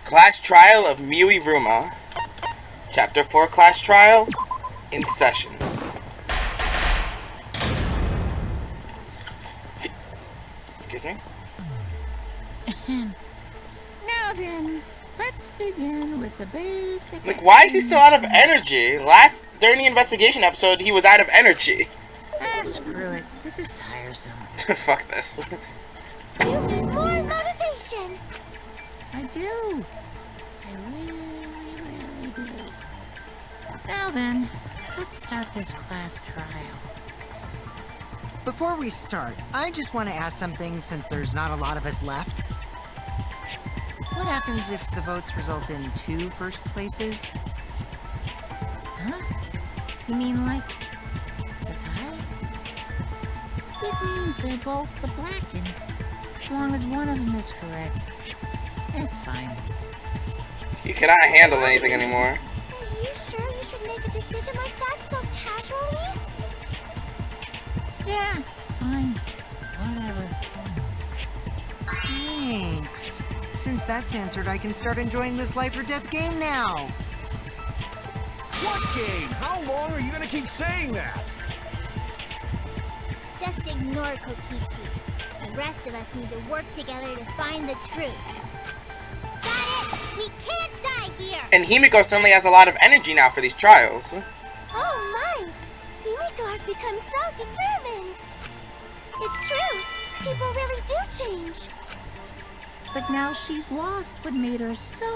Class Trial of Miu Iruma. Chapter 4 Class Trial in session. Excuse me? Now then, let's begin with the basic... Like, why is he still out of energy? During the investigation episode, he was out of energy. Ah, screw it. This is tiresome. Fuck this. You need more motivation! I do. I really do. Now then, let's start this class trial. Before we start, I just want to ask something since there's not a lot of us left. What happens if the votes result in 2 first places? Huh? You mean like the tie? It means they're both the blacken. As long as one of them is correct, it's fine. You cannot handle anything anymore. Are you sure you should make a decision like that so casually? Yeah, it's fine. Whatever. Thanks. Since that's answered, I can start enjoying this life or death game now. What game? How long are you gonna keep saying that? Just ignore Kokichi. The rest of us need to work together to find the truth. Got it? We can't die here! And Himiko suddenly has a lot of energy now for these trials. Oh my! Himiko has become so determined! It's true! People really do change! But now she's lost what made her so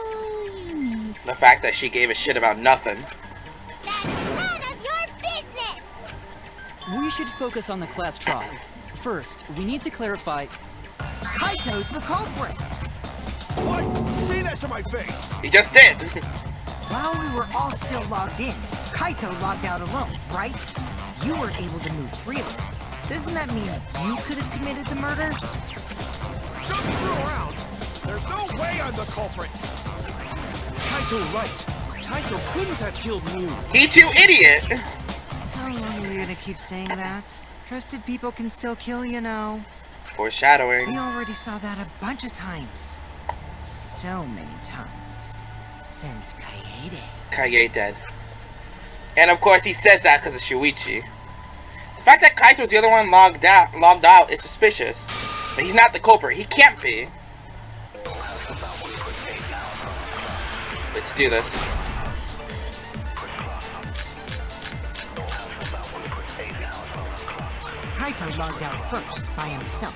unique. The fact that she gave a shit about nothing. That's none of your business! We should focus on the class trial. First, we need to clarify... Kaito's the culprit! What? Say that to my face! He just did! While we were all still logged in, Kaito logged out alone, right? You were able to move freely. Doesn't that mean you could have committed the murder? Don't screw around! There's no way I'm the culprit! Kaito right. Kaito couldn't have killed Miu. He too idiot! How long are you gonna keep saying that? Trusted people can still kill, you know. Foreshadowing. We already saw that a bunch of times. So many times. Since Kaede. Kaie dead. And of course he says that because of Shuichi. The fact that Kaito's the other one logged out is suspicious. But he's not the culprit. He can't be. Let's do this. Kaito logged out first, by himself.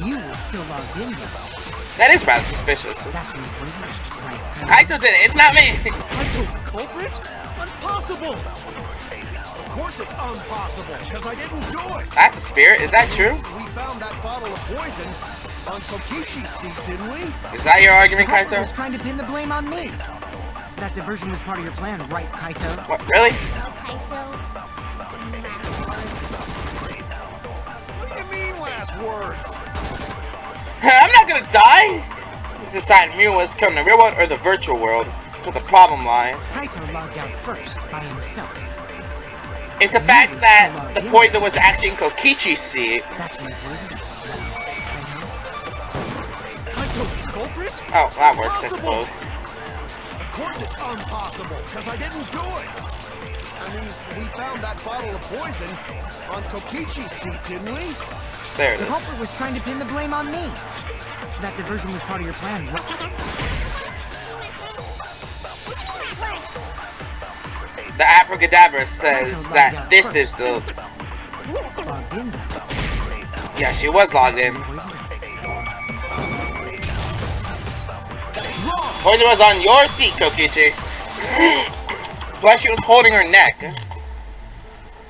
You were still logged in though. That is rather suspicious. That's when you poisoned him, right? Kaito did it. It's not me. Kaito culprit? Impossible! Of course it's impossible, because I didn't do it! That's the spirit. Is that true? We found that bottle of poison on Kokichi's seat, didn't we? Is that your argument, The culprit Kaito? was trying to pin the blame on me. That diversion was part of your plan, right, Kaito? What, really? No, Kaito. What do you mean last words? I'm not gonna die! Decide Miu was coming the real world or the virtual world. That's where the problem lies. Kaito logged out first, by himself. It's the fact that the poison was actually in Kokichi's seat. That's when you poisoned him, right? Kaito culprit? Oh, that works, I suppose. Of course it's impossible, because I didn't do it! I mean, we found that bottle of poison on Kokichi's seat, didn't we? There it The is. culprit was trying to pin the blame on me. That diversion was part of your plan, right? The abracadabra says that this is the... Logged in though. Yeah, she was logged in. Poison was on your seat, Kokichi. Plus she was holding her neck.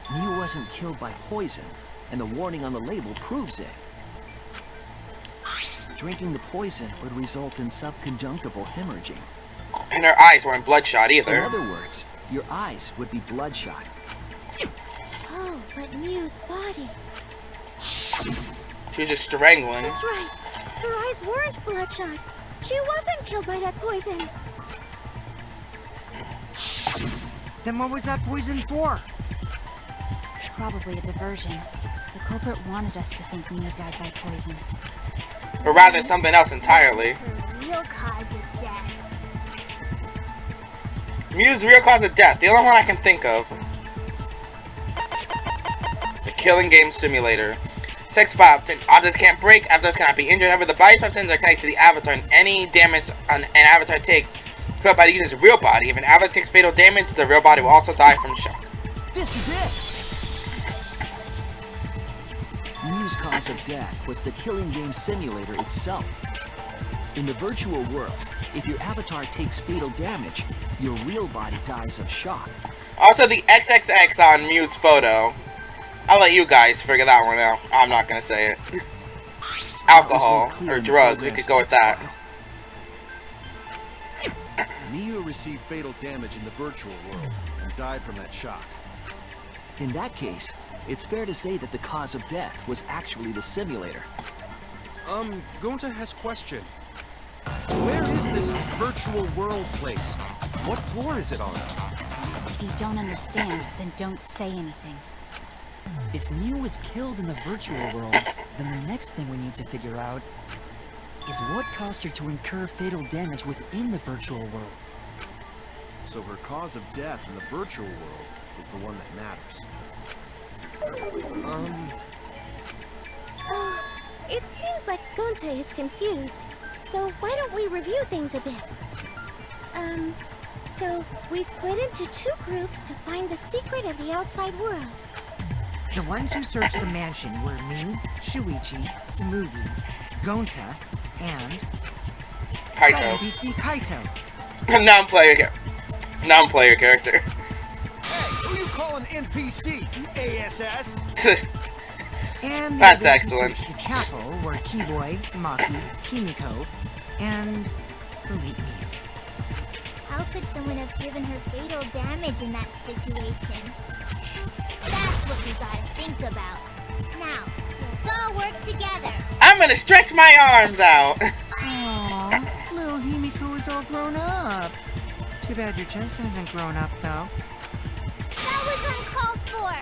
Miu wasn't killed by poison, and the warning on the label proves it. Drinking the poison would result in subconjunctival hemorrhaging. And her eyes weren't bloodshot In either. other words, your eyes would be bloodshot. Oh, but Miu's body. She was just strangling. That's right. Her eyes weren't bloodshot. She wasn't killed by that poison. Then what was that poison for? Probably a diversion. The culprit wanted us to think Miu died by poison. Or rather, something else entirely. Her real cause of death? Miu's real cause of death. The only one I can think of. The killing game simulator. 6.5. Objects can't break. Avatars cannot be injured. However, the body substances are connected to the avatar, and any damage an avatar takes put up by the user's real body. If an avatar takes fatal damage, the real body will also die from shock. This is it! Miu's cause of death was the killing game simulator itself. In the virtual world, if your avatar takes fatal damage, your real body dies of shock. Also, the XXX on Miu's photo. I'll let you guys figure that one out. I'm not gonna say it. Alcohol or drugs, we could go with that. Miu received fatal damage in the virtual world and died from that shock. In that case, it's fair to say that the cause of death was actually the simulator. Gonta has question. Where is this virtual world place? What floor is it on? If you don't understand, then don't say anything. If Miu was killed in the virtual world, then the next thing we need to figure out is what caused her to incur fatal damage within the virtual world. So her cause of death in the virtual world is the one that matters. It seems like Gonta is confused. So why don't we review things a bit? So we split into 2 groups to find the secret of the outside world. The ones who searched the mansion were me, Shuichi, Tsumugi, Gonta, and Kaito. NPC Kaito. Non-player character. Hey, who you calling NPC, you ASS? And the That's others who excellent. searched the chapel were Keyboy, Maki, Kimiko, and the late Miu. How could someone have given her fatal damage in that situation? That's what we gotta think about. Now, let's all work together. I'm gonna stretch my arms out. Aww, little Himiko is all grown up. Too bad your chest hasn't grown up, though. That was uncalled for.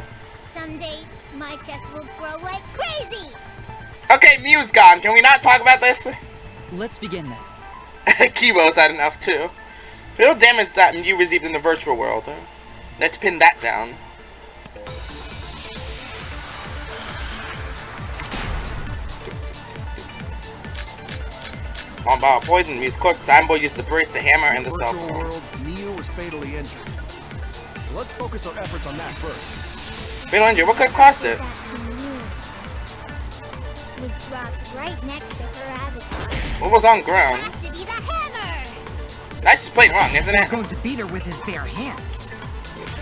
Someday, my chest will grow like crazy. Okay, Miu's gone. Can we not talk about this? Let's begin then. Kibo's had enough too. Fatal damage that Miu received in the virtual world. Let's pin that down. Bomb poison. Miu's corpse. Boy used to brace the hammer and the cell virtual phone. world, Miu was fatally injured. So let's focus our efforts on that first. Fatal injury. What could have caused it? That to Miu was dropped right next to her avatar. What was on ground? Has to be the hammer. That's just plain wrong, isn't We're it? going to beat her with his bare hands.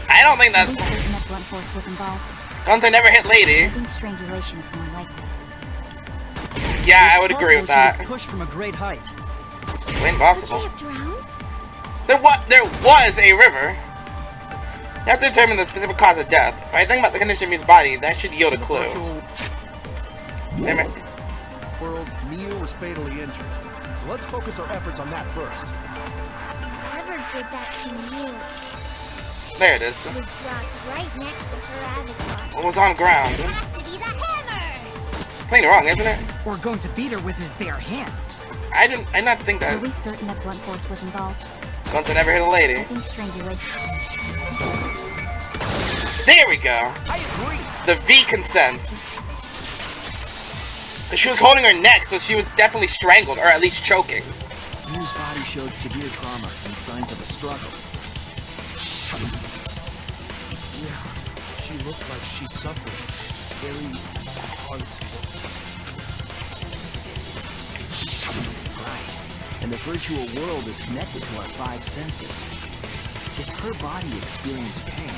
I don't think Are that's. we certain that blunt force was involved? Gunther never hit I lady. think strangulation is more likely. Yeah, I would agree with that. She was pushed from a great height. It's plain Could possible. she have drowned? There was a river. You have to determine the specific cause of death. If I think about the condition of Miu's body, that should yield a clue. Virtual Damn it. world, Miu was fatally injured. So let's focus our efforts on that first. Whoever did that to Miu There it is. was dropped right next to her avatar. What was on ground? Has to be the hammer. It's plain wrong, isn't it? We're going to beat her with his bare hands. I not think Are that we certain that blunt force was involved? Gunther never hit a I lady. think strangulation. There we go. I agree. The V consent. She was holding her neck, so she was definitely strangled, or at least choking. Miu's body showed severe trauma and signs of a struggle. Yeah, she looked like she suffered. Very hard to look. Right. And the virtual world is connected to our 5 senses. If her body experienced pain,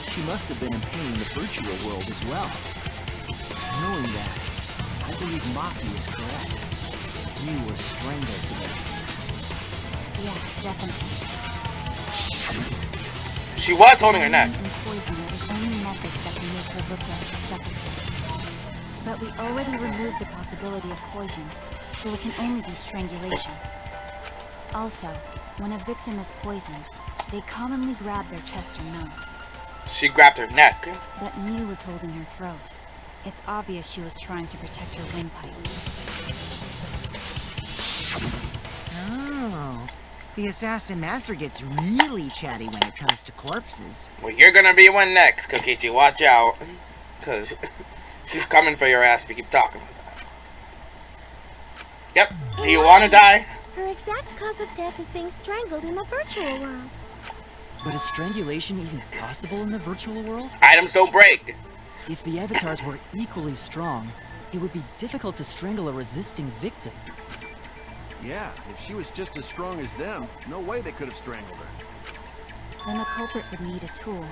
she must have been in pain in the virtual world as well. Knowing that, I believe Maki is correct. Miu was strangled to death. Yeah, definitely. She was holding her neck. And poison are the only methods that can make her look like she suffered. But we already removed the possibility of poison, so it can only be strangulation. Also, when a victim is poisoned, they commonly grab their chest or mouth. She grabbed her neck. But Miu was holding her throat. It's obvious she was trying to protect her windpipe. The Assassin Master gets really chatty when it comes to corpses. Well, you're gonna be one next, Kokichi. Watch out. Because she's coming for your ass if you keep talking about that. Yep. Do you want to die? Her exact cause of death is being strangled in the virtual world. But is strangulation even possible in the virtual world? Items don't break. If the avatars were equally strong, it would be difficult to strangle a resisting victim. Yeah, if she was just as strong as them, no way they could have strangled her. Then the culprit would need a tool.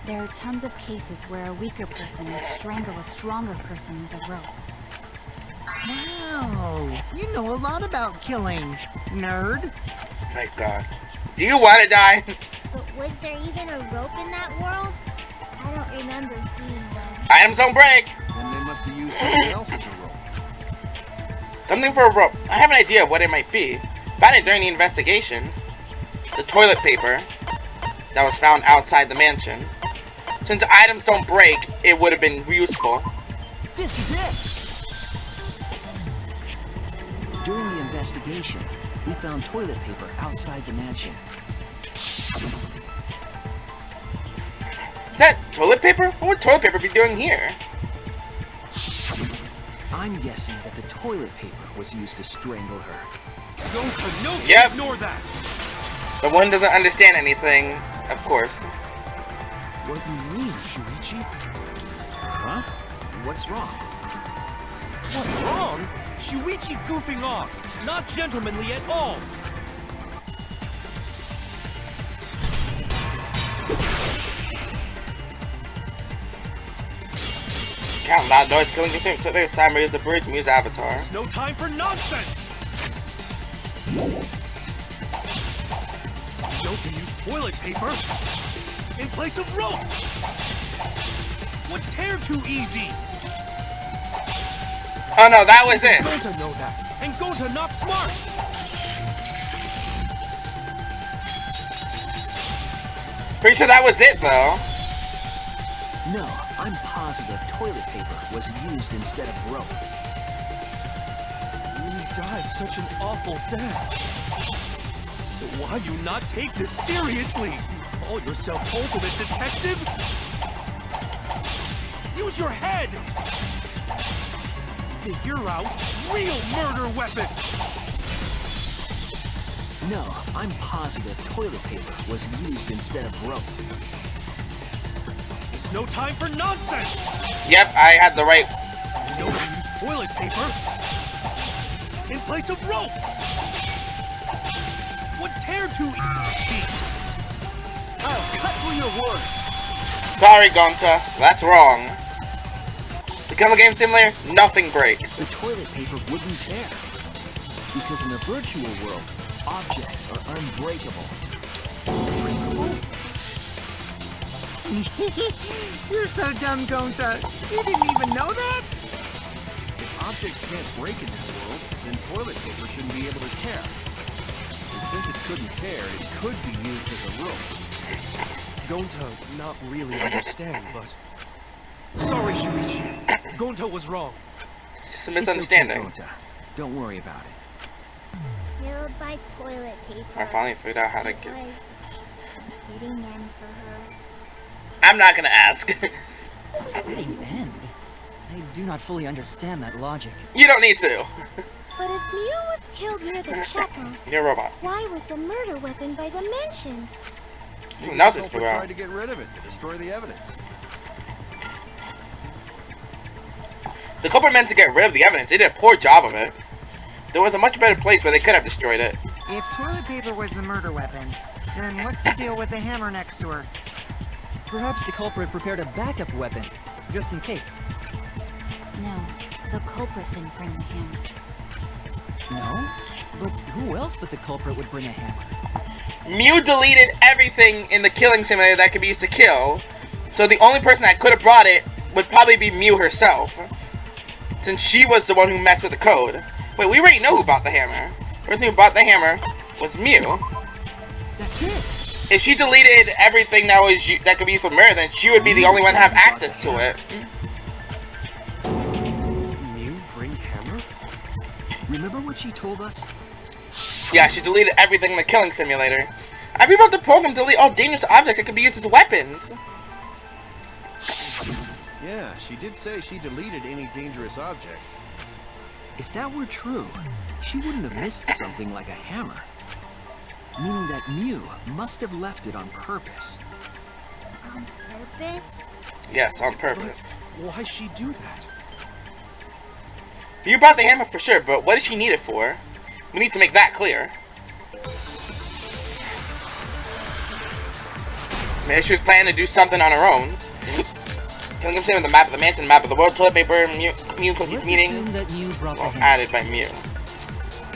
There are tons of cases where a weaker person would strangle a stronger person with a rope. Wow, you know a lot about killing, nerd. My God. Do you want to die? But was there even a rope in that world? I don't remember seeing one. Items don't break. Then they must have used something else as a rope. Something for a rope. I have an idea of what it might be. Found it during the investigation. The toilet paper that was found outside the mansion. Since items don't break, it would have been useful. This is it! During the investigation, we found toilet paper outside the mansion. Is that toilet paper? What would toilet paper be doing here? I'm guessing that the toilet paper was used to strangle her. No, Yep. ignore that. The one doesn't understand anything, of course. What do you mean, Shuichi? Huh? What's wrong? What, wrong? Shuichi goofing off. Not gentlemanly at all. Count loud noise, killing consumed. So there's time to use the bridge, Miu's avatar. There's no time for nonsense. You can use toilet paper in place of rope. What's tear too easy? Oh no, that was it. Gonta know that, and Gonta not smart. Pretty sure that was it though. No, I'm positive toilet paper was used instead of rope. You died such an awful death. So why you not take this seriously? You call yourself ultimate detective? Use your head! Figure out real murder weapon! No, I'm positive toilet paper was used instead of rope. There's no time for nonsense! Yep, I had the right. You know how to use toilet paper in place of rope! What tear too easy? I'll cut through your words. Sorry, Gonta, that's wrong. Become a game simulator, nothing breaks. The toilet paper wouldn't tear. Because in the virtual world, objects are unbreakable. You're so dumb, Gonta. You didn't even know that? If objects can't break in that world, then toilet paper shouldn't be able to tear. And since it couldn't tear, it could be used as a rope. Gonta not really understand, but... Sorry, Shuichi. Gonta was wrong. It's just a misunderstanding. It's okay, Gonta. Don't worry about it. Killed by toilet paper. I finally figured out how to get. Was fitting end for her. I'm not gonna ask. Fitting end? I do not fully understand that logic. You don't need to. But if Miu was killed near the chapel, You're a robot. why was the murder weapon by the mansion? Something else The to culprit figure out. tried to get rid of it, to destroy the evidence. The culprit meant to get rid of the evidence. They did a poor job of it. There was a much better place where they could have destroyed it. If toilet paper was the murder weapon, then what's the deal with the hammer next to her? Perhaps the culprit prepared a backup weapon, just in case. No, the culprit didn't bring the hammer. No? But who else but the culprit would bring a hammer? Miu deleted everything in the killing simulator that could be used to kill. So the only person that could have brought it would probably be Miu herself. Since she was the one who messed with the code. Wait, we already know who bought the hammer. The person who bought the hammer was Miu. That's it! If she deleted everything that could be used for murder, then she would be the only one to have access to it. Miu bring hammer? Remember what she told us? Yeah, she deleted everything in the killing simulator. I rewrote the program to delete all dangerous objects that could be used as weapons. Yeah, she did say she deleted any dangerous objects. If that were true, she wouldn't have missed something like a hammer. Meaning that Miu must have left it on purpose. On purpose? Yes, on purpose. Why'd she do that? You brought the hammer for sure, but what did she need it for? We need to make that clear. Maybe she was planning to do something on her own. Killing him with the map of the mansion, map of the world, toilet paper, Miu Let's meeting. assume that Miu brought the Well, hammer. added by Miu.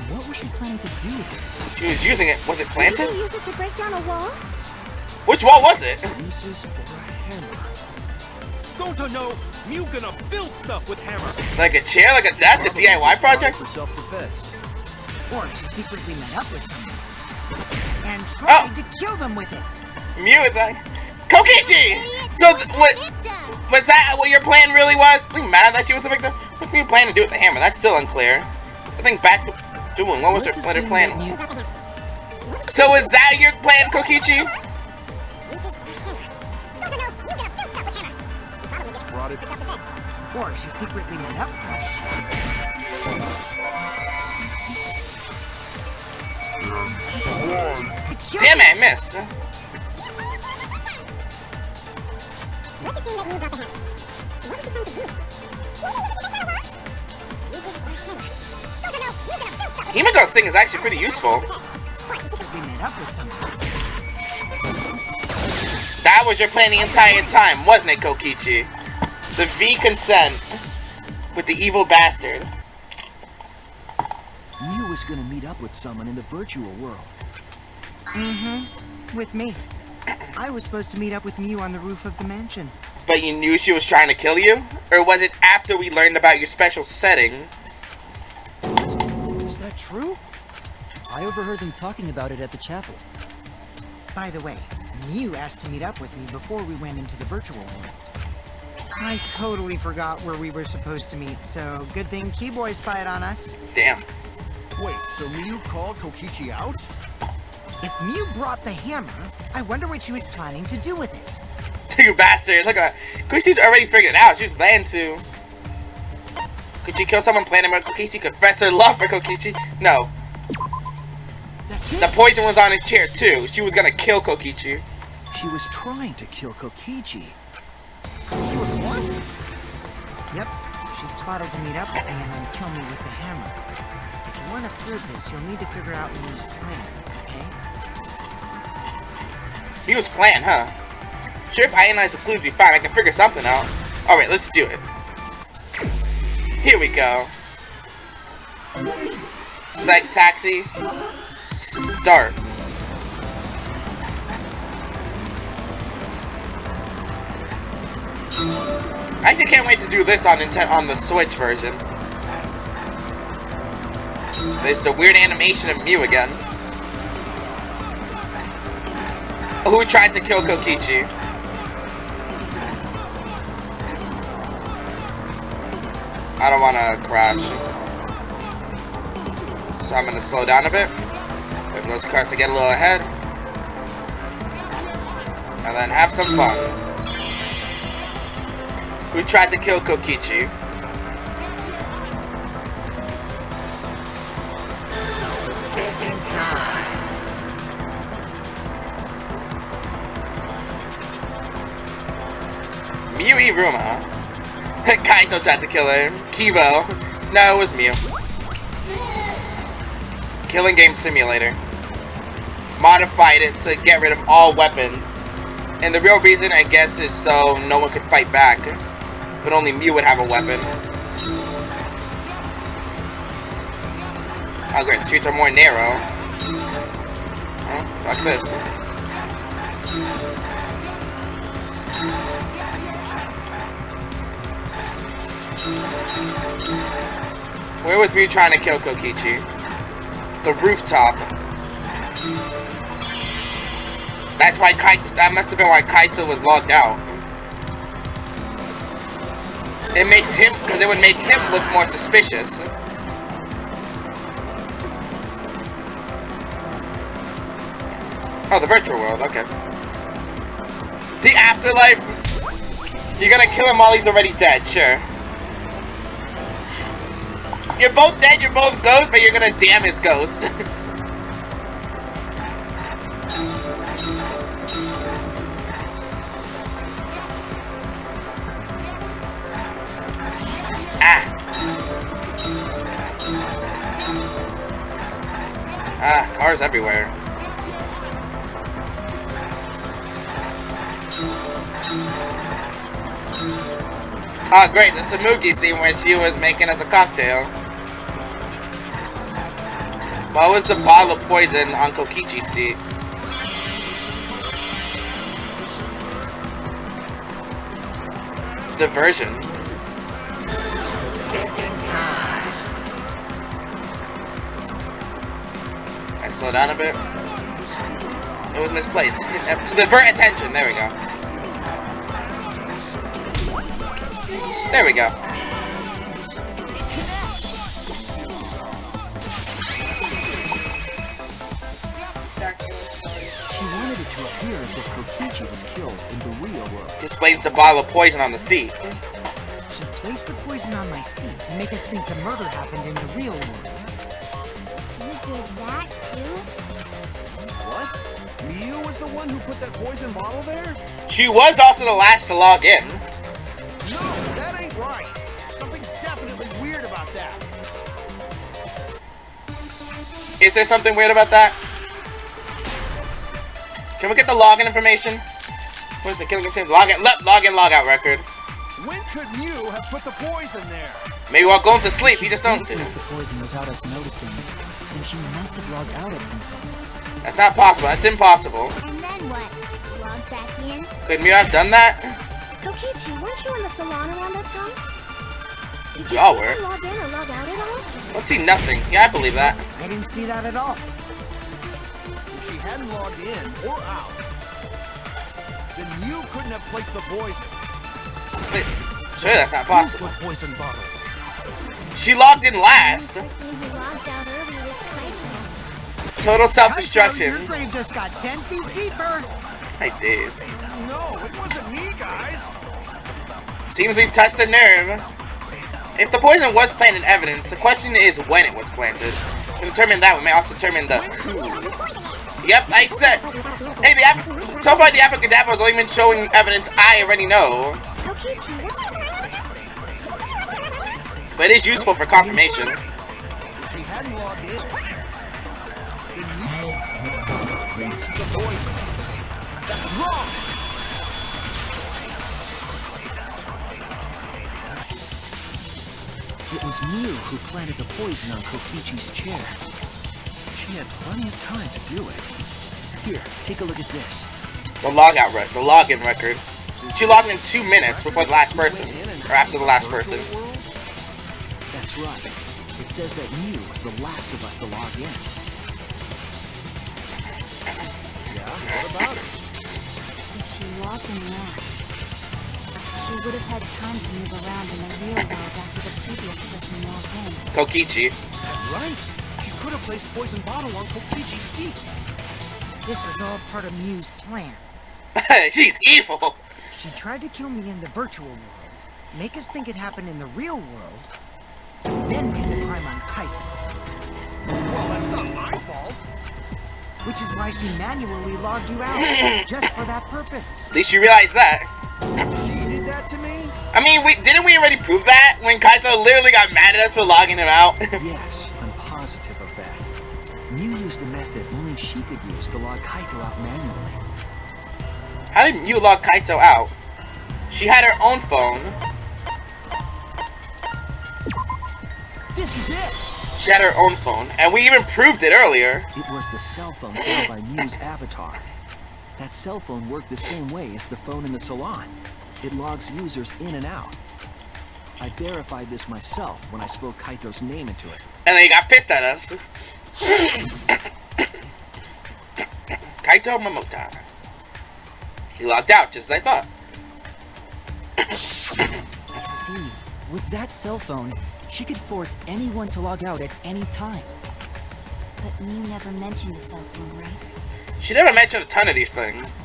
What was she planning to do with it? She was using it. Was it planted? Did you use it to break down a wall? Which wall was it? Uses for a hammer. Don't you know? Miu gonna build stuff with hammer. Like a chair, like a desk, a DIY project? For self-defense. Or she secretly met up with someone and tried to kill them with it. Miu is like, Kokichi! So, what was that what your plan really was? Are you mad that she was a victim? What were you planning to do with the hammer? That's still unclear. I think back to doing. What was her, Let's what her assume plan? that Miu- So, is that your plan, Kokichi? Brought it. Or she secretly met up. Damn it, I missed. Himiko's thing is actually pretty useful. Secretly met up with someone. That was your plan the entire time, wasn't it, Kokichi? The V consent with the evil bastard. Miu was gonna meet up with someone in the virtual world. Mm-hmm. With me. I was supposed to meet up with Miu on the roof of the mansion. But you knew she was trying to kill you? Or was it after we learned about your special setting? Is that true? I overheard them talking about it at the chapel. By the way, Miu asked to meet up with me before we went into the virtual world. I totally forgot where we were supposed to meet, so good thing Keyboy spied on us. Damn. Wait, so Miu called Kokichi out? If Miu brought the hammer, I wonder what she was planning to do with it. You bastard. Look at that. Kokichi's already figured it out. She was planning to. Could she kill someone planning about Kokichi? Confess her love for Kokichi? No. The poison was on his chair too. She was gonna kill Kokichi. She was trying to kill Kokichi. She was what? Yep, she plotted to meet up with me and then kill me with the hammer. If you want to prove this, you'll need to figure out Miu's plan, okay? He was planned, huh? Sure, if I analyze the clues we find, I can figure something out. Alright, let's do it. Here we go. Psych taxi. Start. I actually can't wait to do this on the Switch version. There's the weird animation of Miu again. Who tried to kill Kokichi? I don't want to crash. So I'm going to slow down a bit. Wait for those cars to get a little ahead. And then have some fun. Who tried to kill Kokichi? Miu Iruma. Kaito tried to kill her. Kibo. No, it was Miu. Killing Game Simulator. Modified it to get rid of all weapons. And the real reason, I guess, is so no one could fight back. But only Miu would have a weapon. Oh great, the streets are more narrow. Oh, fuck this. Where was Miu trying to kill Kokichi? The rooftop. That's why that must have been why Kaito was logged out. It makes him, because it would make him look more suspicious. Oh, the virtual world, okay. The afterlife? You're gonna kill him while he's already dead, sure. You're both dead, you're both ghosts, but you're gonna damn his ghost. Cars everywhere. Oh great, the Samuki scene where she was making us a cocktail. What was the bottle of poison on Kokichi's seat? Diversion. I slow down a bit. It was misplaced. To divert attention. There we go. There we go. She wanted it to appear as if Kokichi was killed in the real world. Displays a bottle of poison on the seat. She placed the poison on my seat to make us think the murder happened in the real world. You did that too? What? Miu was the one who put that poison bottle there? She was also the last to log in. No, that ain't right. Something's definitely weird about that. Is there something weird about that? Can we get the login information? Where's the killing machine? Login, log out record. When could Miu have put the poison there? Maybe while going to sleep, you just don't. She the poison without us noticing. Then she must have logged out at some point. That's not possible. That's impossible. And then what? Log back in? Could Miu have done that? Kokichi, weren't you in the salon around that time? Did you Y'all were. log in or log out at all? Don't see nothing. Yeah, I believe that. I didn't see that at all. If she hadn't logged in or out, then Miu couldn't have placed the poison. Wait, sure, that's not possible. What poison bottle? She logged in last. The person who logged out early was Kaito. Total Kaito, self-destruction. your grave just got 10 feet deeper. My days. No, it wasn't me, guys. Seems we've touched a nerve. If the poison was planted in evidence, the question is when it was planted. To determine that, we may also determine the... Yep, I said... Hey, so far the Abracadabra has only been showing evidence I already know. But it is useful for confirmation. If she hadn't logged in, then Miu the poison. That's wrong. It was Miu who planted the poison on Kokichi's chair. She had plenty of time to do it. Here, take a look at this. The login record. She logged in 2 minutes before the last person, or after the last person. That's right. It says that Miu was the last of us to log in. Yeah, what about it? If she logged in last, she would have had time to move around in the real world after the previous person logged in. Kokichi. Right. She could have placed poison bottle on Kokichi's seat. This was all part of Miu's plan. She's evil. She tried to kill me in the virtual world, make us think it happened in the real world, then pin the crime on Kaito. Well, that's not my fault. Which is why she manually logged you out, just for that purpose. At least you realize that. She did that to me? I mean, didn't we already prove that when Kaito literally got mad at us for logging him out? Yes, I'm positive of that. Miu used a method only she could use to log Kaito out manually. How did Miu log Kaito out? She had her own phone. This is it! She had her own phone, and we even proved it earlier. It was the cell phone found by Miu's avatar. That cell phone worked the same way as the phone in the salon. It logs users in and out. I verified this myself when I spoke Kaito's name into it. And then he got pissed at us. Kaito Momota. He logged out, just as I thought. I see. With that cell phone, she could force anyone to log out at any time. But Miu never mentioned the cell phone, right? She never mentioned a ton of these things.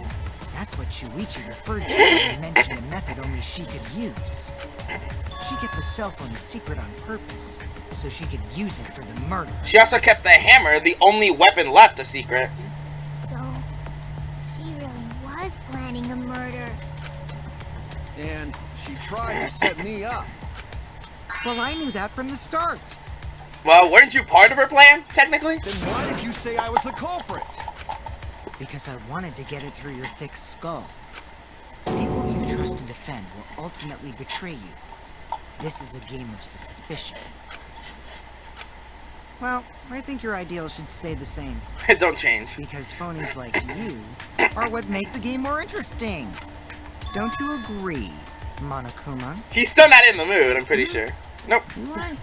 That's what Shuichi referred to when he mentioned a method only she could use. She kept the cell phone a secret on purpose, so she could use it for the murder. She also kept the hammer, the only weapon left, a secret. So, she really was planning a murder. And she tried to set me up. Well, I knew that from the start. Well, weren't you part of her plan, technically? Then why did you say I was the culprit? Because I wanted to get it through your thick skull. People you trust and defend will ultimately betray you. This is a game of suspicion. Well, I think your ideals should stay the same. Don't change. Because phonies like you are what make the game more interesting. Don't you agree, Monokuma? He's still not in the mood, I'm pretty sure. Nope. Do I?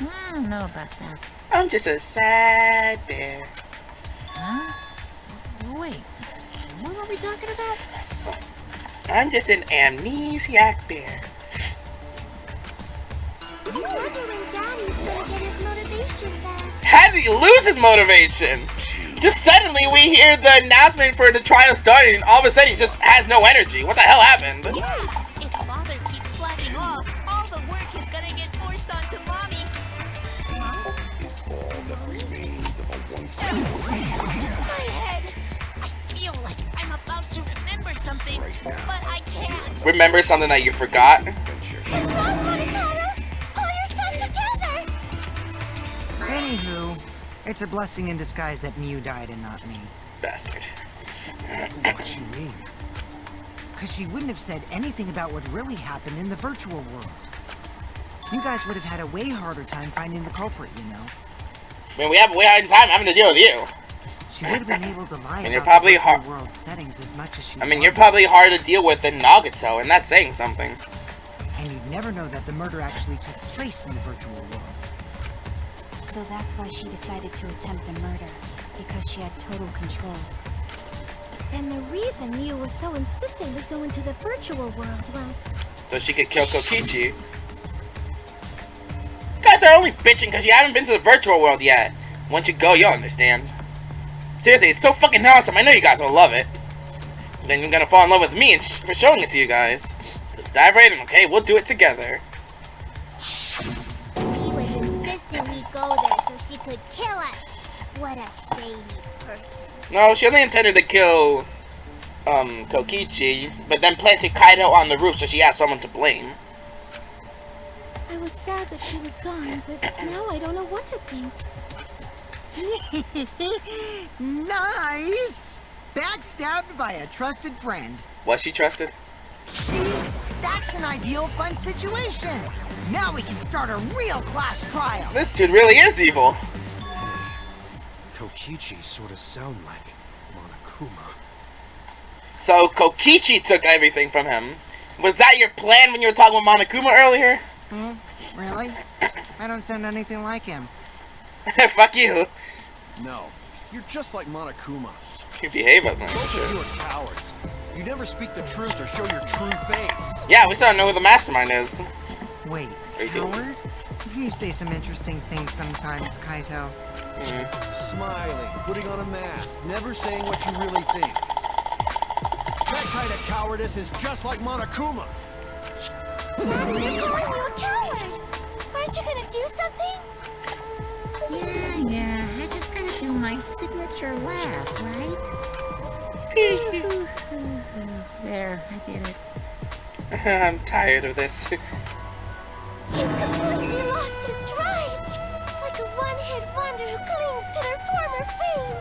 I don't know about that. I'm just a sad bear. Huh? Wait, what are we talking about? I'm just an amnesiac bear. I wonder when Daddy's gonna get his motivation back. How did he lose his motivation? Just suddenly we hear the announcement for the trial starting and all of a sudden he just has no energy. What the hell happened? Yeah, if Father keeps slacking off, all the work is gonna get forced onto Mommy. Is all that remains of a once. My head! I feel like I'm about to remember something, but I can't. Remember something that you forgot? What's wrong, Monotaro? Pull yourself together! Anywho, it's a blessing in disguise that Miu died and not me. Bastard. What you mean? Because she wouldn't have said anything about what really happened in the virtual world. You guys would have had a way harder time finding the culprit, you know. I mean, we have a way harder time having to deal with you. She would have been able to lie And you're about probably the virtual world settings as much as she I mean, you're wanted. probably hard to deal with than Nagato, and that's saying something. And you'd never know that the murder actually took place in the virtual world. So that's why she decided to attempt a murder, because she had total control. And the reason Miu was so insistent we go into the virtual world was... So she could kill Kokichi. You guys are only bitching because you haven't been to the virtual world yet. Once you go, you'll understand. Seriously, it's so fucking awesome. I know you guys will love it. Then you're gonna fall in love with me and for showing it to you guys. Just dive right in, okay? We'll do it together. She was insisting we go there so she could kill us. What a shady person. No, she only intended to kill Kokichi, but then planted Kaido on the roof so she has someone to blame. I was sad that she was gone, but now I don't know what to think. Nice! Backstabbed by a trusted friend. Was she trusted? See? That's an ideal fun situation. Now we can start a real class trial. This dude really is evil. Kokichi sort of sound like Monokuma. So Kokichi took everything from him. Was that your plan when you were talking with Monokuma earlier? Really? I don't sound anything like him. Fuck you. No, you're just like Monokuma. You behave like Both of you Monokuma. are cowards. You never speak the truth or show your true face. Yeah, we still don't know who the mastermind is. Wait, Are you kidding? coward? You say some interesting things sometimes, Kaito. Smiling, putting on a mask, never saying what you really think. That kind of cowardice is just like Monokuma. Daddy, you're calling me a coward. Aren't you gonna do something? Yeah, I just gotta do my signature laugh, right? There, I did it. I'm tired of this. He's completely lost his drive. Like a one-hit wonder who clings to their former fame.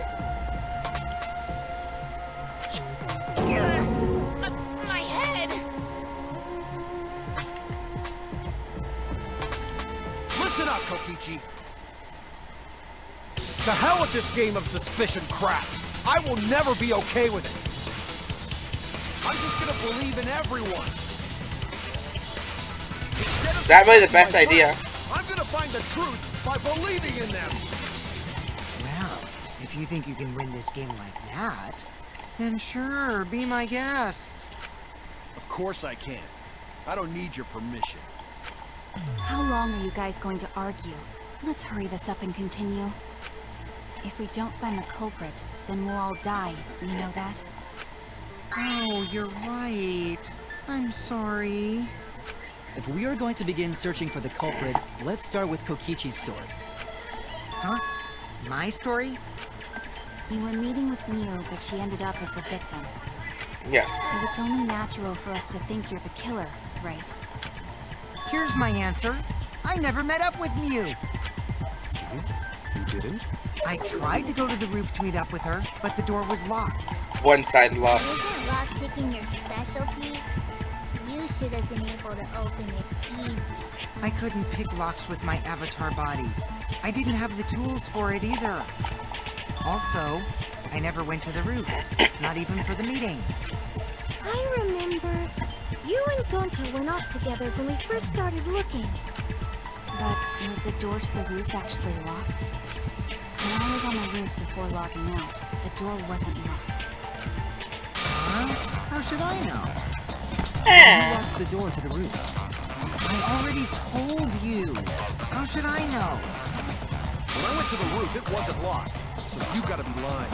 My head! Listen up, Kokichi. To hell with this game of suspicion crap. I will never be okay with it. I'm just gonna believe in everyone. Is that really the best idea? I'm gonna find the truth by believing in them. Well, if you think you can win this game like that, then sure, be my guest. Of course I can. I don't need your permission. How long are you guys going to argue? Let's hurry this up and continue. If we don't find the culprit, then we'll all die. You know that? Oh, you're right. I'm sorry. If we are going to begin searching for the culprit, let's start with Kokichi's story. Huh? My story? We were meeting with Miu, but she ended up as the victim. Yes. So it's only natural for us to think you're the killer, right? Here's my answer. I never met up with Miu. You didn't? I tried to go to the roof to meet up with her, but the door was locked. One-sided lock. Isn't lockpicking your specialty? You should have been able to open it easy. I couldn't pick locks with my avatar body. I didn't have the tools for it either. Also, I never went to the roof, not even for the meeting. I remember. You and Gunter went off together when we first started looking. But was the door to the roof actually locked? When I was on the roof before logging out, the door wasn't locked. Huh? How should I know? Who locked the door to the roof? I already told you. How should I know? When I went to the roof, it wasn't locked. So you gotta be lying.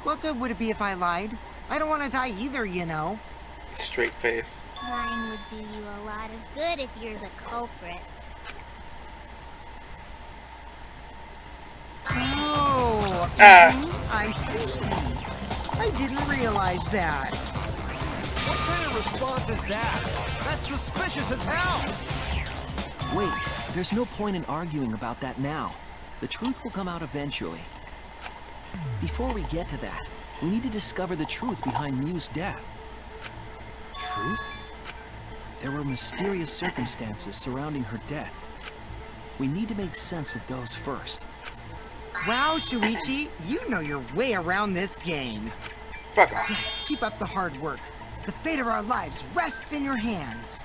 What good would it be if I lied? I don't want to die either, you know. Straight face. Lying would do you a lot of good if you're the culprit. Oh, I see. I didn't realize that. What kind of response is that? That's suspicious as hell! Wait, there's no point in arguing about that now. The truth will come out eventually. Before we get to that, we need to discover the truth behind Miu's death. Truth? There were mysterious circumstances surrounding her death. We need to make sense of those first. Wow, Shuichi, you know your way around this game. Fuck off. Yes, keep up the hard work. The fate of our lives rests in your hands.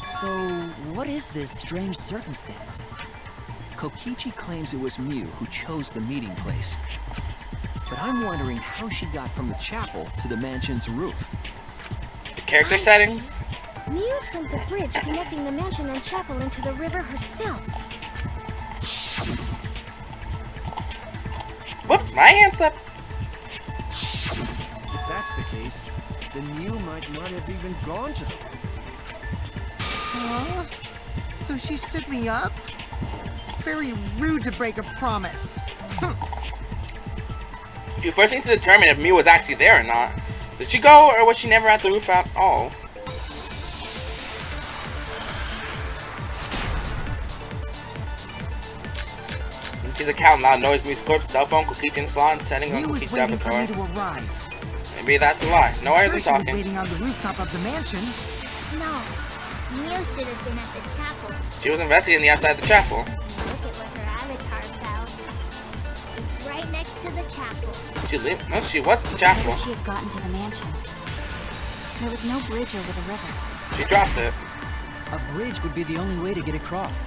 So, what is this strange circumstance? Kokichi claims it was Miu who chose the meeting place. But I'm wondering how she got from the chapel to the mansion's roof. The character settings? Miu sent the bridge connecting the mansion and chapel into the river herself. Whoops, my hand slipped. If that's the case, then Miu might not have even gone to the roof. Huh? So she stood me up? Very rude to break a promise. You first need to determine if Miu was actually there or not. Did she go, or was she never at the roof at all? His account loud noise, Miu's corpse, cell phone, Kokichi and salon, setting on Miu was Kokichi's waiting for avatar. me to arrive. Maybe that's a lie. No, I heard them Sure, she was talking. waiting on the rooftop of the mansion. No, Miu should have been at the chapel. She was investigating the outside of the chapel. Look at what her avatar found. It's right next to the chapel. She lived? No, she was at the chapel. How would she have gotten to the mansion? There was no bridge over the river. She dropped it. A bridge would be the only way to get across.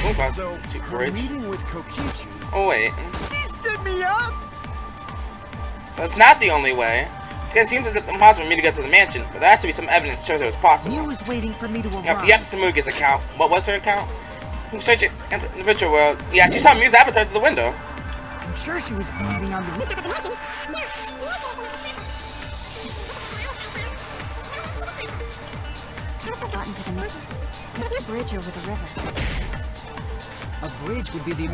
Oh, God. So, She her bridge. meeting with Kokichi. Oh, wait. She stood me up! That's not the only way. It seems as if it's impossible for me to get to the mansion, but there has to be some evidence that shows it was possible. Miu was waiting for me to arrive. Yep, Samuga's account. What was her account? Search it in the virtual world. Yeah, she saw Miu's avatar through the window. I'm sure she was waiting on the roof. Gotten to the mansion. There's a bridge over the river. A bridge would be the...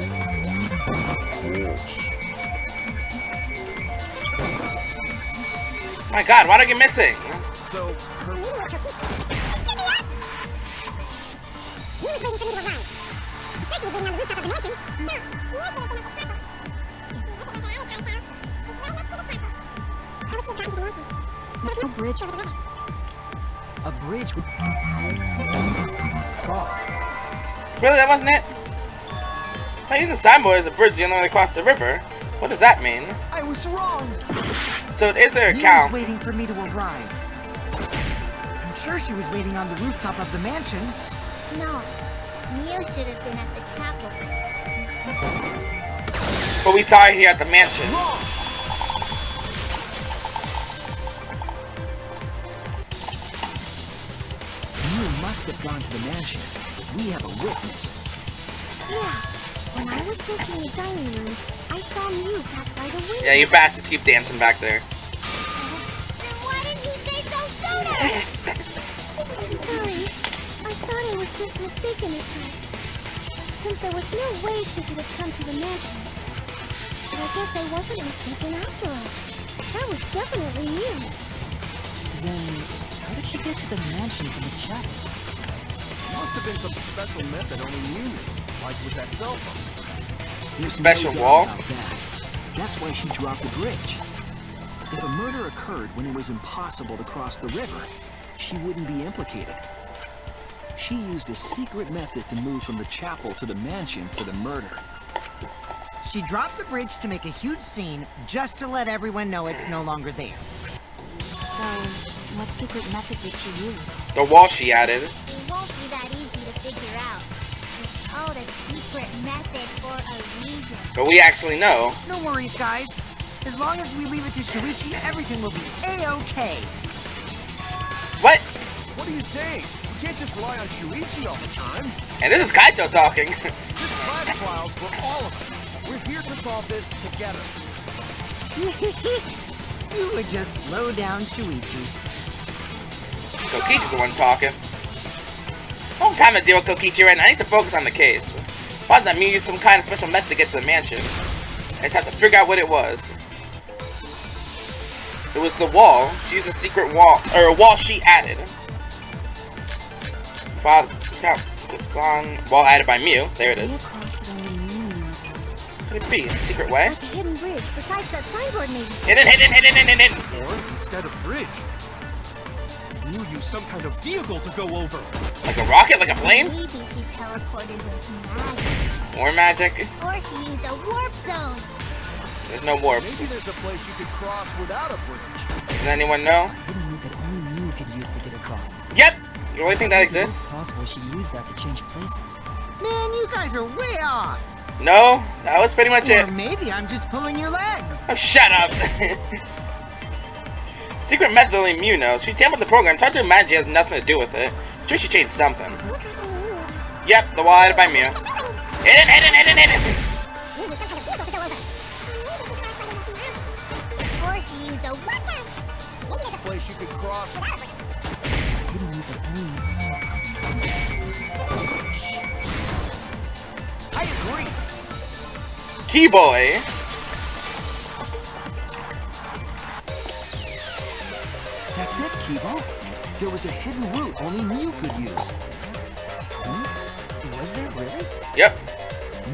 My God, why do I get missing? So, her... There's no bridge. A bridge would... cross. Really, that wasn't it? Now, using the signboard as a bridge the only way across the river. What does that mean? I was wrong. So it is her Miu was account. waiting for me to arrive. I'm sure she was waiting on the rooftop of the mansion. No, Miu should have been at the chapel. But we saw her here at the mansion. Miu must have gone to the mansion. We have a witness. Yeah, When I was searching the dining room, I saw Miu pass by the window. Yeah, you bastards keep dancing back there. Then why didn't you say so sooner? Sorry. I thought I was just mistaken at first. Since there was no way she could have come to the mansion. But I guess I wasn't mistaken after all. That was definitely Miu. Then, how did she get to the mansion from the chapel? Must have been some special method only you knew, like with that cell phone. There's Special no doubt wall? about that. That's why she dropped the bridge. If a murder occurred when it was impossible to cross the river, she wouldn't be implicated. She used a secret method to move from the chapel to the mansion for the murder. She dropped the bridge to make a huge scene, just to let everyone know it's no longer there. So, what secret method did she use? The wall she added. It won't be that easy to figure out. It's called a secret method for a reason. But we actually know. No worries, guys. As long as we leave it to Shuichi, everything will be A-OK. What? What are you saying? You can't just rely on Shuichi all the time. And this is Kaito talking. This class trial's for all of us. We're here to solve this together. You would just slow down Shuichi. Kokichi's the one talking. I don't have time to deal with Kokichi right now. I need to focus on the case. Why did Miu use some kind of special method to get to the mansion? I just have to figure out what it was. It was the wall. She used a secret wall, or a wall she added. Father, it's on wall added by Miu. There it is. Could it be a secret way? Like a hidden bridge, besides that signboard maybe. Hidden. Or, instead of bridge, you use some kind of vehicle to go over. Like a rocket? Like a plane? Maybe she teleported with magic. More magic? Or she used a warp zone. There's no warps. Maybe there's a place you could cross without a bridge. Does anyone know? Hidden route that only Miu could use to get across. Yep! You really think that exists? It's possible she used that to change places. Man, you guys are way off. No? That was pretty much Or it. maybe I'm just pulling your legs. Oh, shut up! Secret method only Miu knows. She tampered the program. It's hard to imagine she has nothing to do with it. Sure, she changed something. Yep, the wall added by Miu. Hidden! Or she used a warp zone. Maybe there's a Place you could cross without a bridge. Hidden route that only I agree. Keyboy! That's it, Kibo. There was a hidden route only Miu could use. Was there really? Yep.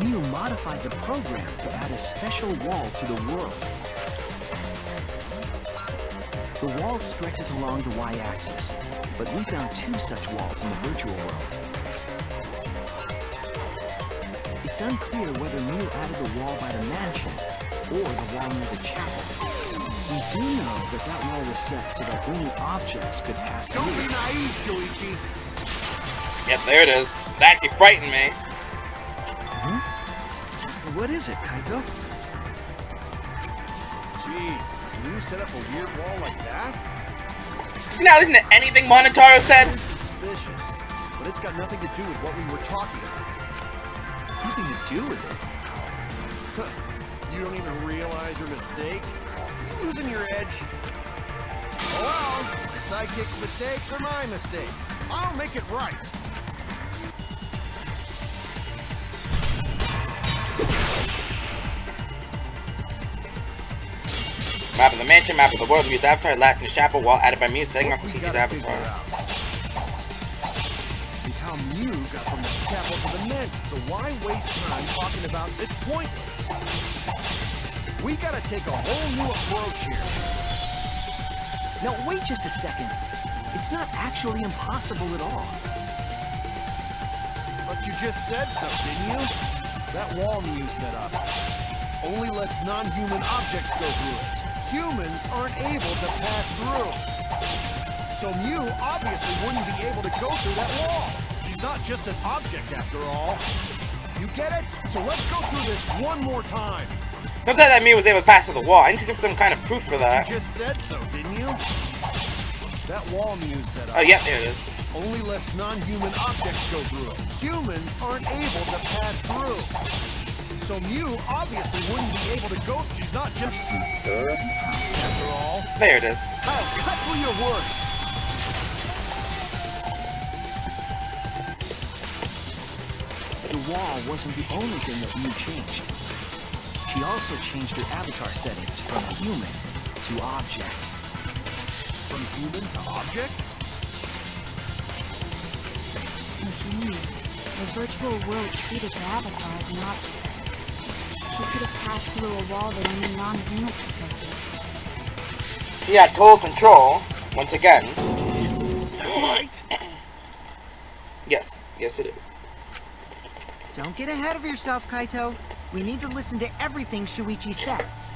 Miu modified the program to add a special wall to the world. The wall stretches along the y-axis, but we found two such walls in the virtual world. It's unclear whether Miu added the wall by the mansion or the wall near the chapel. We do know that that wall was set so that only objects could pass through. Don't be naive, Shuichi. Yep, there it is. That actually frightened me. What is it, Kaito? Jeez, you set up a weird wall like that? Did you not listen to anything Monotaro said? It's suspicious, but it's got nothing to do with what we were talking about. Nothing to do with it. Huh. You don't even realize your mistake? You losing your edge? Oh well, the sidekick's mistakes are my mistakes. I'll make it right. Map of the mansion, map of the world, Miu's avatar, last in the chapel, wall added by Miu, setting up We Kokichi's gotta figure avatar. out is how Miu got from the chapel to the mansion. So why waste time talking about this pointless? We gotta take a whole new approach here. Now, wait just a second. It's not actually impossible at all. But you just said so, didn't you? That wall Miu set up only lets non-human objects go through it. Humans aren't able to pass through. So Miu obviously wouldn't be able to go through that wall. She's not just an object after all. You get it? So let's go through this one more time. Not that Miu was able to pass through the wall. I need to give some kind of proof for that. You just said so, didn't you? That wall Miu set up Oh, yeah, there it is. only lets non-human objects go through it. Humans aren't able to pass through. So Miu obviously wouldn't be able to go. She's not just. After all. There it is. I'll cut through your words. The wall wasn't the only thing that Miu changed. She also changed her avatar settings from human to object. From human to object? Which means the virtual world treated her avatar as an object. She could have passed through a wall that only non-humans could go through. She had total control, once again. Right? Yes, yes it is. Don't get ahead of yourself, Kaito. We need to listen to everything Shuichi says.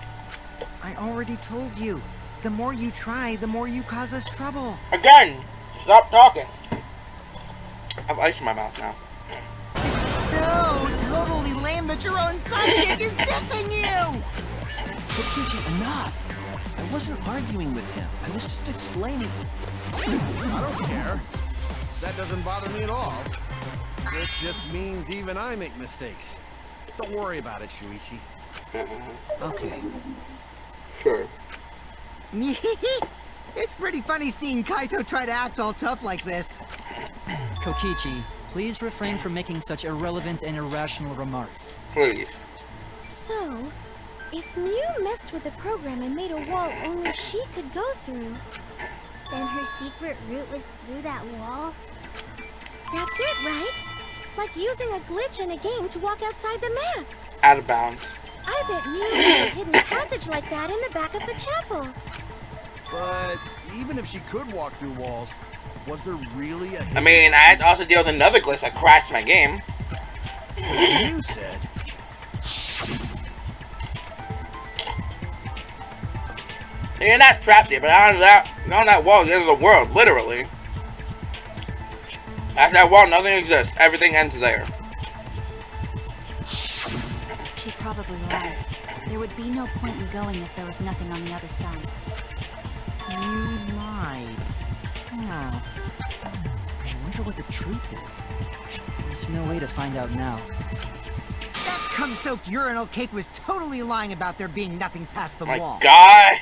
I already told you. The more you try, the more you cause us trouble. Again! Stop talking. I have ice in my mouth now. It's so totally lame that your own sidekick is dissing you! Kokichi, enough! I wasn't arguing with him. I was just explaining. I don't care. That doesn't bother me at all. It just means even I make mistakes. Don't worry about it, Shuichi. Okay. Sure. It's pretty funny seeing Kaito try to act all tough like this. Kokichi, please refrain from making such irrelevant and irrational remarks. Please. So, if Miu messed with the program and made a wall only she could go through, Then her secret route was through that wall? that's it, right? Like using a glitch in a game to walk outside the map. Out of bounds. I bet Miu had a hidden passage like that in the back of the chapel. But even if she could walk through walls, was there really a... I mean, I had to also deal with another glitch that crashed my game. You said. You're not trapped here, but on that wall, the end of the world, literally. After that wall, nothing exists. Everything ends there. She probably lied. There would be no point in going if there was nothing on the other side. You lied. Huh. I wonder what the truth is. There's no way to find out now. That cum-soaked urinal cake was totally lying about there being nothing past the My wall. God!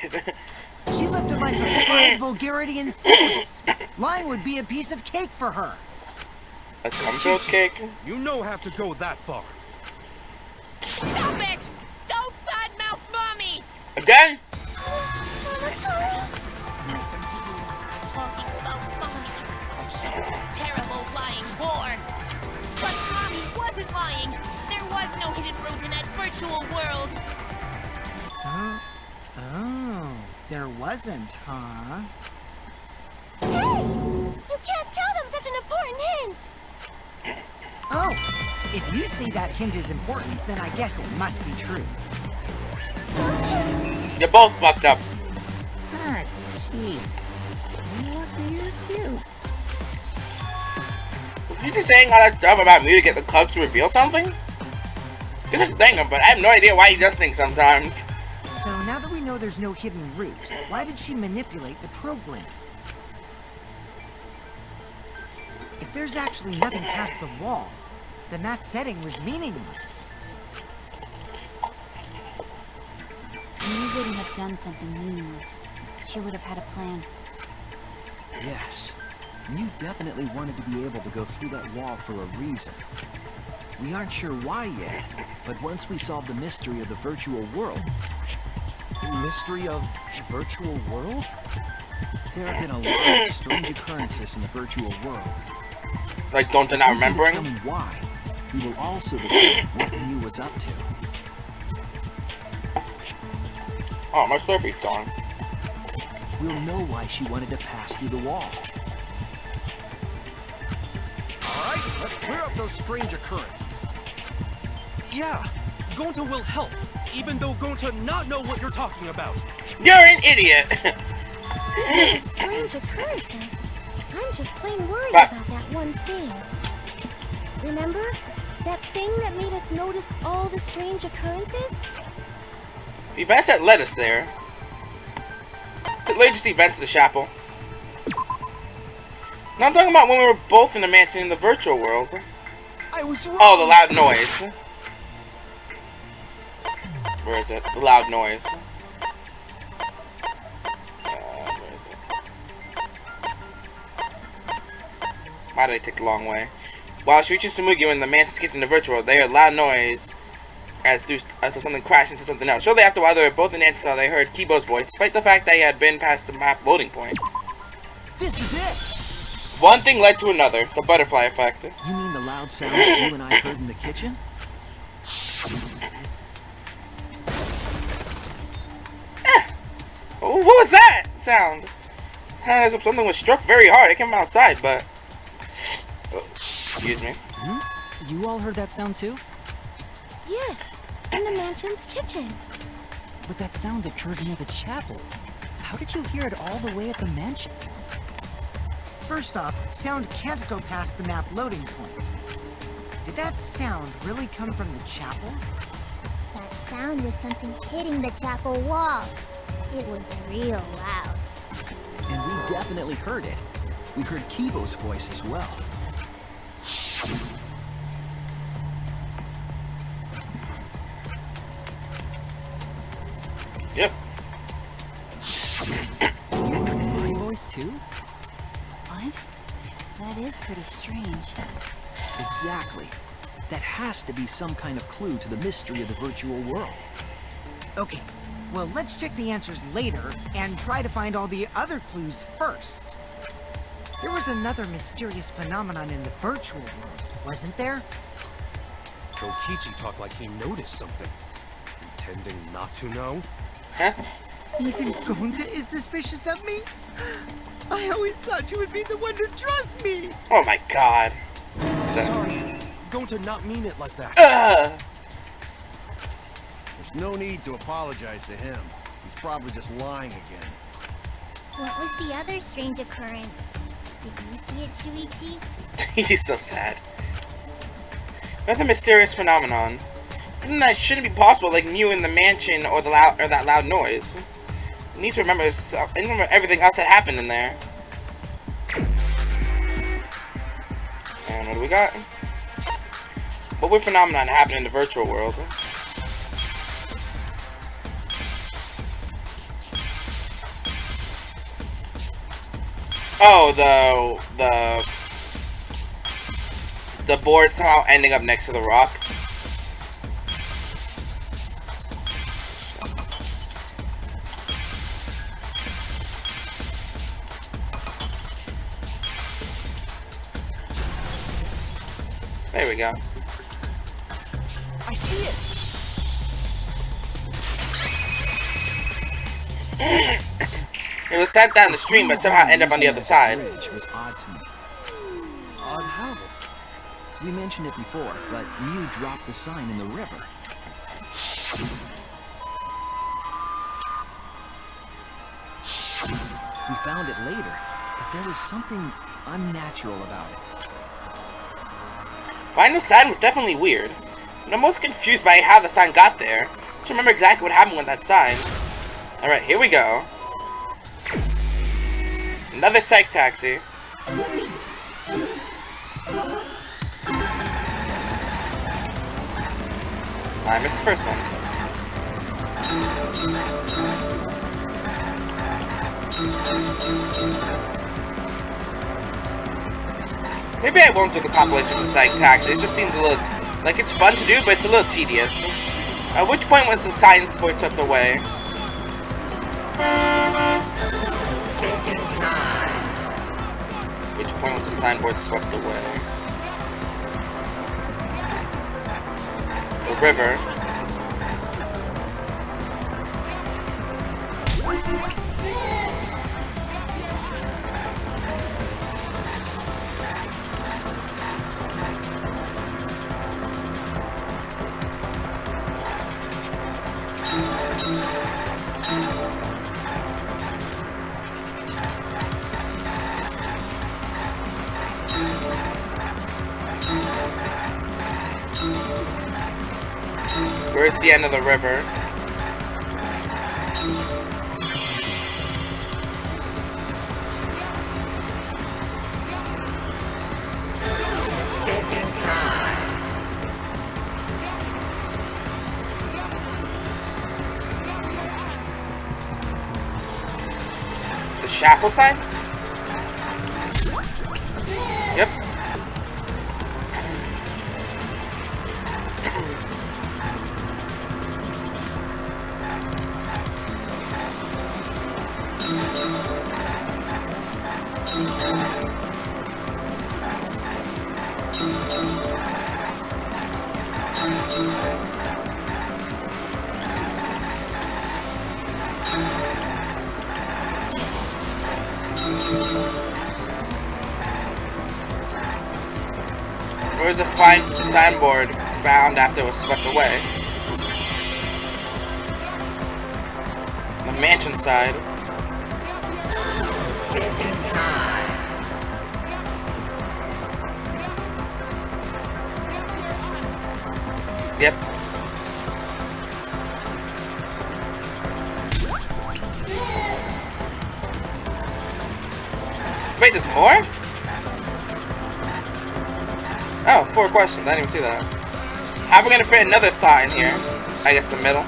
She lived a life of pride, vulgarity, and secrets. Lying would be a piece of cake for her. A cum-soaked cake? You don't have to go that far. Stop it! Don't badmouth Mommy! Again? Listen to you, talking about Mommy. She was a terrible lying whore. But Mommy wasn't lying. There was no hidden route in that virtual world. Huh? Oh, there wasn't, huh? Hey! You can't tell them such an important hint! Oh, if you say that hint is important, then I guess it must be true. You're both fucked up. Ah, jeez. What do you do? You just saying all that stuff about me to get the club to reveal something? Just a thing, but I have no idea why he does things sometimes. So now that we know there's no hidden route, why did she manipulate the program? If there's actually nothing past the wall, then that setting was meaningless. Miu wouldn't have done something meaningless. She would have had a plan. Yes. Miu definitely wanted to be able to go through that wall for a reason. We aren't sure why yet, but once we solve the mystery of the virtual world... Mystery of virtual world? There have been a lot of strange occurrences in the virtual world. Like, don't you not remembering? Tell me why. We will also discover what Miu was up to. Oh, my Slurpee's gone. We'll know why she wanted to pass through the wall. Alright, let's clear up those strange occurrences. Yeah, Gonta will help, even though Gonta not know what you're talking about. You're an idiot! Speaking of strange occurrences, I'm just plain worried But- about that one thing. Remember? That thing that made us notice all the strange occurrences? The events that led us there. The latest events of the chapel. Now I'm talking about when we were both in the mansion in the virtual world. I was wrong. Oh, the loud noise. Where is it? The loud noise. Where is it? Why did I take the long way? While reaching Tsumugi when the mansion escaped in the virtual world, they heard loud noise as though something crashed into something else. Shortly after, while they were both in the antidote, they heard Kibo's voice, despite the fact that he had been past the map loading point. This is it! One thing led to another. The butterfly effect. You mean the loud sound that you and I heard in the kitchen? What was that sound? As if something was struck very hard. It came from outside, but... excuse me. You all heard that sound too? Yes, in the mansion's kitchen. But that sound occurred near the chapel. How did you hear it all the way at the mansion? First off, sound can't go past the map loading point. Did that sound really come from the chapel? That sound was something hitting the chapel wall. It was real loud. And we definitely heard it. We heard Kibo's voice as well. Yep. You heard my voice too? What? That is pretty strange. Exactly. That has to be some kind of clue to the mystery of the virtual world. Okay, well, let's check the answers later and try to find all the other clues first. There was another mysterious phenomenon in the virtual world, wasn't there? Kokichi talked like he noticed something. Pretending not to know? Huh? Even Gonta is suspicious of me? I always thought you would be the one to trust me! Oh my god. Sorry, going to not mean it like that. There's no need to apologize to him. He's probably just lying again. What was the other strange occurrence? Did you see it, Shuichi? He's so sad. Another mysterious phenomenon. Something that shouldn't be possible, like Miu in the mansion or that loud noise. You need to remember everything else that happened in there. And what do we got? What weird phenomenon happened in the virtual world? Oh, the board somehow ending up next to the rocks. There we go. I see it! It was sent down the stream, but somehow ended up on the other side. Bridge was odd to me. Odd how? We mentioned it before, but Miu dropped the sign in the river. We found it later, but there was something unnatural about it. Finding the sign was definitely weird. And I'm most confused by how the sign got there. I don't remember exactly what happened with that sign. Alright, here we go. Another psych taxi. I missed the first one. Maybe I won't do the compilation of the psych taxi. It just seems a little like it's fun to do, but it's a little tedious. At which point was the sign board swept away? Which point was the signboard swept away? The river. Where's the end of the river? The chapel sign? Yep. Where's the fine signboard found after it was swept away? The mansion side. Yep. Wait, there's more? Oh, 4 questions. I didn't even see that. How are we gonna fit another thought in here? I guess the middle.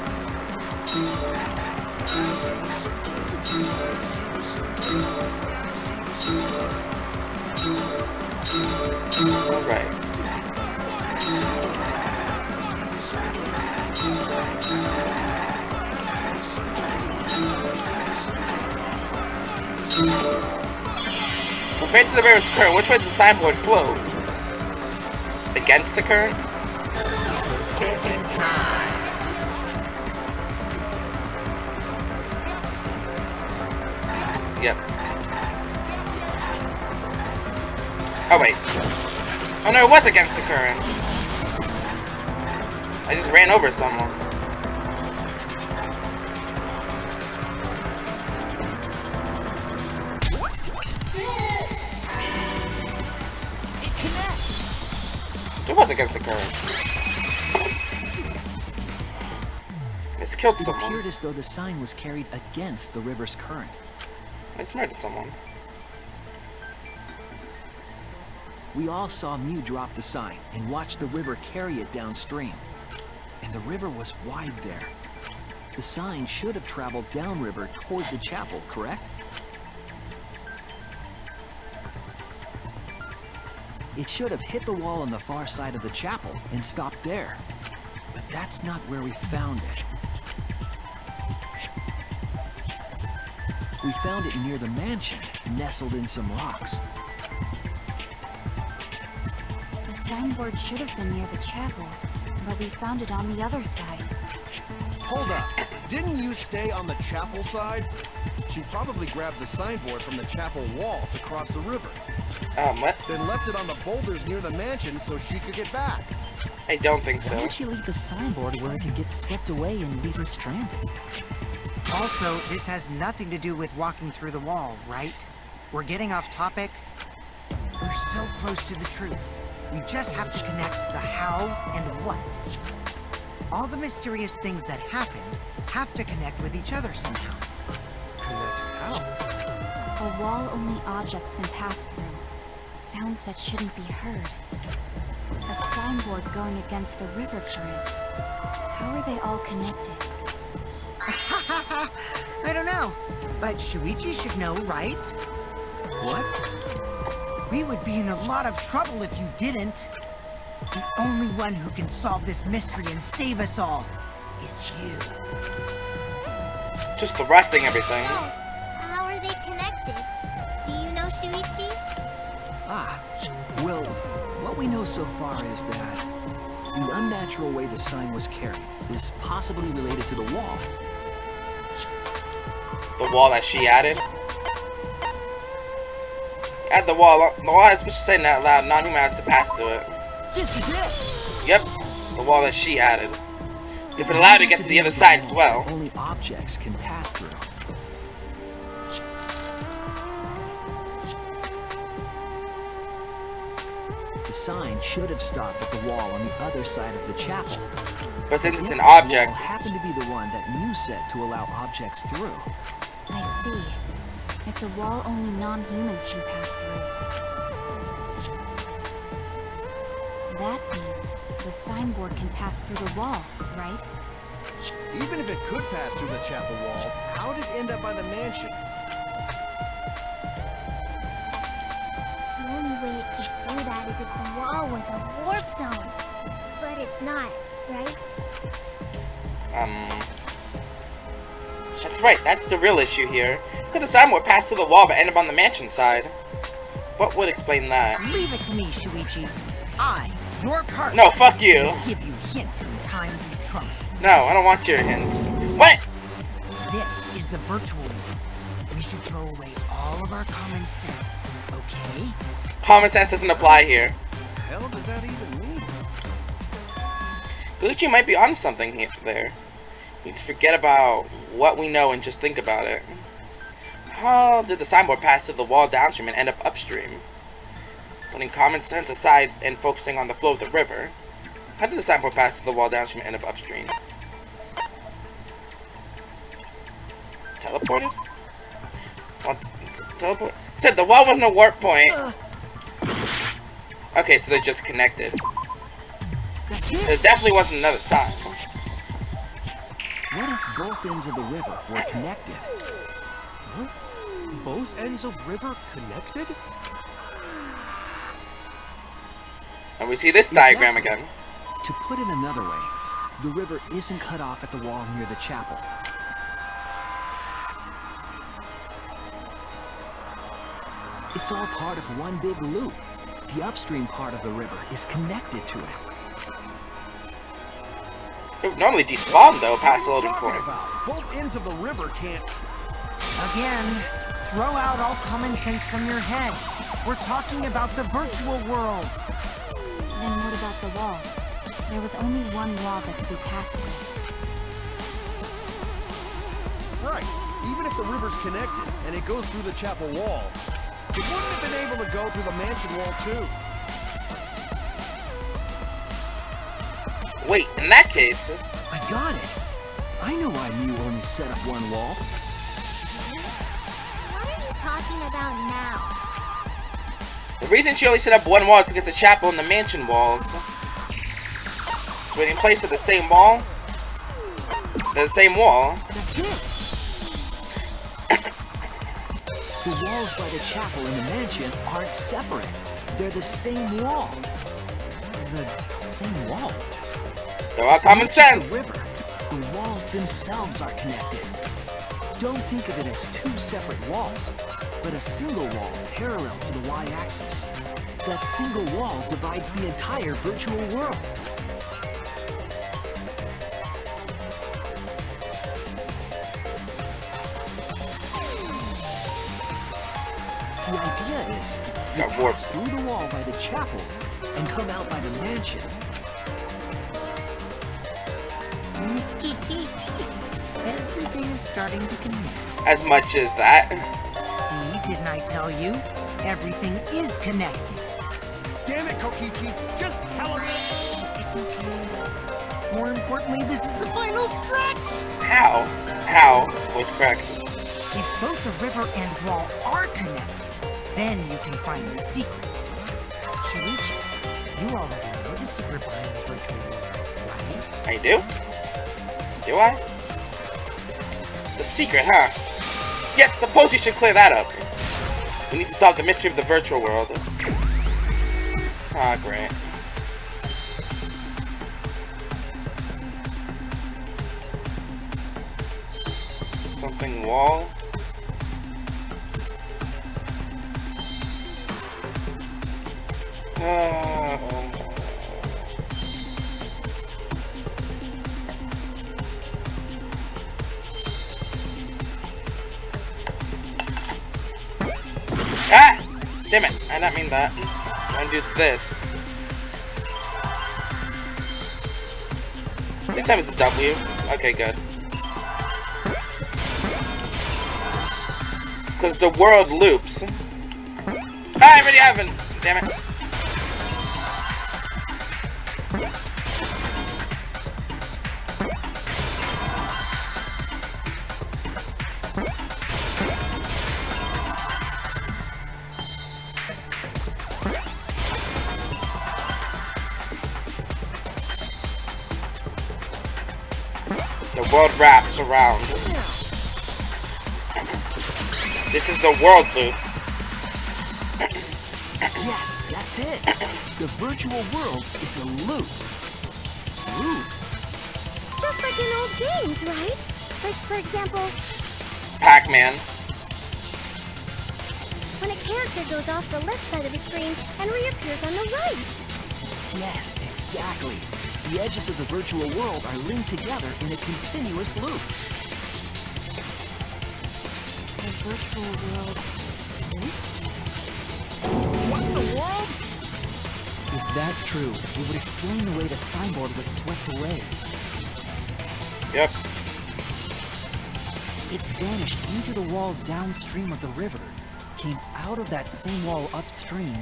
Alright. Compared to the river's current, which way did the signboard flow? Against the current? Yep. Oh wait. Oh no, it was against the current. I just ran over someone. It was against the current. It's killed someone. It appeared as though the sign was carried against the river's current. It's murdered someone. We all saw Miu drop the sign and watch the river carry it downstream. And the river was wide there. The sign should have traveled downriver toward the chapel, correct? It should have hit the wall on the far side of the chapel and stopped there. But that's not where we found it. We found it near the mansion, nestled in some rocks. The signboard should have been near the chapel, but we found it on the other side. Hold up. Didn't you stay on the chapel side? She probably grabbed the signboard from the chapel wall to cross the river. What? Then left it on the boulders near the mansion so she could get back. I don't think so. Why would she leave the signboard where it could get swept away and leave her stranded? Also, this has nothing to do with walking through the wall, right? We're getting off topic. We're so close to the truth. We just have to connect the how and what. All the mysterious things that happened have to connect with each other somehow. Connect how? A wall only objects can pass through. Sounds that shouldn't be heard. A signboard going against the river current. How are they all connected? I don't know, but Shuichi should know, right? What? We would be in a lot of trouble if you didn't. The only one who can solve this mystery and save us all is you. Just arresting everything. So, how are they connected? Do you know Shuichi? Ah, well, what we know so far is that the unnatural way the sign was carried is possibly related to the wall. The wall that she added. Add the wall. The wall is supposed to say that loud. Non-human has to pass through it. This is it! Yep, the wall that she added. If it allowed to get to the other side as well. Only objects can pass through. The sign should have stopped at the wall on the other side of the chapel. But since it's an The object, wall happened to be the one that Miu said to allow objects through. I see. It's a wall only non-humans can pass through. That means the signboard can pass through the wall, right? Even if it could pass through the chapel wall, how did it end up by the mansion? way it could do that is if the wall was a warp zone. But it's not, right? That's right, that's the real issue here. Could the Cyborg pass through the wall but end up on the mansion side? What would explain that? Leave it to me, Shuichi. I, your partner, No, fuck you. will give you hints in times of trouble. No, I don't want your hints. What? This is the virtual world. We should throw away all of our common sense, okay? Common sense doesn't apply here. What the hell does that even mean? Kokichi might be on something here, there. We need to forget about what we know and just think about it. How did the Cyborg pass through the wall downstream and end up upstream? Putting common sense aside and focusing on the flow of the river, how did the Cyborg pass through the wall downstream and end up upstream? Teleported? What? Teleport? Said the wall wasn't a warp point. Okay, so they're just connected. There definitely wasn't another side. What if both ends of the river were connected? What? Both ends of river connected? And we see this diagram again. To put it another way, the river isn't cut off at the wall near the chapel. It's all part of one big loop. The upstream part of the river is connected to it. It would normally despawn though past the loading point. Both ends of the river can't... Again, throw out all common sense from your head. We're talking about the virtual world. Then what about the wall? There was only one wall that could be passable. Right. Even if the river's connected and it goes through the chapel wall, it wouldn't have been able to go through the mansion wall too. Wait, in that case... I got it. I know why Miu only set up one wall. What are you talking about now? The reason she only set up one wall is because the chapel and the mansion walls. So in place of the same wall, the same wall. That's it. The walls by the chapel and the mansion aren't separate. They're the same wall. The same wall? They're all common sense. The river, the walls themselves are connected. Don't think of it as two separate walls, but a single wall parallel to the y-axis. That single wall divides the entire virtual world. The idea is you pass through the wall by the chapel and come out by the mansion. Everything is starting to connect. As much as that. See, didn't I tell you? Everything is connected. Damn it, Kokichi! Just tell us! It's okay. More importantly, this is the final stretch! How? How was correct? If both the river and wall are connected, then you can find the secret. Shuichi, you already know the secret behind the virtual world, right? I do? Do I? The secret, huh? Yes, suppose you should clear that up. We need to solve the mystery of the virtual world. Ah, great. Something wall. Ah! Damn it, I didn't mean that. I'm gonna do this. This time it's a W. Okay, good. Because the world loops. Ah, I already haven't! Damn it. The world wraps around. This is the world loop. Yes, that's it. The virtual world is a loop. Loop? Just like in old games, right? Like, for example, Pac-Man. when a character goes off the left side of the screen and reappears on the right. Yes, exactly. The edges of the virtual world are linked together in a continuous loop. The virtual world loops? What in the world? If that's true, it would explain the way the signboard was swept away. Yep. It vanished into the wall downstream of the river, came out of that same wall upstream,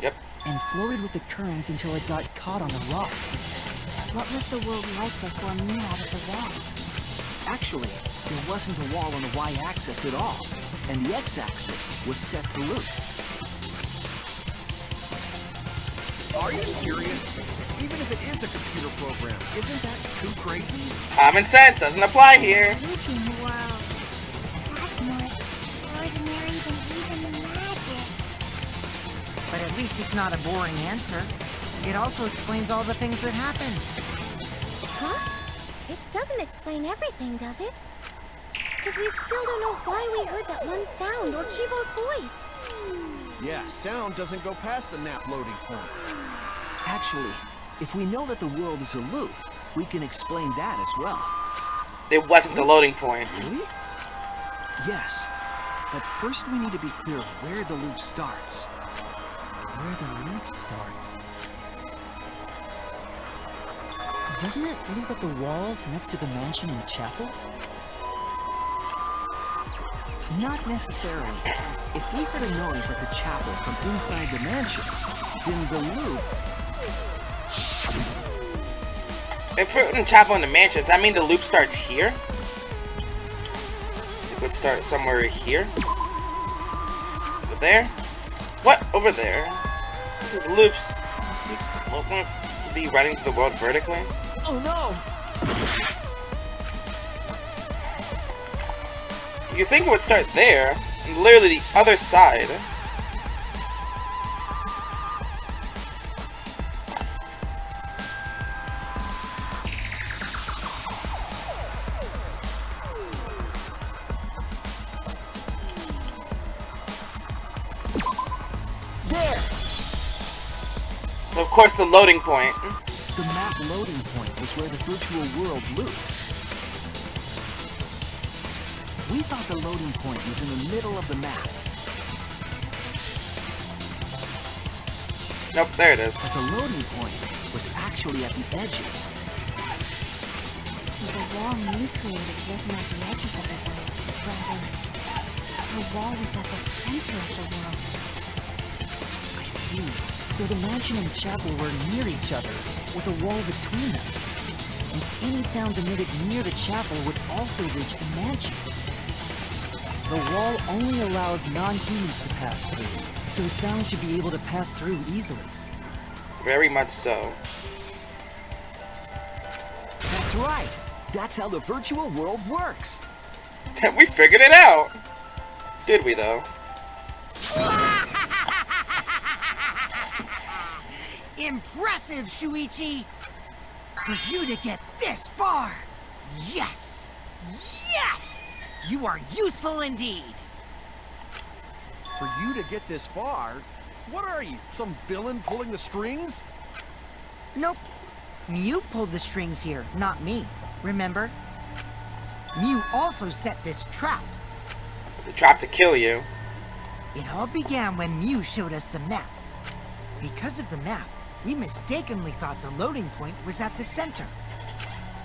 Yep. and floated with the current until it got caught on the rocks. What was the world like before Miu added the wall? Actually, there wasn't a wall on the y-axis at all, and the x-axis was set to loop. Are you serious? Even if it is a computer program, isn't that too crazy? Common sense doesn't apply here. Looping world. That's more extraordinary than even magic. But at least it's not a boring answer. It also explains all the things that happen. Huh? It doesn't explain everything, does it? Because we still don't know why we heard that one sound or Kibo's voice. Yeah, sound doesn't go past the nap loading point. Actually, if we know that the world is a loop, we can explain that as well. It wasn't the loading point. Really? Yes. But first we need to be clear where the loop starts. Where the loop starts. Doesn't it loop at the walls next to the mansion and chapel? Not necessarily. If we heard a noise at the chapel from inside the mansion, then the loop... If we're in chapel in the mansion, does that mean the loop starts here? It would start somewhere here? Over there? What? Over there? This is loops. Won't be running through the world vertically? Oh no! You think it would start there, and literally the other side. There! So of course the loading point. The map loading point was where the virtual world looped. We thought the loading point was in the middle of the map. Nope, there it is. But the loading point was actually at the edges. So the wall Miu created wasn't at the edges of the world. Rather, the wall was at the center of the world. I see. So the mansion and chapel were near each other, with a wall between them. And any sounds emitted near the chapel would also reach the mansion. The wall only allows non-humans to pass through, so sound should be able to pass through easily. Very much so. That's right. That's how the virtual world works. We figured it out! Did we though? Impressive, Shuichi! For you to get this far! Yes! Yes! You are useful indeed! For you to get this far, what are you, some villain pulling the strings? Nope. Miu pulled the strings here, not me. Remember? Miu also set this trap. The trap to kill you. It all began when Miu showed us the map. Because of the map, we mistakenly thought the loading point was at the center,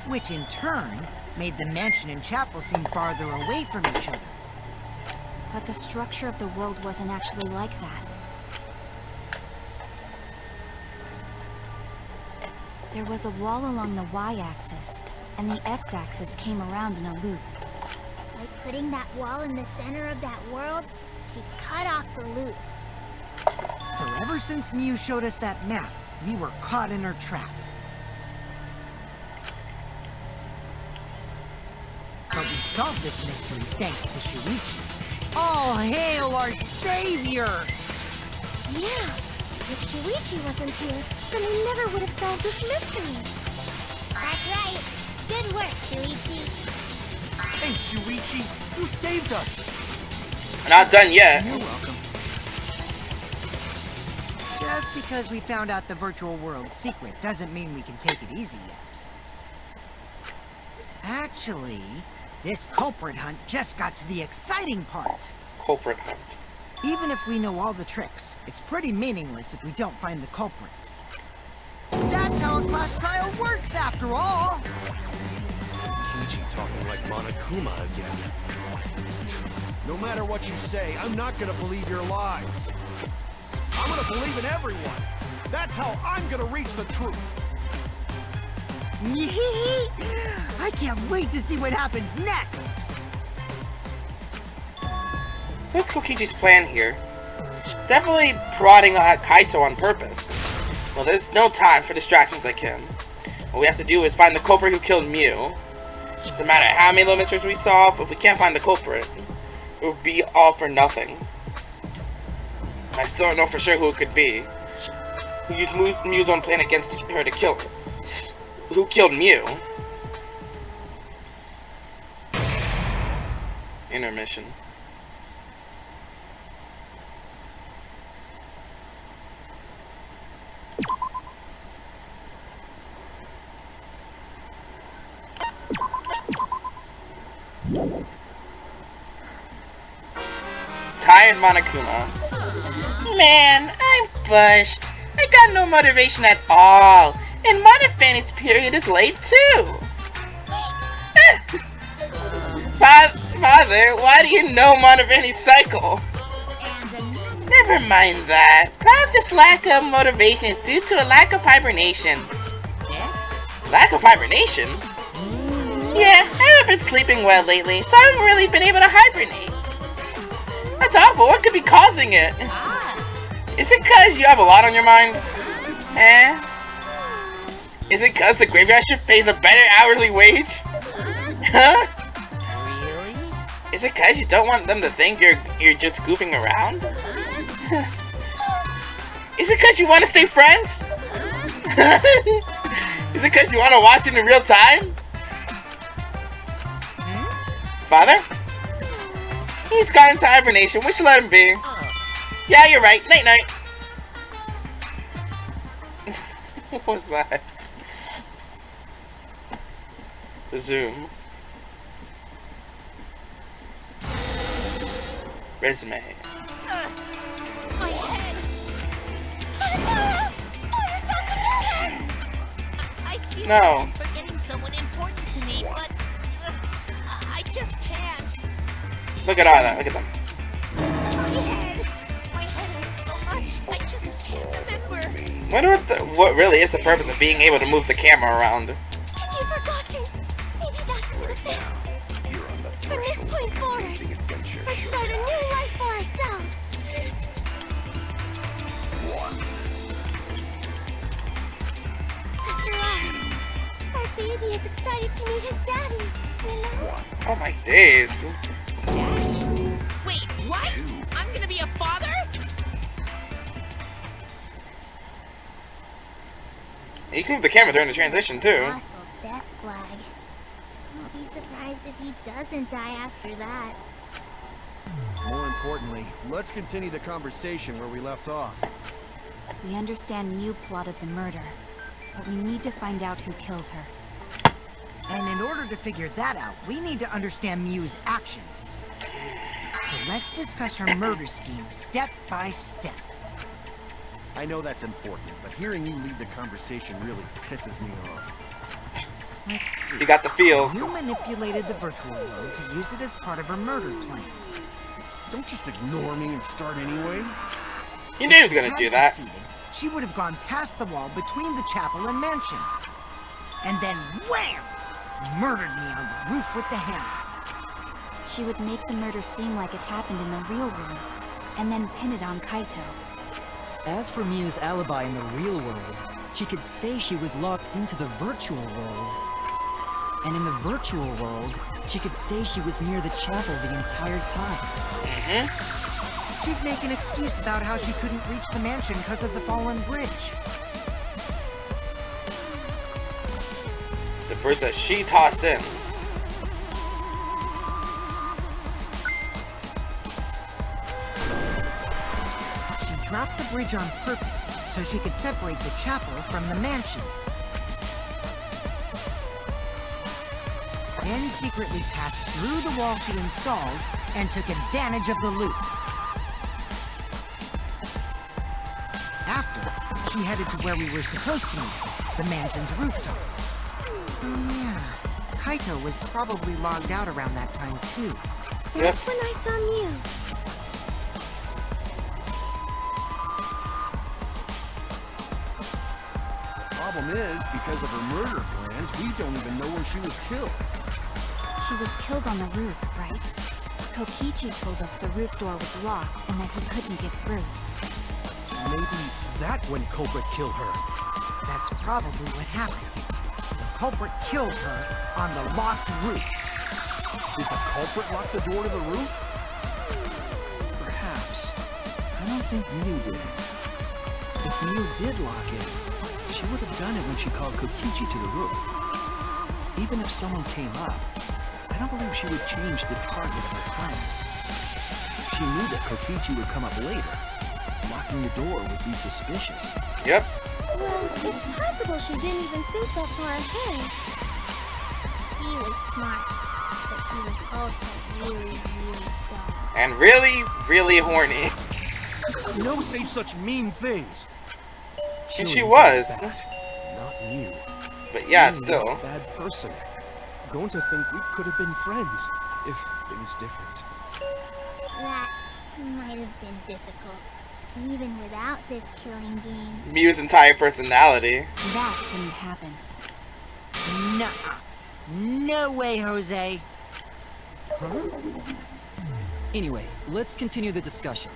which in turn made the mansion and chapel seem farther away from each other. But the structure of the world wasn't actually like that. There was a wall along the y-axis, and the x-axis came around in a loop. By putting that wall in the center of that world, she cut off the loop. So ever since Miu showed us that map, we were caught in her trap. solved this mystery thanks to Shuichi. All hail our savior! Yeah, if Shuichi wasn't here, then we never would have solved this mystery. That's right. Good work, Shuichi. Hey, Shuichi, you saved us. We're not done yet. You're welcome. Just because we found out the virtual world's secret doesn't mean we can take it easy yet. Actually, this culprit hunt just got to the exciting part. Culprit hunt. Even if we know all the tricks, it's pretty meaningless if we don't find the culprit. That's how a class trial works, after all! Kokichi talking like Monokuma again. No matter what you say, I'm not gonna believe your lies. I'm gonna believe in everyone. That's how I'm gonna reach the truth. I can't wait to see what happens next! What's Kokichi's plan here? Definitely prodding at Kaito on purpose. Well, there's no time for distractions like him. What we have to do is find the culprit who killed Miu. Doesn't matter how many little mysteries we solve, if we can't find the culprit, it would be all for nothing. I still don't know for sure who it could be. Who used Miu's own plan against her to kill her? Who killed Miu? Intermission. Tired Monokuma. Man, I'm bushed. I got no motivation at all. And Modern Fanny's period is late too. Father, why do you know Modern Fanny's cycle? Never mind that. Perhaps this lack of motivation is due to a lack of hibernation. Lack of hibernation? Yeah, I haven't been sleeping well lately, so I haven't really been able to hibernate. That's awful. What could be causing it? Is it because you have a lot on your mind? Is it because the graveyard shift pays a better hourly wage? Huh? Really? Is it because you don't want them to think you're just goofing around? Is it because you want to stay friends? Is it because you want to watch it in real time? Father? He's gone into hibernation. We should let him be. Yeah, you're right. Night night. What was that? Zoom. Resume. My head. I feel No. like I'm forgetting someone important to me, but I just can't. Look at all that. Look at them. My head hurts so much. I just can't remember. Wonder what really is the purpose of being able to move the camera around. You've forgotten. Maybe that's for the best. You're on the From this threshold point of forward, amazing adventure. let's start a new life for ourselves. After all, our baby is excited to meet his daddy, you know? Oh my days. Wait, what? I'm gonna be a father? You can move the camera during the transition too. Also, death flag. I'll be surprised if he doesn't die after that. More importantly, let's continue the conversation where we left off. We understand Miu plotted the murder, but we need to find out who killed her. And in order to figure that out, we need to understand Miu's actions. So let's discuss her murder scheme step by step. I know that's important, but hearing you lead the conversation really pisses me off. Let's see. You got the feels. You manipulated the virtual world to use it as part of her murder plan. Don't just ignore me and start anyway. You knew he was gonna do that. Succeeded, she would have gone past the wall between the chapel and mansion. And then wham! Murdered me on the roof with the hammer. She would make the murder seem like it happened in the real world, and then pin it on Kaito. As for Miu's alibi in the real world, she could say she was locked into the virtual world. And in the virtual world, she could say she was near the chapel the entire time. She'd make an excuse about how she couldn't reach the mansion because of the fallen bridge. The bridge that she tossed in. She dropped the bridge on purpose so she could separate the chapel from the mansion. Then secretly passed through the wall she installed and took advantage of the loop. After, she headed to where we were supposed to meet, the mansion's rooftop. Oh yeah, Kaito was probably logged out around that time too. That's when I saw Miu. Problem is, because of her murder plans, we don't even know where she was killed. She was killed on the roof, right? Kokichi told us the roof door was locked and that he couldn't get through. Maybe that when culprit killed her. That's probably what happened. The culprit killed her on the locked roof. Did the culprit lock the door to the roof? Perhaps. I don't think Miu did it. If Miu did lock it, she would have done it when she called Kokichi to the roof. Even if someone came up, I don't believe she would change the target of her plan. She knew that Kokichi would come up later. Locking the door would be suspicious. Yep. Well, it's possible she didn't even think that far ahead. She was smart, but she was also really, really dumb. And really, really horny. No say such mean things. And she Killing was. was bad, not Miu. But yeah, Miu was still. a bad person. Going to think we could have been friends if things different. That might have been difficult, even without this killing game. Miu's entire personality. That couldn't happen. Nuh-uh. No way, Jose. Anyway, let's continue the discussion.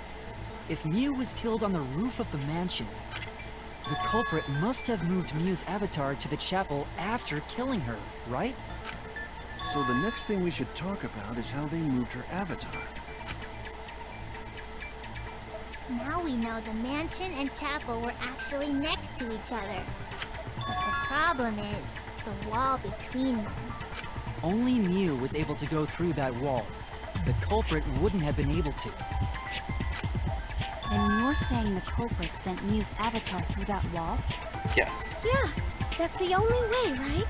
If Miu was killed on the roof of the mansion, the culprit must have moved Miu's avatar to the chapel after killing her, right? So the next thing we should talk about is how they moved her avatar. Now we know the mansion and chapel were actually next to each other. The problem is the wall between them. Only Miu was able to go through that wall. The culprit wouldn't have been able to. Then you're saying the culprit sent Miu's avatar through that wall? Yes. Yeah, that's the only way, right?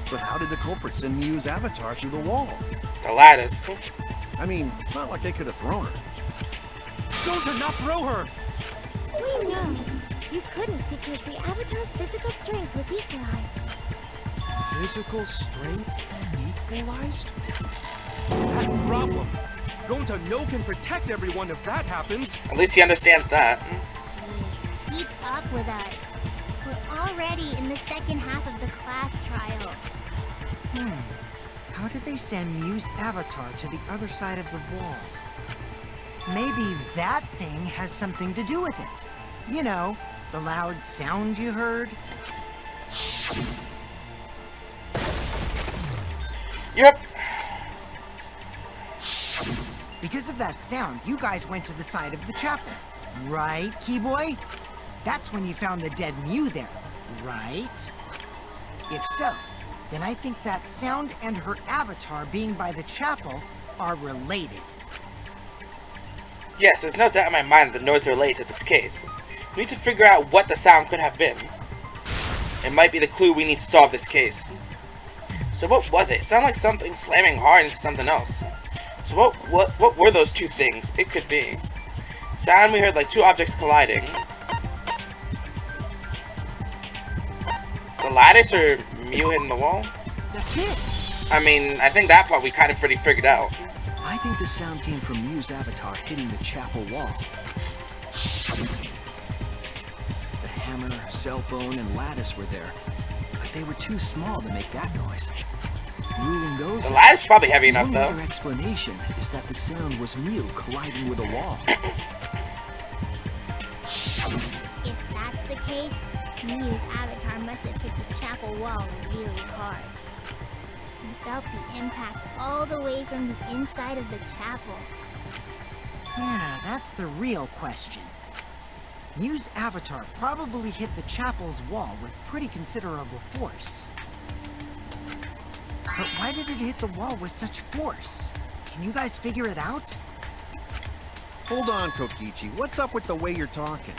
But how did the culprit send Miu's avatar through the wall? The lattice. I mean, it's not like they could have thrown her. Don't her, not throw her! We know. You couldn't because the avatar's physical strength was equalized. Physical strength equalized? That problem. Gonta no can protect everyone if that happens. At least he understands that. Please, keep up with us. We're already in the second half of the class trial. How did they send Miu's avatar to the other side of the wall? Maybe that thing has something to do with it. You know, the loud sound you heard? Yep. Because of that sound, you guys went to the side of the chapel. Right, Keyboy? That's when you found the dead Miu there, right? If so, then I think that sound and her avatar being by the chapel are related. Yes, there's no doubt in my mind that the noise relates to this case. We need to figure out what the sound could have been. It might be the clue we need to solve this case. So what was it? It sounded like something slamming hard into something else. So what were those two things? It could be. Sound we heard like two objects colliding. The lattice or Miu hitting the wall? That's it! I mean, I think that part we kind of pretty figured out. I think the sound came from Miu's avatar hitting the chapel wall. The hammer, cell phone, and lattice were there, but they were too small to make that noise. Ruling those The lattice is probably heavy the enough only though. other explanation is that the sound was Miu colliding with a wall. If that's the case, Miu's avatar Avatar must have hit the chapel wall really hard. He felt the impact all the way from the inside of the chapel. Yeah, that's the real question. Miu's avatar probably hit the chapel's wall with pretty considerable force. But why did it hit the wall with such force? Can you guys figure it out? Hold on, Kokichi. What's up with the way you're talking?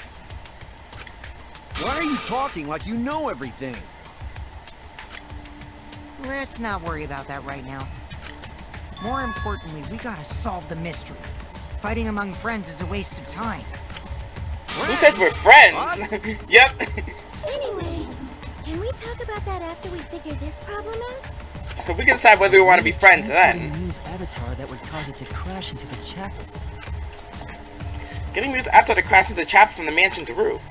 Why are you talking like you know everything? Let's not worry about that right now. More importantly, we gotta solve the mystery. Fighting among friends is a waste of time. Who says we're friends? Yep. Anyway, can we talk about that after we figure this problem out? We can decide whether we want to be friends then. Miu's avatar that would cause it to crash into the chapel. Getting Miu's avatar to crash into the chapel from the mansion's roof.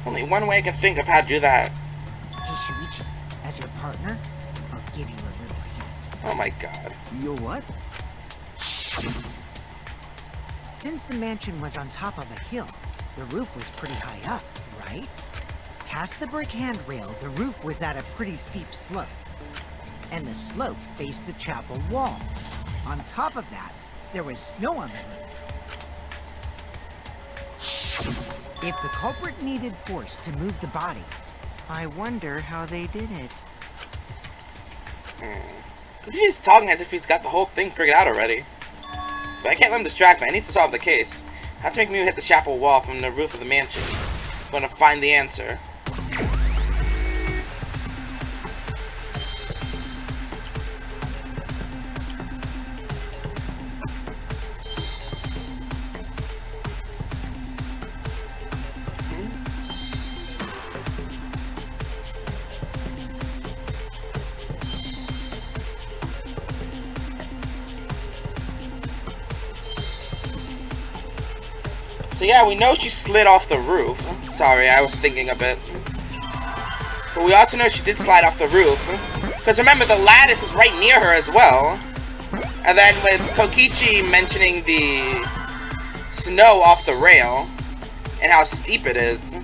Only one way I can think of how to do that. Hey, Shuichi, as your partner, I'll give you a little hint. Oh my god. You're what? Since the mansion was on top of a hill, the roof was pretty high up, right? Past the brick handrail, the roof was at a pretty steep slope. And the slope faced the chapel wall. On top of that, there was snow on the roof. If the culprit needed force to move the body, I wonder how they did it. He's talking as if he's got the whole thing figured out already. But I can't let him distract me. I need to solve the case. I have to make Miu hit the chapel wall from the roof of the mansion. I'm gonna find the answer. So yeah, we know she slid off the roof. Sorry, I was thinking a bit. But we also know she did slide off the roof. Because remember, the lattice was right near her as well. And then with Kokichi mentioning the snow off the rail and how steep it is.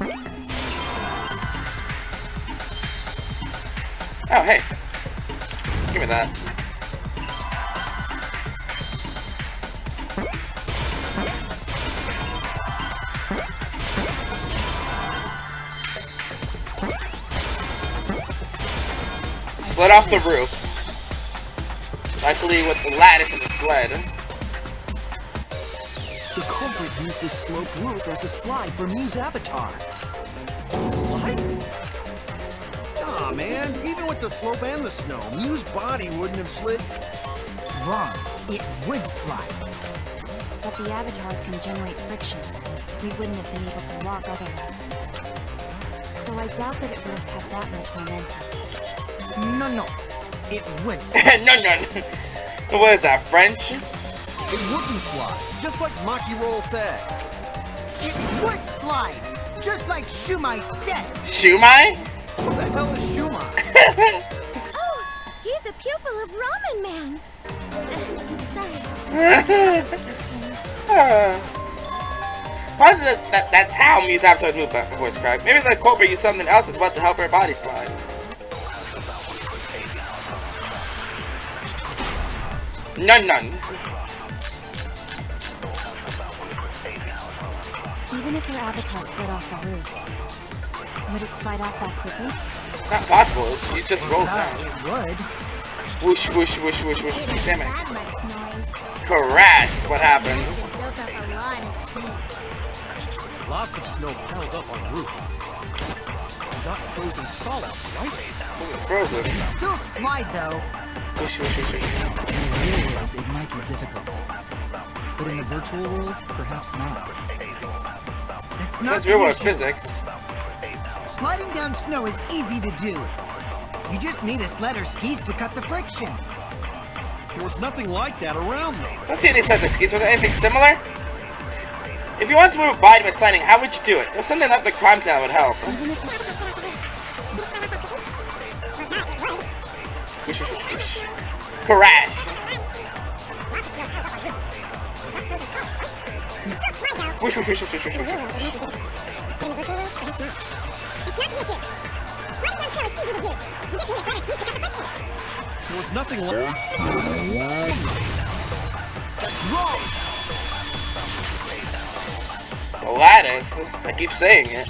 Oh, hey. Give me that. Slid off the roof. Luckily with the lattice as a sled. The culprit used this sloped roof as a slide for Miu's avatar. Slide? Aw, man. Even with the slope and the snow, Miu's body wouldn't have slid. Wrong. It would slide. But the avatars can generate friction. We wouldn't have been able to walk otherwise. So I doubt that it would have kept that much momentum. No. It would slide. No. What is that, French? It wouldn't slide, just like Maki Roll said. It would slide, just like Shumai said. Shumai? Who the hell is Shumai? Oh, he's a pupil of Ramen Man. Sorry. That's how Miu's avatar moved back before it's cracked. Maybe the culprit used something else that's about to help her body slide. None. Even if her avatar slid off the roof, would it slide off that quickly? Not possible. You just rolled down. It would. Whoosh. Damn it. That much noise. Crashed. What happened? It built up a lot of steam. Lots of snow piled up on roof. Not frozen solid, right? Wasn't frozen. Still slide though. Whoosh. In the real world, it might be difficult. But in the virtual world, perhaps not. That's not That's the real world issue. physics. Sliding down snow is easy to do. You just need a sled or skis to cut the friction. There was nothing like that around me. Don't see any sets of skis. Was there anything similar? If you want to move a body by sliding, how would you do it? There's something up the crime scene that would help. Whoosh. Crash. Whoosh. There was nothing left. That's wrong! The lattice. I keep saying it.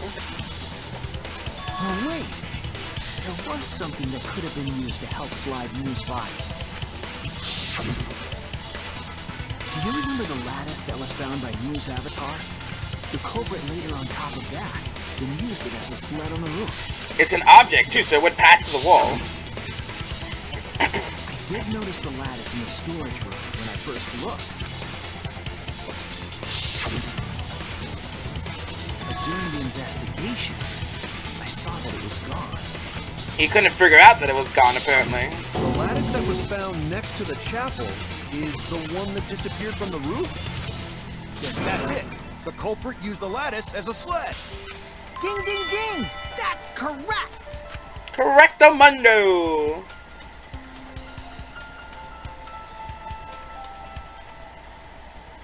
Oh wait, there was something that could have been used to help slide Miu's body. Do you remember the lattice that was found by Miu's avatar? The culprit later on top of that, then used it as a sled on the roof. It's an object too, so it would pass through the wall. I did notice the lattice in the storage room when I first looked. But during the investigation, I saw that it was gone. He couldn't figure out that it was gone, apparently. The lattice that was found next to the chapel is the one that disappeared from the roof? Yes, that's it. The culprit used the lattice as a sled. Ding, ding, ding! That's correct! Correctamundo!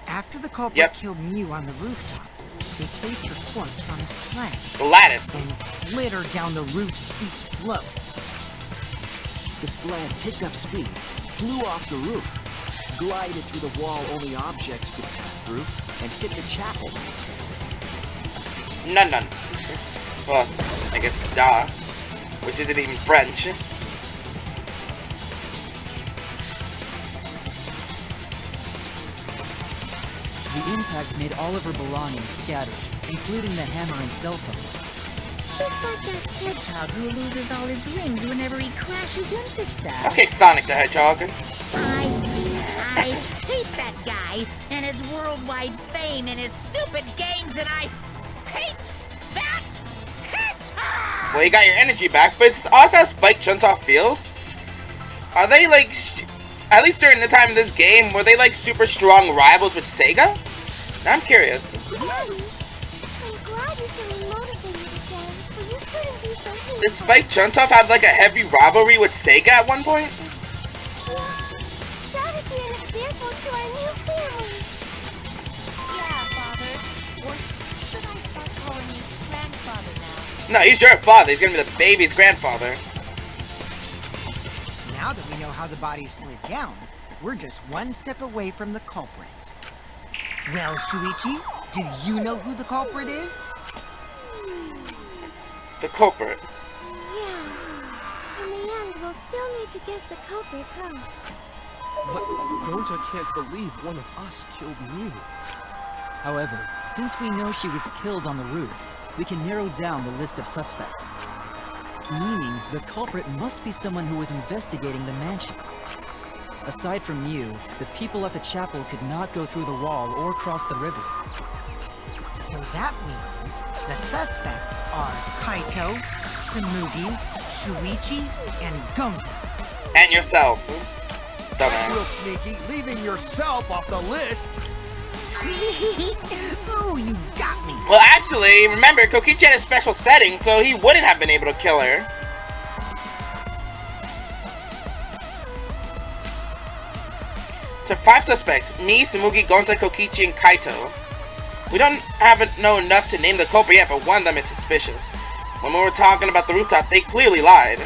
After the culprit Yep. killed Miu on the rooftop, they placed her corpse on a sled The lattice. and slid her down the roof's steep slope. The sled picked up speed, flew off the roof, glided through the wall only objects could pass through, and hit the chapel. None. Well, I guess da, which isn't even French. The impact made all of her belongings scattered, including the hammer and cell phone. Just like that hedgehog who loses all his rings whenever he crashes into stuff. Okay, Sonic the Hedgehog. I hate that guy and his worldwide fame and his stupid games, and I hate that hedgehog! Well, you got your energy back, but is this also how Spike Chunsoft feels? Are they like, at least during the time of this game, were they like super strong rivals with Sega? I'm curious. Daddy, I'm glad you're feeling motivated again, but you shouldn't be so hateful. Did Spike Chunsoft have like a heavy rivalry with Sega at one point? Yeah, that'd be an example to our new family. Yeah, Father. Or should I start calling you grandfather now? No, he's your father. He's gonna be the baby's grandfather. Now that we know how the body slid down, we're just one step away from the culprit. Well, Shuichi, do you know who the culprit is? The culprit. Yeah. In the end, we'll still need to guess the culprit, huh? But Gonta can't believe one of us killed Miu. However, since we know she was killed on the roof, we can narrow down the list of suspects. Meaning, the culprit must be someone who was investigating the mansion. Aside from Miu, the people at the chapel could not go through the wall or cross the river. So that means the suspects are Kaito, Samugi, Shuichi, and Gonta. And yourself. That's Dumbass. real sneaky, leaving yourself off the list. Ooh, you got me. Well, actually, remember, Kokichi had a special setting, so he wouldn't have been able to kill her. So 5 suspects: me, Samugi, Gonta, Kokichi, and Kaito. We haven't know enough to name the culprit yet, but one of them is suspicious. When we were talking about the rooftop, they clearly lied.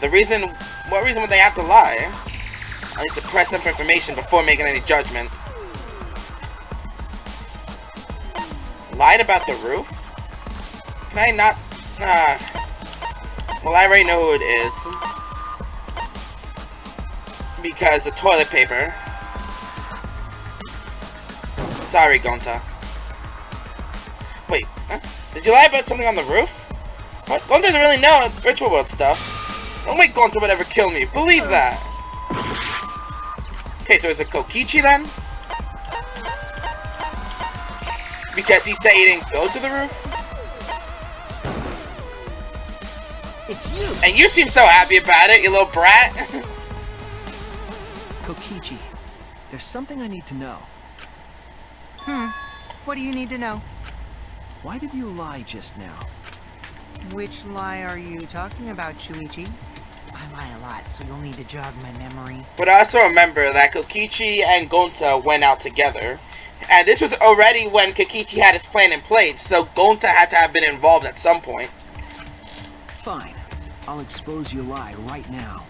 But what reason would they have to lie? I need to press them for information before making any judgment. Lied about the roof? Can I not? Well, I already know who it is. Because the toilet paper. Sorry, Gonta. Wait, huh? Did you lie about something on the roof? What? Gonta doesn't really know virtual world stuff. No way Gonta would ever kill me. Believe that. Okay, so is it Kokichi then? Because he said he didn't go to the roof? It's you. And you seem so happy about it, you little brat. Kokichi, there's something I need to know. What do you need to know? Why did you lie just now? Which lie are you talking about, Shuichi? I lie a lot, so you'll need to jog my memory. But also remember that Kokichi and Gonta went out together. And this was already when Kokichi had his plan in place, so Gonta had to have been involved at some point. Fine. I'll expose your lie right now.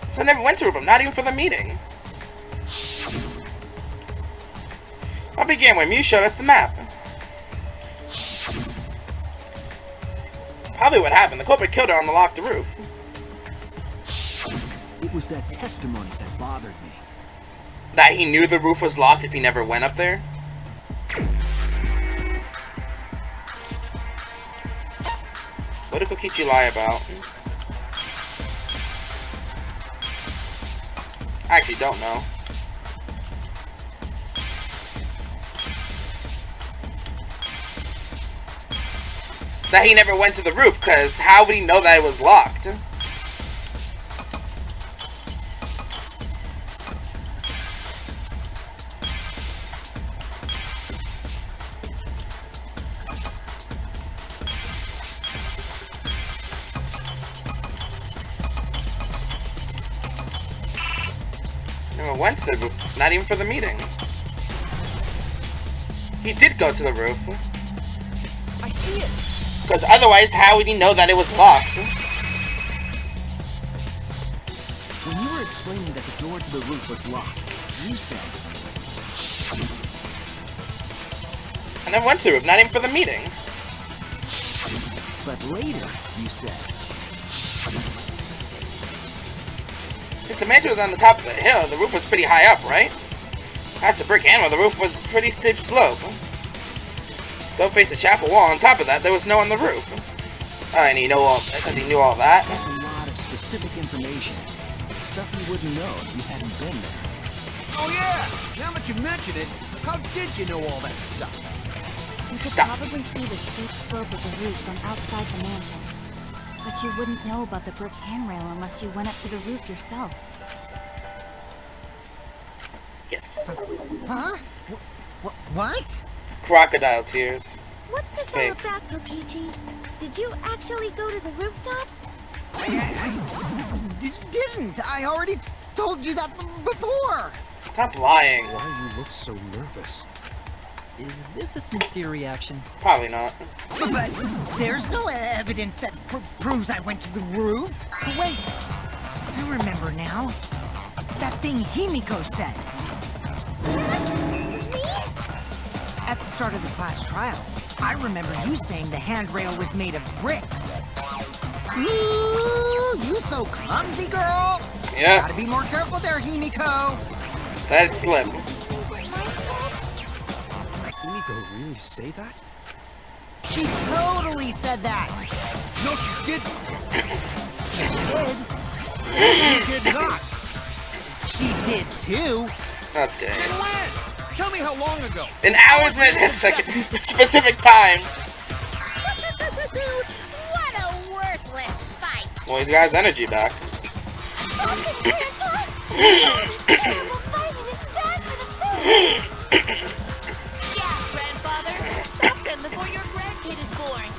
So I never went to her room, not even for the meeting. I'll begin when Miu showed us the map. Probably what happened. The culprit killed her on the locked roof. It was that testimony that bothered me. That he knew the roof was locked if he never went up there? What did Kokichi lie about? I actually don't know. That he never went to the roof, because how would he know that it was locked? Never went to the roof, not even for the meeting. He did go to the roof. I see it. Because otherwise, how would he know that it was locked? When you were explaining that the door to the roof was locked, you said... I never went to the roof, not even for the meeting. But later, you said... Since the mansion was on the top of the hill, the roof was pretty high up, right? That's a brick hammer, the roof was a pretty steep slope. So faced the chapel wall. On top of that, there was no on the roof. And he knew all because he knew all that. That's a lot of specific information. Stuff you wouldn't know if you hadn't been there. Oh yeah! Now that you mention it, how did you know all that stuff? You could probably see the steep slope of the roof from outside the mansion. But you wouldn't know about the brick handrail unless you went up to the roof yourself. Yes. Huh? What? Crocodile tears. What's this all about, Kokichi? Did you actually go to the rooftop? I didn't. I already told you that before. Stop lying. Why you look so nervous? Is this a sincere reaction? Probably not. But there's no evidence that proves I went to the roof. Wait, I remember now. That thing Himiko said. At the start of the class trial, I remember you saying the handrail was made of bricks. Ooh, you so clumsy, girl. Yeah. Gotta be more careful there, Himiko. Let it slip. Himiko really say that? She totally said that. No, she didn't. She did. She did not. She did too. Oh, dang. When? Tell me how long ago. An hour, minutes, a second. Specific time. What a worthless fight! Well, he's got his energy back. Yeah, grandfather. Stop them before your grandkid is born.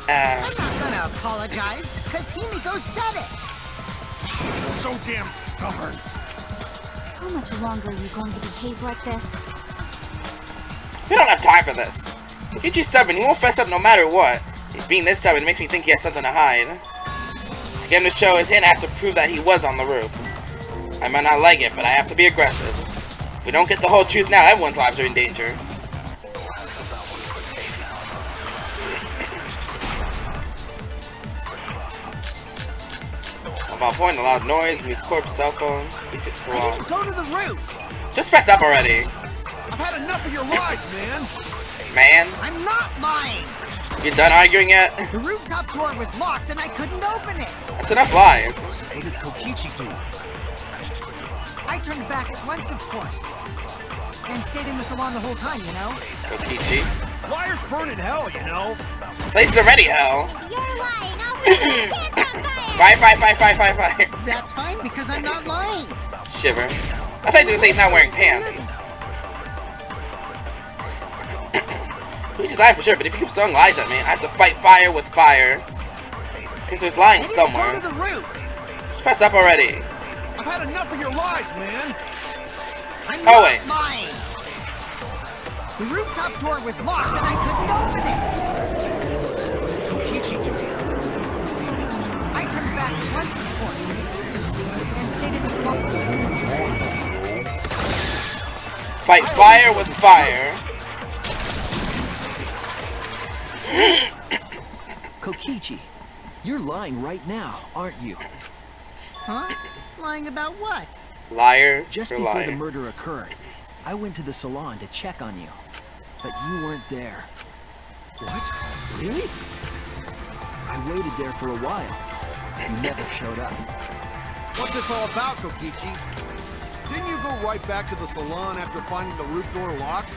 I'm not gonna apologize, because Himiko said it. So damn stubborn. How much longer are you going to behave like this? We don't have time for this. Kokichi's stubborn. He won't fess up no matter what. He's being this stubborn makes me think he has something to hide. To get him to show his hand, I have to prove that he was on the roof. I might not like it, but I have to be aggressive. If we don't get the whole truth now, everyone's lives are in danger. About point, a loud noise, Miu's corpse, cell phone, reach its salon. I didn't go to the roof. Just fess up already. I've had enough of your lies, man. Man, I'm not lying. you done arguing yet? The rooftop door was locked and I couldn't open it. That's enough lies. What did Kokichi do? I turned back at once, of course. And stayed in the salon the whole time, you know? Kokichi. Liars burn in hell, you know. Place is already hell. You're lying. I'll set your pants on fire. Fire. That's fine because I'm not lying. Shiver. I thought you were gonna say he's not wearing pants. Kokichi's lying for sure, but if he keeps throwing lies at me, I have to fight fire with fire. Because there's lying I didn't somewhere. go to the roof. Just press up already. I've had enough of your lies, man. I'm Oh, not wait. lying. The rooftop top door was locked and I couldn't open it. What did Kokichi do? I turned back once, of course, and stayed in the swamp. Fight fire with fire. Kokichi, you're lying right now, aren't you? Huh? Lying about what? Liars Just for before lying. the murder occurred, I went to the salon to check on you, but you weren't there. What? Really? I waited there for a while. You never showed up. What's this all about, Kokichi? Didn't you go right back to the salon after finding the roof door locked?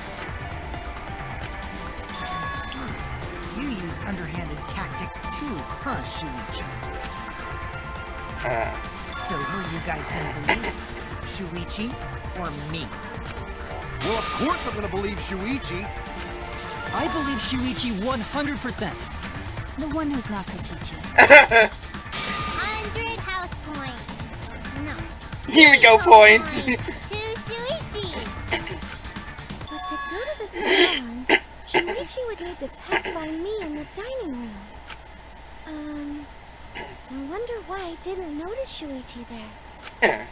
You use underhanded tactics too, huh, Shuichi? So who are you guys gonna believe? Shuichi or me? Well, of course I'm gonna believe Shuichi. I believe Shuichi 100%. The one who's not Kokichi. 100 house points. No. Here we go, points. To Shuichi. But to go to the salon, Shuichi would need to pass by me in the dining room. I wonder why I didn't notice Shuichi there.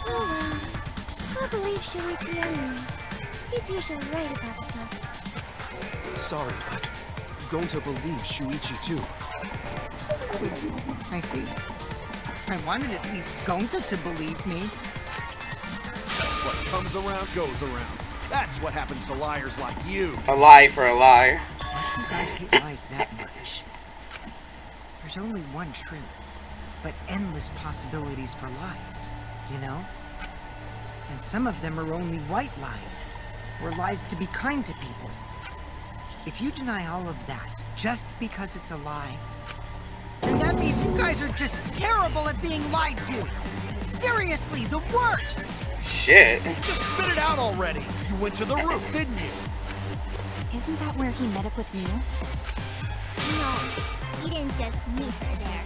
Oh well. I'll believe Shuichi anyway. He's usually right about stuff. Sorry, but I'm going to believe Shuichi too. I see. I wanted at least Gonta to believe me. What comes around goes around. That's what happens to liars like you. A lie for a lie. You guys hate lies that much. There's only one truth, but endless possibilities for lies, you know? And some of them are only white lies, or lies to be kind to people. If you deny all of that just because it's a lie, then that means you guys are just terrible at being lied to. Seriously, the worst! Shit. Just spit it out already. You went to the roof, didn't you? Isn't that where he met up with Miu? No, he didn't just meet her there.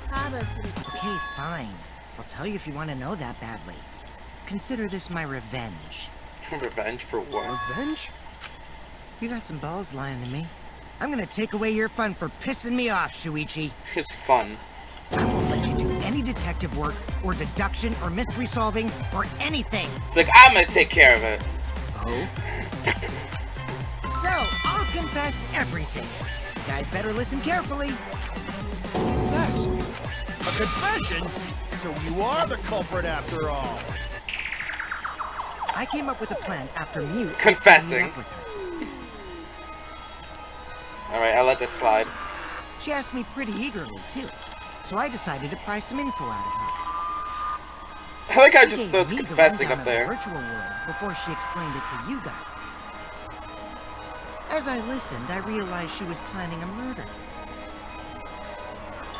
Probably. Okay, fine. I'll tell you if you want to know that badly. Consider this my revenge. Revenge for what? Revenge? You got some balls lying to me. I'm gonna take away your fun for pissing me off, Shuichi. It's fun. I won't let you do any detective work, or deduction, or mystery solving, or anything. It's like, I'm gonna take care of it. Oh? So, I'll confess everything. You guys better listen carefully. Confess? A confession? So you are the culprit after all. I came up with a plan after Miu Confessing. up with her. Alright, I'll let this slide. She asked me pretty eagerly, too. So I decided to pry some info out of her. I like how it She just gave starts me the confessing rundown up of the there. virtual world before she explained it to you guys. As I listened, I realized she was planning a murder.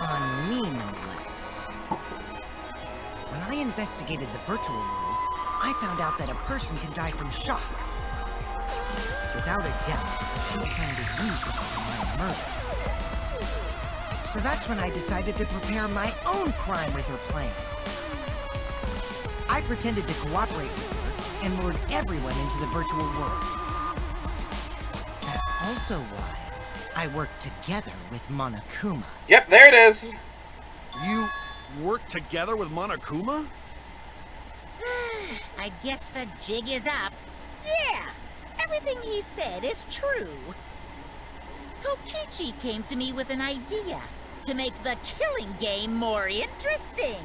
On me, no less. When I investigated the virtual world, I found out that a person can die from shock. Without a doubt, she planned to use it for my murder. So that's when I decided to prepare my own crime with her plan. I pretended to cooperate with her and lured everyone into the virtual world. That's also why I worked together with Monokuma. Yep, there it is. You worked together with Monokuma? I guess the jig is up. Yeah, everything he said is true. Kokichi came to me with an idea to make the killing game more interesting.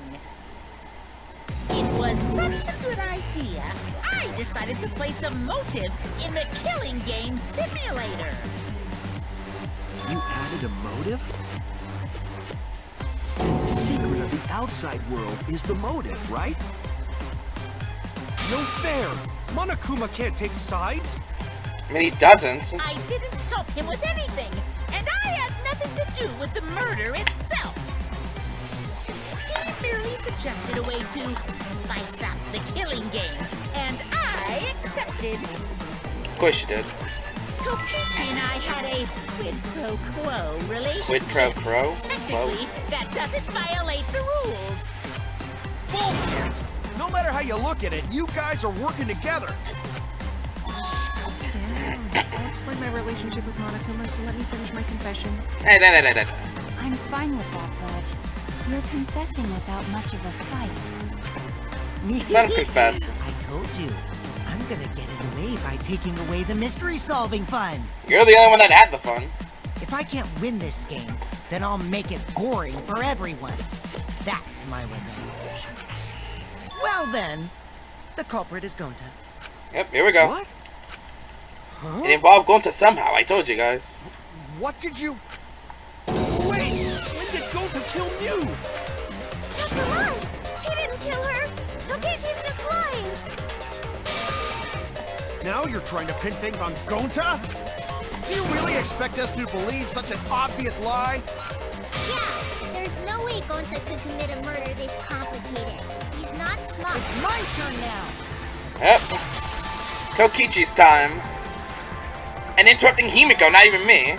It was such a good idea, I decided to place a motive in the killing game simulator. You added a motive? And the secret of the outside world is the motive, right? No fair! Monokuma can't take sides! I mean, he doesn't. I didn't help him with anything, and I had nothing to do with the murder itself. He merely suggested a way to spice up the killing game, and I accepted. Of course you did. Kokichi and I had a quid pro quo relationship. Quid pro quo? Technically, that doesn't violate the rules. Bullshit! No matter how you look at it, you guys are working together. I'll explain my relationship with Monokuma, so let me finish my confession. Hey, I'm fine with that, but you're confessing without much of a fight. Let him confess. I told you. I'm gonna get in the way by taking away the mystery-solving fun. You're the only one that had the fun. If I can't win this game, then I'll make it boring for everyone. That's my revenge. Well then, the culprit is Gonta. Yep, here we go. What? Huh? It involved Gonta somehow, I told you guys. What did you... Wait! When did Gonta kill Miu? That's a lie! He didn't kill her! Kokichi's just lying! Now you're trying to pin things on Gonta? Do you really expect us to believe such an obvious lie? Yeah, there's no way Gonta could commit a murder this complicated. He's not smart. It's my turn now. Yep. Kokichi's time. And interrupting Himiko, not even me.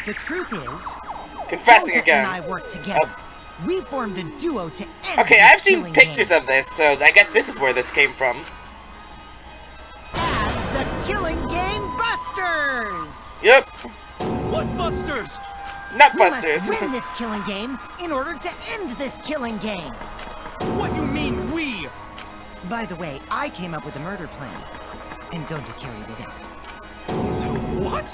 The truth is, Confessing Gonta again. and I worked together. We formed a duo to end Okay, this I've seen killing pictures game. of this, so I guess this is where this came from. As the Killing Game Busters! Yep. What busters? We must Nutbusters. win this killing game in order to end this killing game. What you mean, we? By the way, I came up with a murder plan, and Gonta carried it out. What?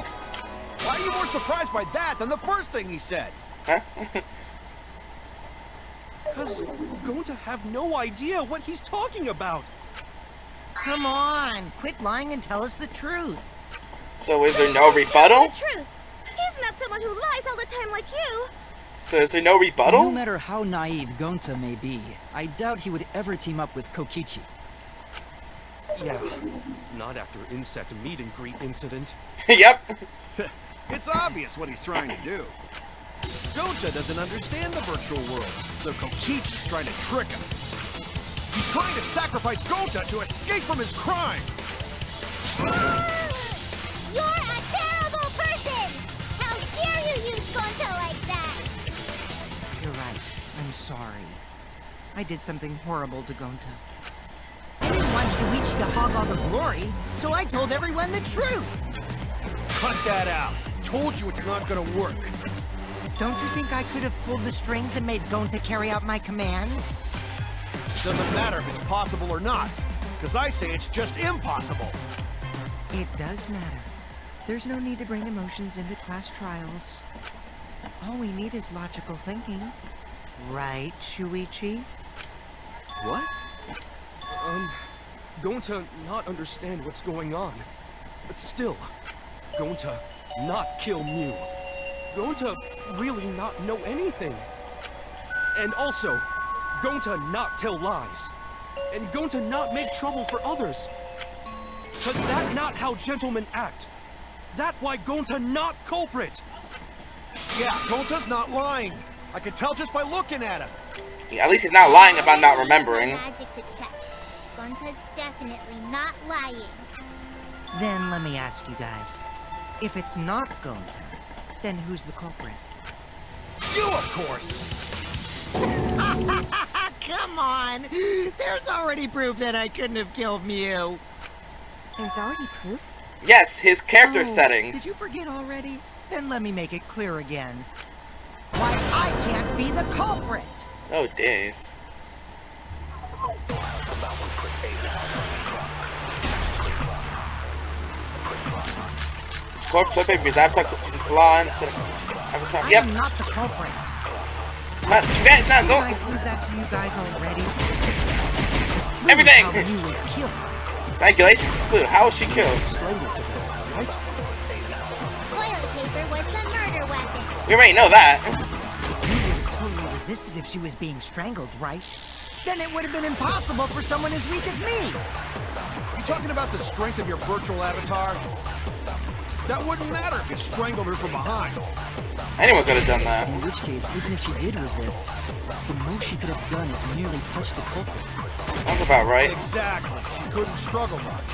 Why are you more surprised by that than the first thing he said? Huh? Because Gonta have no idea what he's talking about. Come on, quit lying and tell us the truth. So is there no rebuttal? The truth. He's not someone who lies all the time like you. So is there no No rebuttal? matter how naive Gonta may be, I doubt he would ever team up with Kokichi. Yeah, not after insect meet and greet incident. Yep. It's obvious what he's trying to do. Gonta doesn't understand the virtual world, so Kokichi's trying to trick him. He's trying to sacrifice Gonta to escape from his crime. You're a terrible person! How dare you use Gonta like that? You're right. I'm sorry. I did something horrible to Gonta. I didn't want Shuichi to hog all the glory, so I told everyone the truth. Cut that out. Told you it's not gonna work. Don't you think I could have pulled the strings and made Gonta carry out my commands? Doesn't matter if it's possible or not, because I say it's just impossible. It does matter. There's no need to bring emotions into class trials. All we need is logical thinking. Right, Shuichi? What? Gonta not understand what's going on. But still, Gonta not kill Miu. Gonta really not know anything. And also, Gonta not tell lies. And Gonta not make trouble for others. Cause that not how gentlemen act. That why Gonta not culprit. Yeah, Gonta's not lying. I can tell just by looking at him. At least he's not lying about not remembering. Magic to check. Gonta's definitely not lying. Then let me ask you guys. If it's not Gonta, then who's the culprit? You, of course. Come on! There's already proof that I couldn't have killed Miu. There's already proof? Yes, his character Oh, settings. Did you forget already? Then let me make it clear again. Why I can't be the culprit! Oh, days. Corpse Soap Papers, Avatar Cooking Salon, Avatar. I Yep. am not the culprit. Not, Didn't I go. prove that to you guys already? Everything. How Miu was killed. Triangulation clue. How was she killed? Strangled to death, right? Toilet paper was the murder weapon. We already know that. You would have totally resisted if she was being strangled, right? Then it would have been impossible for someone as weak as me. You talking about the strength of your virtual avatar? That wouldn't matter if you strangled her from behind. Anyone could have done that. In which case, even if she did resist, the most she could have done is merely touch the culprit. That's about right. Exactly. She couldn't struggle much.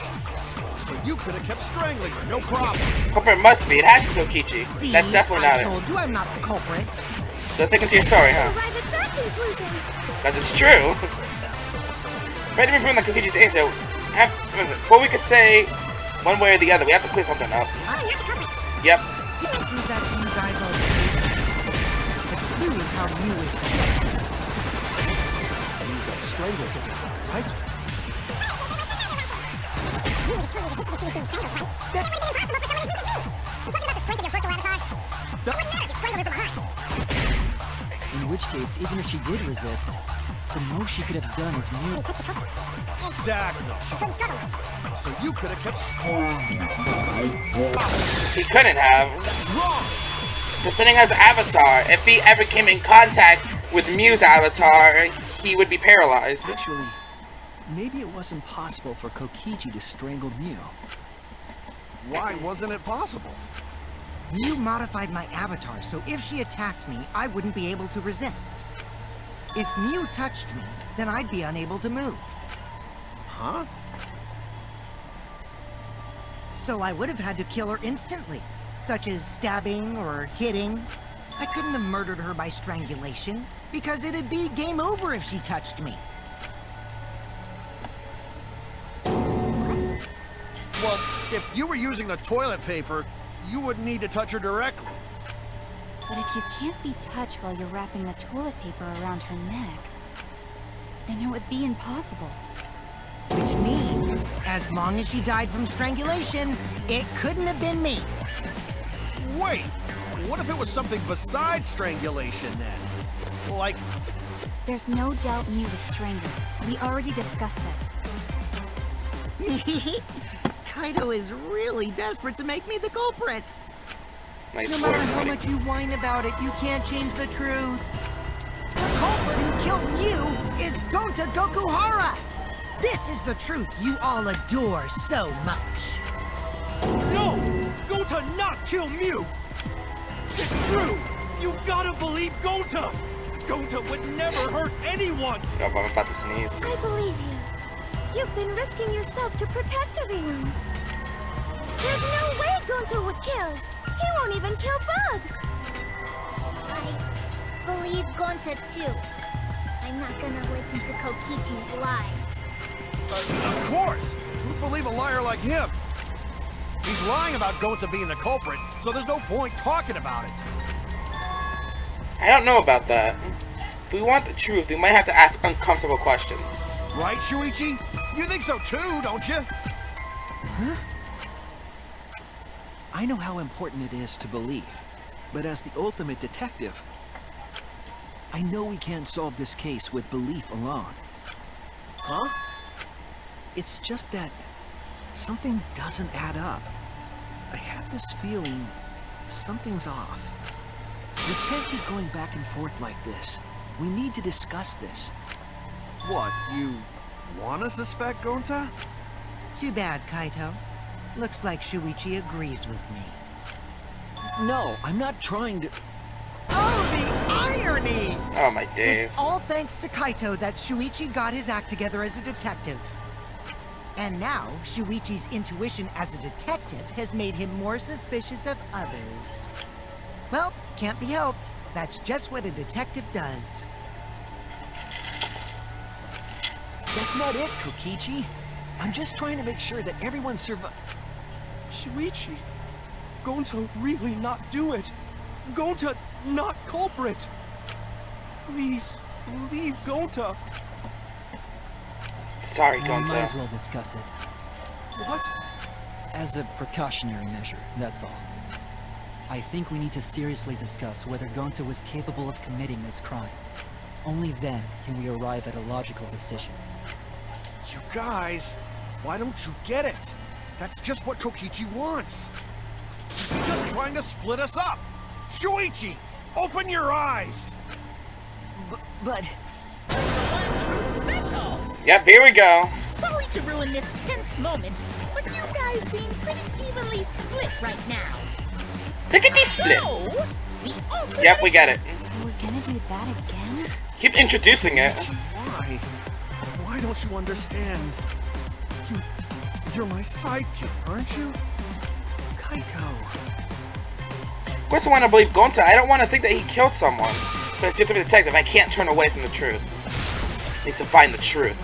So you could have kept strangling her, no problem. Culprit must be. It has to be Kokichi. See, That's definitely not I it. told you I'm not the culprit. So let's take into your story, huh? Arrive at that conclusion. Because it's true. Ready to prove that Kokichi's answer. What we could say One way or the other. We have to clear something up. Yep. Prove that to you guys already. The clue is how Miu is. You got strangled together, right? In which case, even if she did resist, the most she could have done is Miu. Exactly. So you could have kept. He couldn't have. Wrong. The setting has Avatar. If he ever came in contact with Miu's avatar, he would be paralyzed. Actually, maybe it wasn't possible for Kokichi to strangle Miu. Why wasn't it possible? Miu modified my avatar, so if she attacked me, I wouldn't be able to resist. If Miu touched me, then I'd be unable to move. Huh? So I would have had to kill her instantly, such as stabbing or hitting. I couldn't have murdered her by strangulation, because it'd be game over if she touched me. Well, if you were using the toilet paper, you wouldn't need to touch her directly. But if you can't be touched while you're wrapping the toilet paper around her neck, then it would be impossible. Which means, as long as she died from strangulation, it couldn't have been me. Wait, what if it was something besides strangulation then? Like, There's no doubt Miu was strangled. We already discussed this. Kaito is really desperate to make me the culprit. Nice No matter voice, how buddy. much you whine about it, you can't change the truth. The culprit who killed Miu is Gonta Gokuhara! This is the truth you all adore so much. no! Gonta not kill Miu! It's true! You gotta believe Gonta! Gonta would never hurt anyone! Oh, I'm about to sneeze. I believe you. You've been risking yourself to protect everyone. There's no way Gonta would kill. He won't even kill bugs. I believe Gonta too. I'm not gonna listen to Kokichi's lies. Of course! Who'd believe a liar like him? He's lying about Gonta being the culprit, so there's no point talking about it. I don't know about that. If we want the truth, we might have to ask uncomfortable questions. Right, Shuichi? You think so too, don't you? Huh? I know how important it is to believe, but as the ultimate detective, I know we can't solve this case with belief alone. Huh? It's just that something doesn't add up. I have this feeling something's off. We can't keep going back and forth like this. We need to discuss this. What, you wanna suspect Gonta? Too bad, Kaito. Looks like Shuichi agrees with me. No, I'm not trying to... Oh, the irony! Oh my days. It's all thanks to Kaito that Shuichi got his act together as a detective. And now, Shuichi's intuition as a detective has made him more suspicious of others. Well, can't be helped. That's just what a detective does. That's not it, Kokichi. I'm just trying to make sure that everyone Shuichi, Gonta really not do it. Gonta not culprit. Please, leave Gonta. Sorry, We might as Gonta. well discuss it. What? As a precautionary measure, that's all. I think we need to seriously discuss whether Gonta was capable of committing this crime. Only then can we arrive at a logical decision. You guys, why don't you get it? That's just what Kokichi wants. He's just trying to split us up. Shuichi, open your eyes. But... One truth special. Yep, here we go. Sorry to ruin this tense moment, but you guys seem pretty evenly split right now. Look at this split. So, the ultimate... Yep, we got it. So we're gonna do that again? Keep introducing it. Why? Why don't you understand? You're my sidekick, aren't you? Kaito. Of course I want to believe Gonta. I don't want to think that he killed someone. But as the ultimate detective, I can't turn away from the truth. I need to find the truth.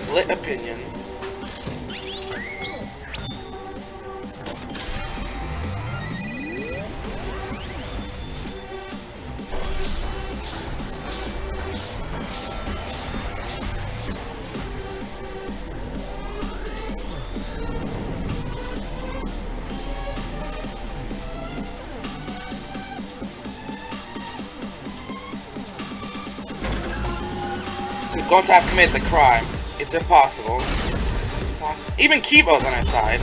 Split opinion. We're going to have committed the crime. It's impossible. It's impossible. Even Kibo's on our side.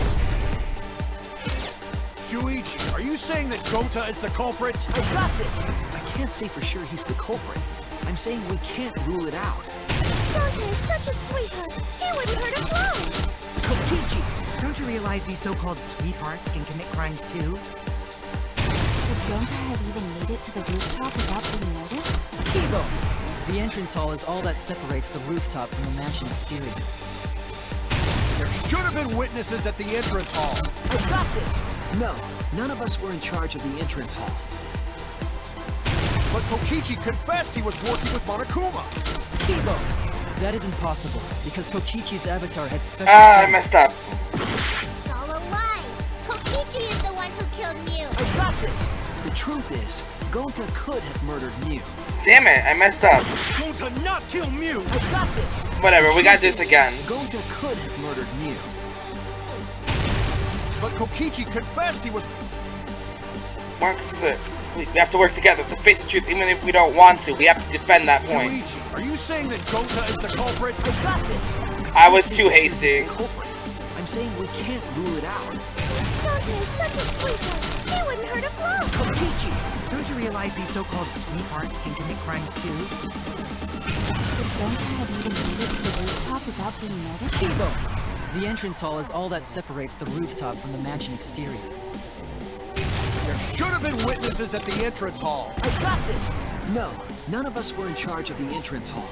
Shuichi, are you saying that Gota is the culprit? I got this! I can't say for sure he's the culprit. I'm saying we can't rule it out. Gota is such a sweetheart. He wouldn't hurt a fly. Kokichi, don't you realize these so-called sweethearts can commit crimes too? Would Gonta have even made it to the rooftop without being noticed? Kibo! The entrance hall is all that separates the rooftop from the mansion exterior. There should have been witnesses at the entrance hall. I got this! No, none of us were in charge of the entrance hall. But Kokichi confessed he was working with Monokuma. Kibo! That isn't possible, because Kokichi's avatar had special I messed up. It's all a lie. Kokichi is the one who killed Miu. I got this! The truth is, Gonta could have murdered Miu. Damn it, I messed up. Gota not kill Miu. I got this! Whatever, we got this again. Gonta could have murdered Miu. But Kokichi confessed he was... Marcus is it. We have to work together to face the truth, even if we don't want to. We have to defend that point. Shuichi, are you saying that Gota is the culprit? I got this! I was too hasty. The culprit. I'm saying we can't rule it out. Gota is such a sweetheart. He wouldn't hurt a fly. Kokichi, don't you realize these so-called sweethearts can commit crimes too? Would Gonta have even made it to the rooftop without being noticed? Kibo! The entrance hall is all that separates the rooftop from the mansion exterior. There should have been witnesses at the entrance hall. I got this! No, none of us were in charge of the entrance hall.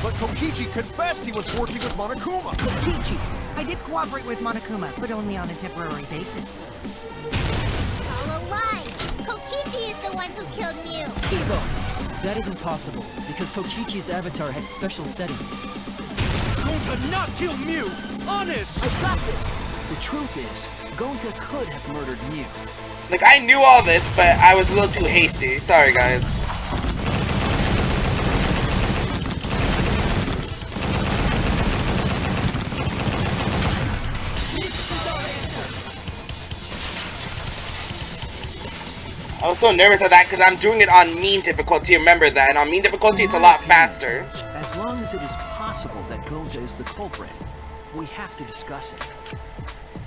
But Kokichi confessed he was working with Monokuma. Kokichi, I did cooperate with Monokuma, but only on a temporary basis. It's all a lie. Kokichi is the one who killed Miu. Kibo! That isn't possible, because Kokichi's avatar had special settings. Gota not kill Miu. Honest. I got this! The truth is, Gonta could have murdered Miu. Like, I knew all this, but I was a little too hasty. Sorry, guys. I was so nervous at that because I'm doing it on mean difficulty. Remember that. And on mean difficulty, it's a lot faster. As long as it is possible that Gonta is the culprit, we have to discuss it.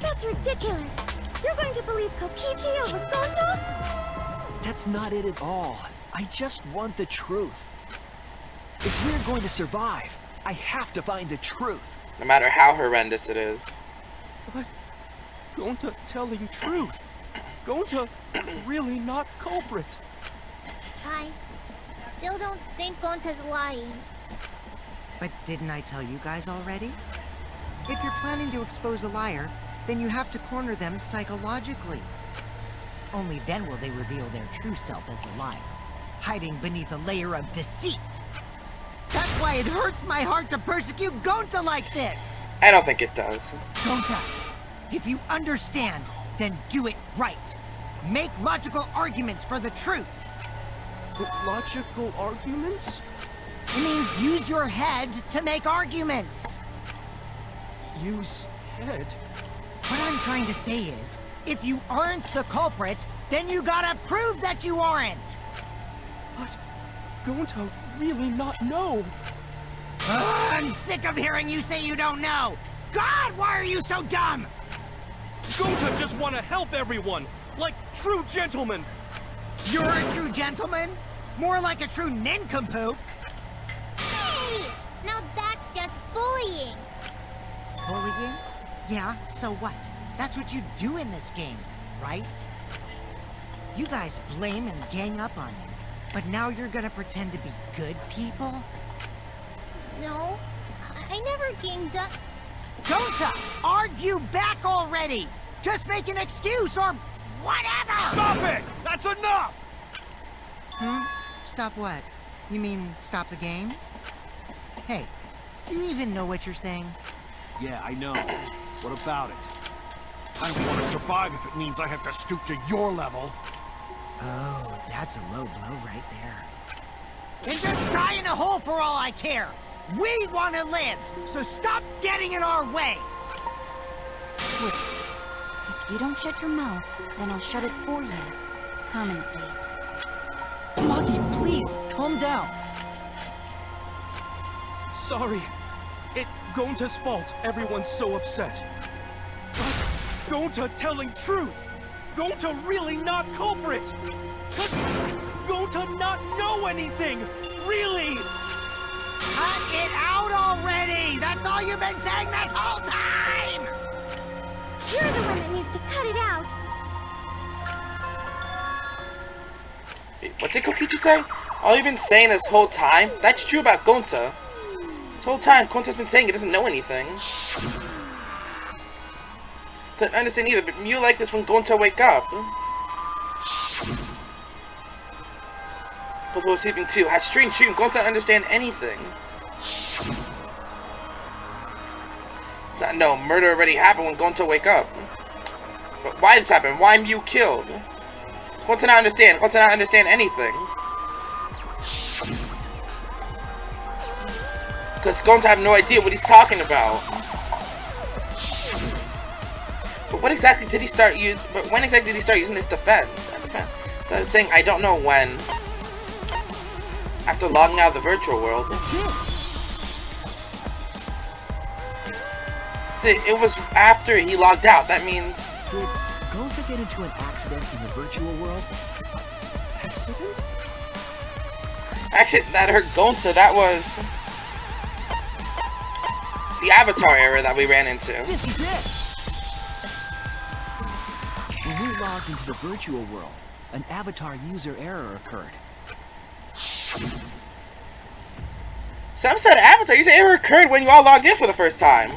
That's ridiculous. You're going to believe Kokichi over Gonta? That's not it at all. I just want the truth. If we're going to survive, I have to find the truth. No matter how horrendous it is. But Gonta telling truth. Gonta really not culprit. I still don't think Gonta's lying. But didn't I tell you guys already? If you're planning to expose a liar, then you have to corner them psychologically. Only then will they reveal their true self as a liar, hiding beneath a layer of deceit. That's why it hurts my heart to persecute Gonta like this! I don't think it does. Gonta, if you understand, then do it right. Make logical arguments for the truth. But logical arguments? It means use your head to make arguments. Use head? What I'm trying to say is, if you aren't the culprit, then you gotta prove that you aren't! But Gonta really not know. I'm sick of hearing you say you don't know! God, why are you so dumb? Gonta just want to help everyone, like true gentlemen. You're a true gentleman? More like a true nincompoop. Hey! Now that's just bullying. Bullying? Yeah, so what? That's what you do in this game, right? You guys blame and gang up on me, but now you're gonna pretend to be good people? No, I never ganged up. Gonta, argue back already! Just make an excuse or whatever! Stop it! That's enough! Hmm? Stop what? You mean stop the game? Hey, Do you even know what you're saying? Yeah, I know. What about it? I don't want to survive if it means I have to stoop to your level. Oh, that's a low blow right there. Then just die in a hole for all I care. We want to live, so stop getting in our way. Wait. If you don't shut your mouth, then I'll shut it for you. Permanently. Maki, please, calm down. Sorry. It's Gonta's fault everyone's so upset. But Gonta telling truth! Gonta really not culprit! Cause Gonta not know anything! Really! Cut it out already! That's all you've been saying this whole time! You're the one that needs to cut it out. What did Kokichi say? All you've been saying this whole time? That's true about Gonta. This whole time, Gonta's been saying he doesn't know anything. Don't understand either, but Miu like this when Gonta wake up. Gonta was sleeping too. Has strange dream. Gonta don't understand anything. No, murder already happened when Gonta wake up. But why this happened? Why Miu killed? Gonta not understand. Gonta not understand anything. Because Gonta have no idea what he's talking about. But what exactly did he start using? But when exactly did he start using this defense? Started saying, I don't know when. After logging out of the virtual world. See, it was after he logged out. That means. Did Gonta get into an accident in the virtual world? Accident? Actually, that hurt Gonta. That was the Avatar era that we ran into. This is it! When we logged into the virtual world, an Avatar user error occurred. Some said Avatar user error occurred when you all logged in for the first time.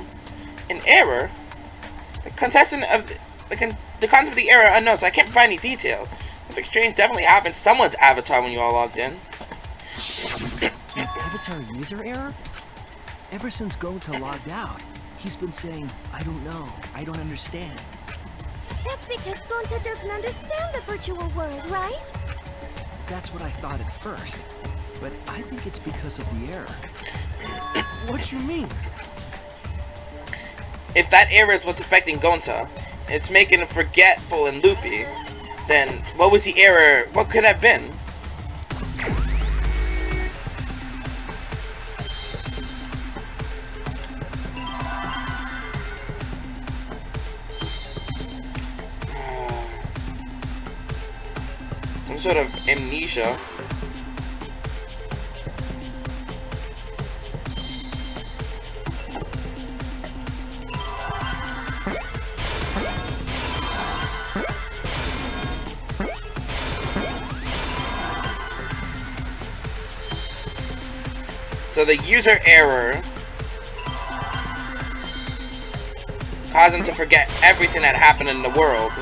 An error? The content of the error unknown, so I can't provide any details. If exchange definitely happened to someone's avatar when you all logged in. An Avatar user error? Ever since Gonta logged out, he's been saying, I don't know, I don't understand. That's because Gonta doesn't understand the virtual world, right? That's what I thought at first, but I think it's because of the error. What you mean? If that error is what's affecting Gonta, it's making him forgetful and loopy, then what was the error? What could have been? Some sort of amnesia. So the user error caused him to forget everything that happened in the world.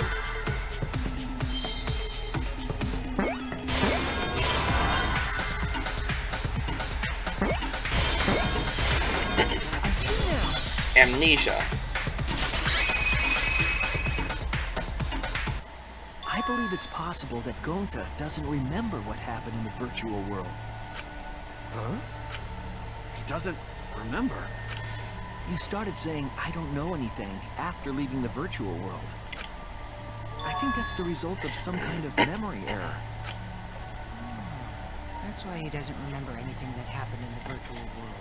Amnesia. I believe it's possible that Gonta doesn't remember what happened in the virtual world. Huh? He doesn't remember? You started saying, I don't know anything, after leaving the virtual world. I think that's the result of some kind of memory error. That's why he doesn't remember anything that happened in the virtual world.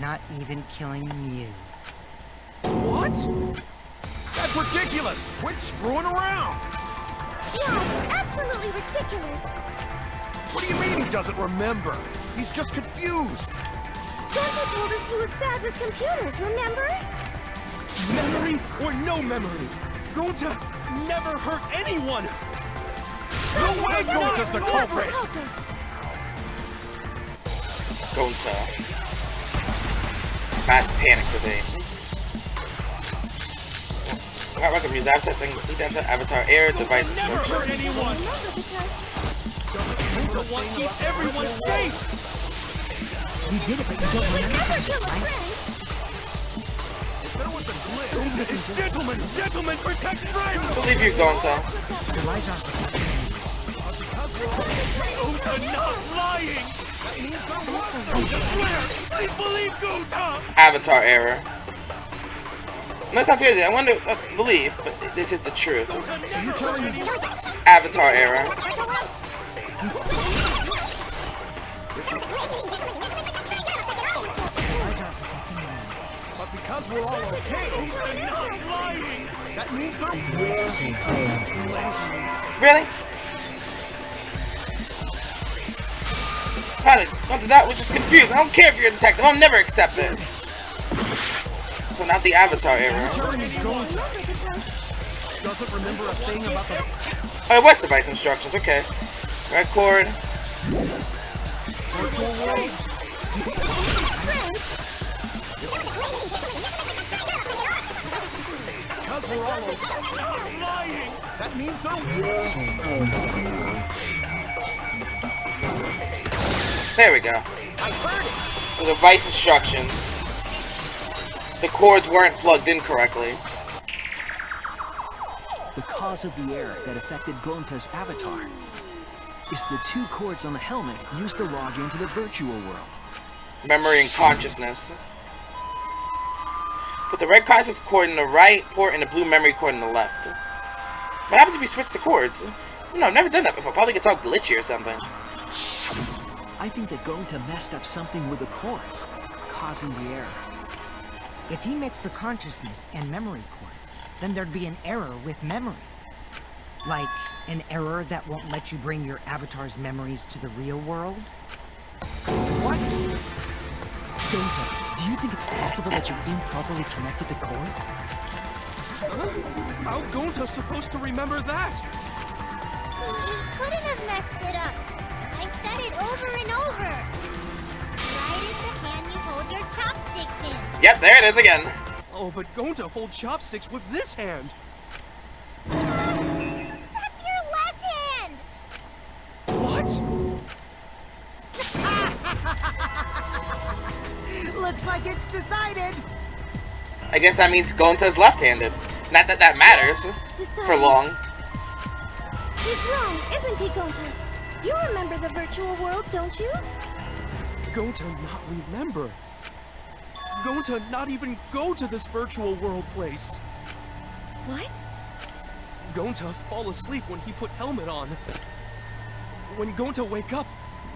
Not even killing Miu. What? That's ridiculous! Quit screwing around! Yeah, it's absolutely ridiculous. What do you mean he doesn't remember? He's just confused. Gonta told us he was bad with computers, remember? Memory or no memory, Gonta never hurt anyone! No way Gonta's the culprit! Gonta. Mass panic today. I reckon use avatar error device Never hurt anyone! Gonta wants to keep everyone safe! You did it, but you don't remember Never it, kill a right? friend! There was a glitch. It's gentlemen, protect friends! Believe you, Gonta. Your lies aren't protecting me. Gonta not lying! I swear! Please believe Gonta! Avatar error. No, that sounds crazy. I wonder, believe, but this is the truth. So you're telling me Avatar error. but because we're all okay, Gonta not lying! That means they're Really? Gonta, that was just confused. I don't care if you're a detective. I'll never accept this. So not the Avatar error. telling me Gonta doesn't remember a thing about the Oh, what's device instructions? Okay. Red cord. virtual world? Because we're all okay. Lying! That means There we go. I heard it! The device instructions. The cords weren't plugged in correctly. The cause of the error that affected Gonta's avatar is the 2 cords on the helmet used to log into the virtual world. Memory and consciousness. Put the red consciousness cord in the right port and the blue memory cord in the left. What happens if you switch the cords? No, I've never done that before. Probably gets all glitchy or something. I think that Gonta messed up something with the cords, causing the error. If he mixed the consciousness and memory cords, then there'd be an error with memory. Like, an error that won't let you bring your avatar's memories to the real world? What? Gonta, do you think it's possible that you improperly connected the cords? How Gonta's supposed to remember that? He couldn't have messed it up. I said it over and over. Right is the hand you hold your chopsticks in. Yep, there it is again. Oh, but Gonta holds chopsticks with this hand. That's your left hand! What? Looks like it's decided! I guess that means Gonta's left-handed. Not that that matters for long. He's wrong, isn't he, Gonta? You remember the virtual world, don't you? Gonta not remember. Gonta not even go to this virtual world place. What? Gonta fall asleep when he put helmet on. When Gonta wake up,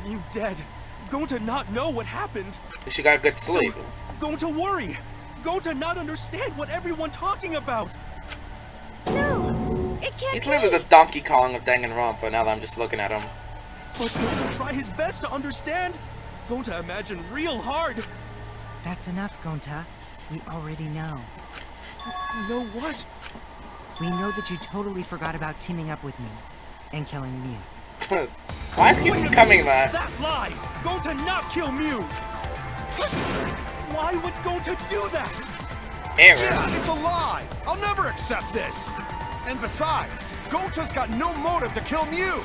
you dead. Gonta not know what happened. She got good sleep. So, Gonta worry. Gonta not understand what everyone talking about. No, it can't He's be. literally the Donkey Kong of Danganronpa now that I'm just looking at him. But Gonta try his best to understand. Gonta imagine real hard. That's enough, Gonta. We already know. Know what? We know that you totally forgot about teaming up with me and killing Miu. Why is it keep becoming that? That lie! Gonta not kill Miu! Why would Gonta do that? Error. Yeah, it's a lie! I'll never accept this! And besides, Gonta's got no motive to kill Miu!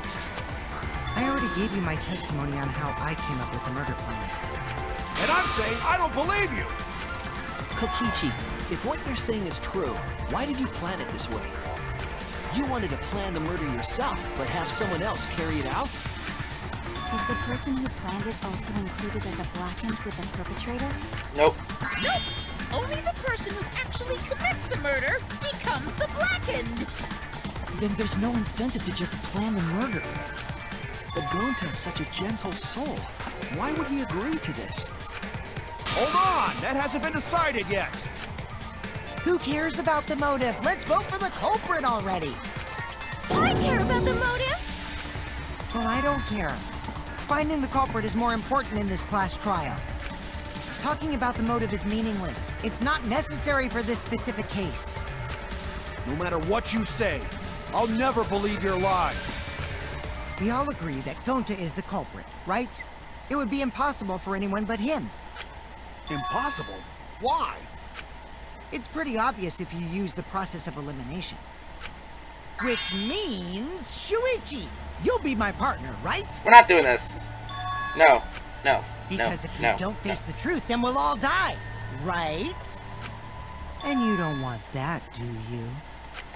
I already gave you my testimony on how I came up with the murder plan. And I'm saying I don't believe you! Kokichi, if what you're saying is true, why did you plan it this way? You wanted to plan the murder yourself, but have someone else carry it out? Is the person who planned it also included as a blackened with the perpetrator? Nope. Nope! Only the person who actually commits the murder becomes the blackened! Then there's no incentive to just plan the murder. But Gonta's such a gentle soul. Why would he agree to this? Hold on! That hasn't been decided yet! Who cares about the motive? Let's vote for the culprit already! I care about the motive! Well, I don't care. Finding the culprit is more important in this class trial. Talking about the motive is meaningless. It's not necessary for this specific case. No matter what you say, I'll never believe your lies. We all agree that Gonta is the culprit, right? It would be impossible for anyone but him. Impossible? Why? It's pretty obvious if you use the process of elimination. Which means, Shuichi, you'll be my partner, right? We're not doing this. No. No. Because if we no, don't face no. the truth, then we'll all die, right? And you don't want that, do you?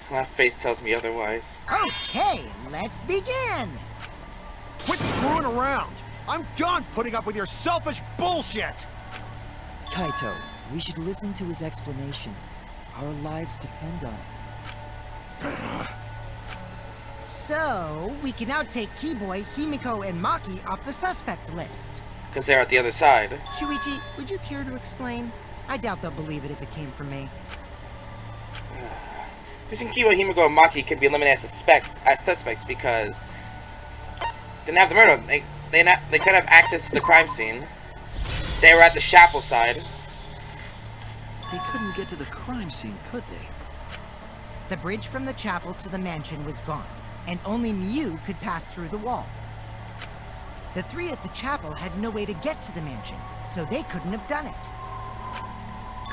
My face tells me otherwise. Okay, let's begin! Quit screwing around! I'm done putting up with your selfish bullshit! Kaito, we should listen to his explanation. Our lives depend on it. So, we can now take Keyboy, Himiko, and Maki off the suspect list. Because they're at the other side. Shuichi, would you care to explain? I doubt they'll believe it if it came from me. Using Kiba, Himiko, and Maki can be eliminated as suspects because they didn't have the murder. They could have access to the crime scene. They were at the chapel side. They couldn't get to the crime scene, could they? The bridge from the chapel to the mansion was gone, and only Miu could pass through the wall. The three at the chapel had no way to get to the mansion, so they couldn't have done it.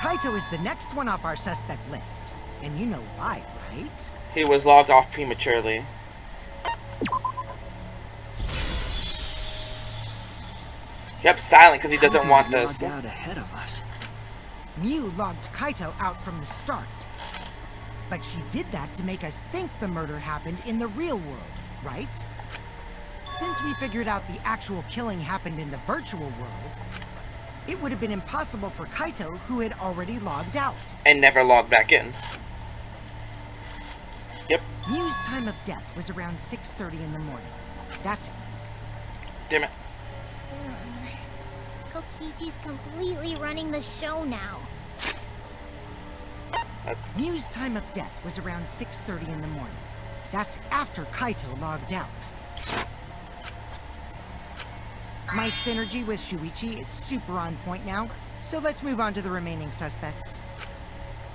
Kaito is the next one off our suspect list, and you know why, right? He was logged off prematurely. He kept silent because he doesn't want this. Logged out ahead of us. Miu logged Kaito out from the start. But she did that to make us think the murder happened in the real world, right? Since we figured out the actual killing happened in the virtual world, it would have been impossible for Kaito, who had already logged out. And never logged back in. Yep. Miu's time of death was around 6:30 in the morning. That's it. Damn it. Kokichi's completely running the show now. Miu's time of death was around 6:30 in the morning. That's after Kaito logged out. My synergy with Shuichi is super on point now, so let's move on to the remaining suspects.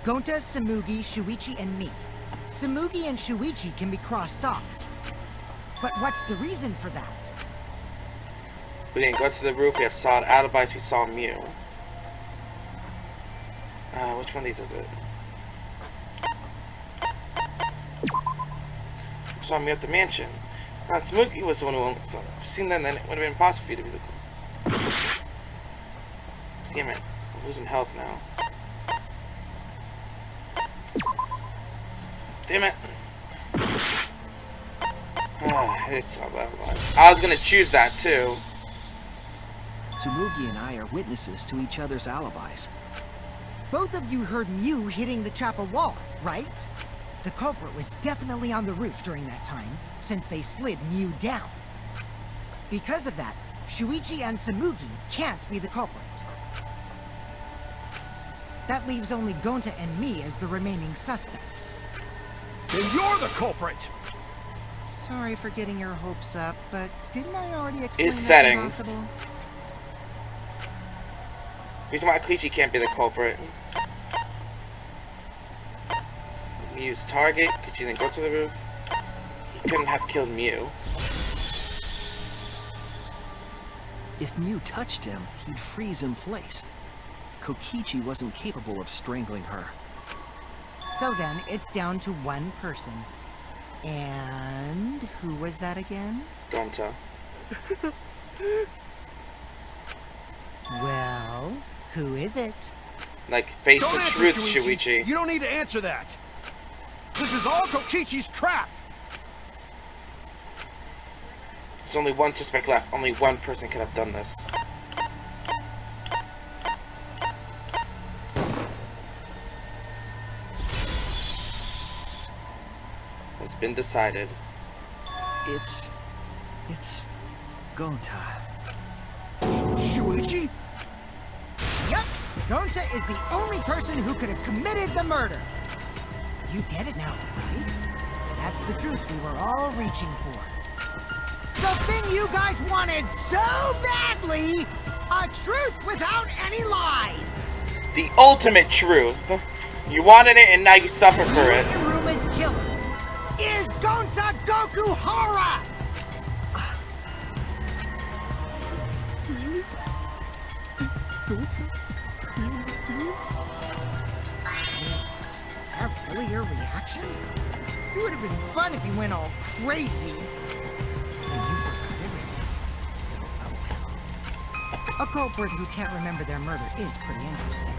Gonta, Samugi, Shuichi, and me. Samugi and Shuichi can be crossed off. But what's the reason for that? We didn't go to the roof, we have solid alibis, we saw Miu. Which one of these is it? We saw Miu at the mansion. Samugi was the one who seen them, then it would have been impossible for you to be the... Damn it, I'm losing health now. Damn it. It is so bad. I was gonna choose that too. Tsumugi and I are witnesses to each other's alibis. Both of you heard Miu hitting the chapel wall, right? The culprit was definitely on the roof during that time, since they slid Miu down. Because of that, Shuichi and Samugi can't be the culprit. That leaves only Gonta and me as the remaining suspects. Then you're the culprit! Sorry for getting your hopes up, but didn't I already explain His that's settings. impossible? Reason why Kokichi can't be the culprit. Miu's target, Kokichi didn't go to the roof. He couldn't have killed Miu. If Miu touched him, he'd freeze in place. Kokichi wasn't capable of strangling her. So then, it's down to one person. And who was that again? Gonta. Well, who is it? Like, face Don't the answer, truth, Shuichi. Shuichi. You don't need to answer that! This is all Kokichi's trap! There's only one suspect left. Only one person could have done this. It's been decided. It's Gonta. Shuichi? Yep, Gonta is the only person who could have committed the murder. You get it now, right? That's the truth we were all reaching for. The thing you guys wanted so badly! A truth without any lies! The ultimate truth. You wanted it and now you suffer for it. Miu Iruma's killer is Gonta Gokuhara! Is that really your reaction? It would have been fun if you went all crazy. And you forgot everything. So, oh A culprit who can't remember their murder is pretty interesting.